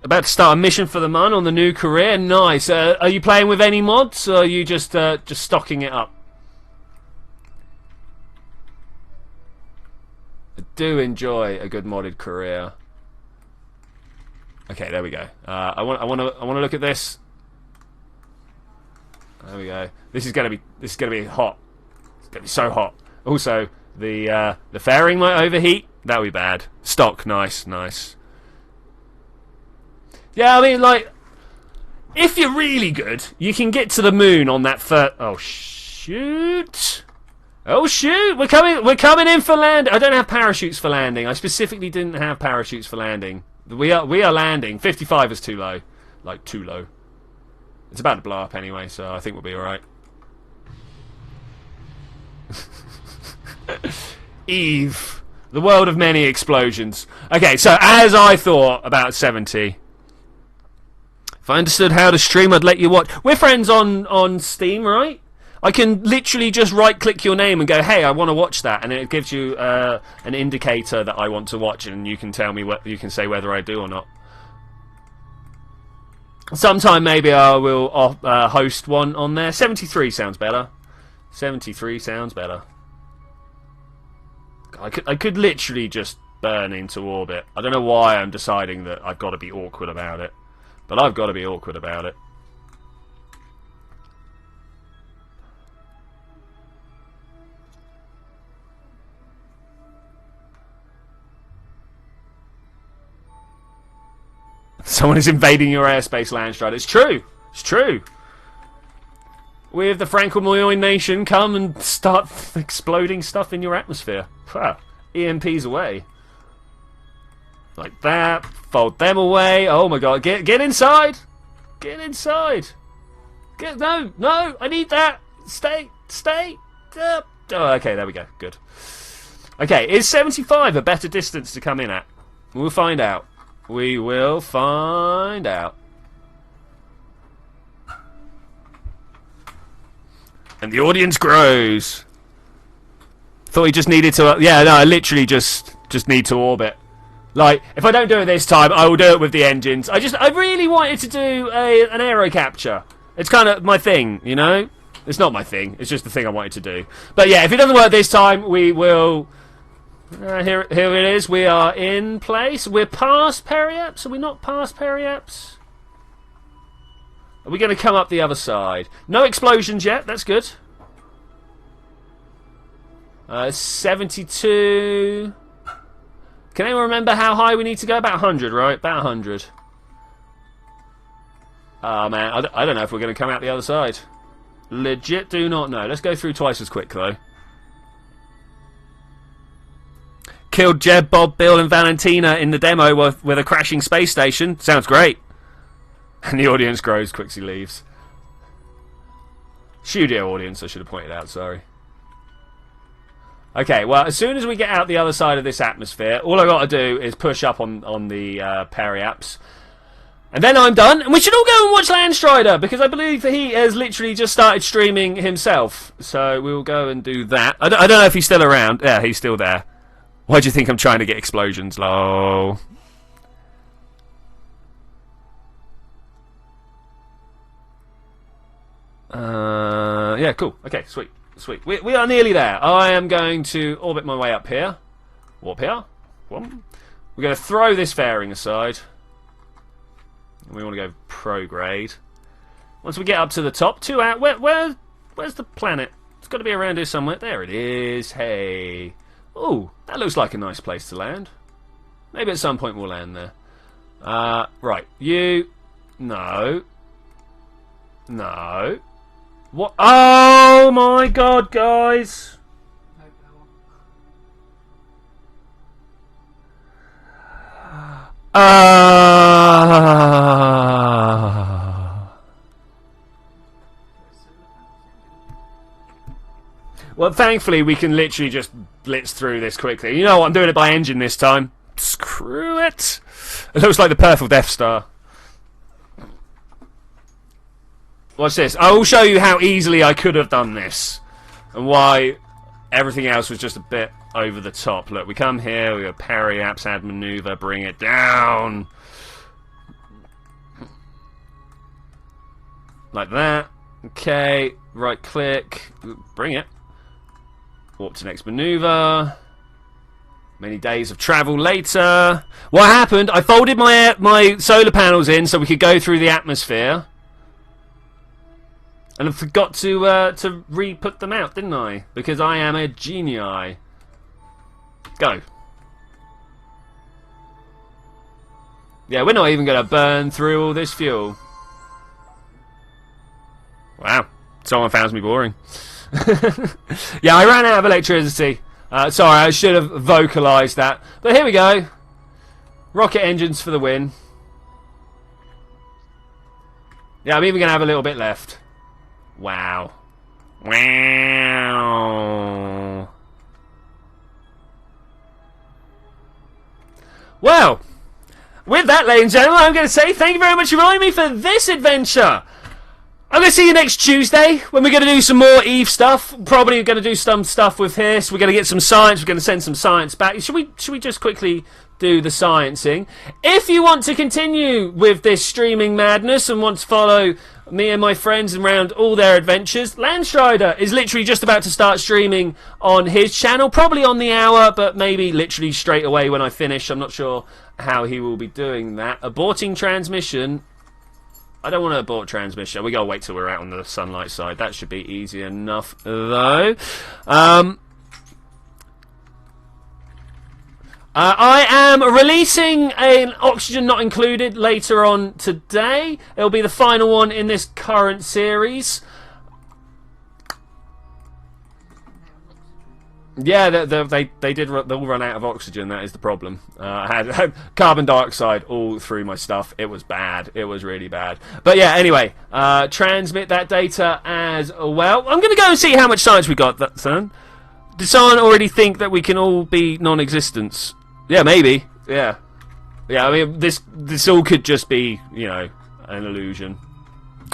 About to start a mission for the Mun on the new career. Nice. Are you playing with any mods, or are you just stocking it up? I do enjoy a good modded career. Okay, there we go. I want to look at this. There we go. This is gonna be hot. It's gonna be so hot. Also, the fairing might overheat. That would be bad. Stock, nice. Yeah, I mean, like, if you're really good, you can get to the moon on that first. Oh shoot! Oh shoot! We're coming in for land. I don't have parachutes for landing. I specifically didn't have parachutes for landing. We are landing. 55 is too low. Like, too low. It's about to blow up anyway, so I think we'll be alright. Eve. The world of many explosions. Okay, so as I thought about 70. If I understood how to stream, I'd let you watch. We're friends on Steam, right? I can literally just right-click your name and go, hey, I want to watch that, and it gives you an indicator that I want to watch, and you can tell me you can say whether I do or not. Sometime maybe I will host one on there. 73 sounds better. 73 sounds better. I could literally just burn into orbit. I don't know why I'm deciding that I've got to be awkward about it. But I've got to be awkward about it. Someone is invading your airspace, Landstride. It's true. It's true. We of the Franco-Mayoy nation come and start exploding stuff in your atmosphere. EMPs away. Like that. Fold them away. Oh my god. Get inside. Get inside. No. I need that. Stay. Oh, okay, there we go. Good. Okay, is 75 a better distance to come in at? We'll find out. We will find out. And the audience grows. Thought he just needed to... yeah, no, I literally just need to orbit. Like, if I don't do it this time, I will do it with the engines. I really wanted to do an aero capture. It's kind of my thing, you know? It's not my thing. It's just the thing I wanted to do. But yeah, if it doesn't work this time, we will... here it is. We are in place. We're past Periaps. Are we not past Periaps? Are we going to come up the other side? No explosions yet. That's good. 72. Can anyone remember how high we need to go? About 100, right? About 100. Oh, man. I don't know if we're going to come out the other side. Legit do not know. Let's go through twice as quick, though. Killed Jeb, Bob, Bill and Valentina in the demo with a crashing space station. Sounds great. And the audience grows, Quixie leaves. Studio audience, I should have pointed out, sorry. Okay, well, as soon as we get out the other side of this atmosphere, all I got to do is push up on the Periaps. And then I'm done, and we should all go and watch Landstrider, because I believe that he has literally just started streaming himself. So we'll go and do that. I don't know if he's still around. Yeah, he's still there. Why do you think I'm trying to get explosions? Lol. Yeah, cool. Okay, sweet. Sweet. We are nearly there. I am going to orbit my way up here. Warp here. One. We're going to throw this fairing aside. We want to go prograde. Once we get up to the top, 2 out. Where's the planet? It's got to be around here somewhere. There it is. Hey. Ooh, that looks like a nice place to land. Maybe at some point we'll land there. Right. You. No. No. What? Oh my god, guys! Well, thankfully we can literally just blitz through this quickly. You know what? I'm doing it by engine this time. Screw it! It looks like the purple Death Star. Watch this. I will show you how easily I could have done this. And why everything else was just a bit over the top. Look, we come here, we go Periaps, add maneuver, bring it down. Like that. Okay, right click, bring it. Warp to next maneuver. Many days of travel later. What happened? I folded my solar panels in so we could go through the atmosphere. And I forgot to re-put them out, didn't I? Because I am a genii. Go. Yeah, we're not even going to burn through all this fuel. Wow. Someone found me boring. Yeah, I ran out of electricity. Sorry, I should have vocalised that. But here we go. Rocket engines for the win. Yeah, I'm even going to have a little bit left. Wow. Wow. Well, with that, ladies and gentlemen, I'm going to say thank you very much for joining me for this adventure. I'm going to see you next Tuesday when we're going to do some more Eve stuff. Probably going to do some stuff with this. We're going to get some science. We're going to send some science back. Should we just quickly do the sciencing? If you want to continue with this streaming madness and want to follow me and my friends around all their adventures, Landstrider is literally just about to start streaming on his channel. Probably on the hour, but maybe literally straight away when I finish. I'm not sure how he will be doing that. Aborting transmission. I don't want to abort transmission. We gotta wait till we're out on the sunlight side. That should be easy enough, though. I am releasing an Oxygen Not Included later on today. It'll be the final one in this current series. Yeah, they all run out of oxygen. That is the problem. I had carbon dioxide all through my stuff. It was bad. It was really bad. But yeah, anyway, transmit that data as well. I'm going to go and see how much science we got. That son. Did someone already think that we can all be non-existents? Yeah, maybe. Yeah. I mean, this all could just be, you know, an illusion.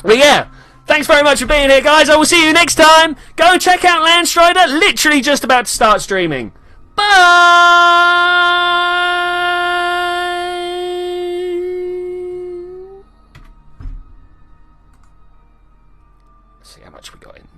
But yeah, Thanks very much for being here, guys. I will see you next time. Go and check out Landstrider. Literally just about to start streaming. Bye. Let's see how much we got in.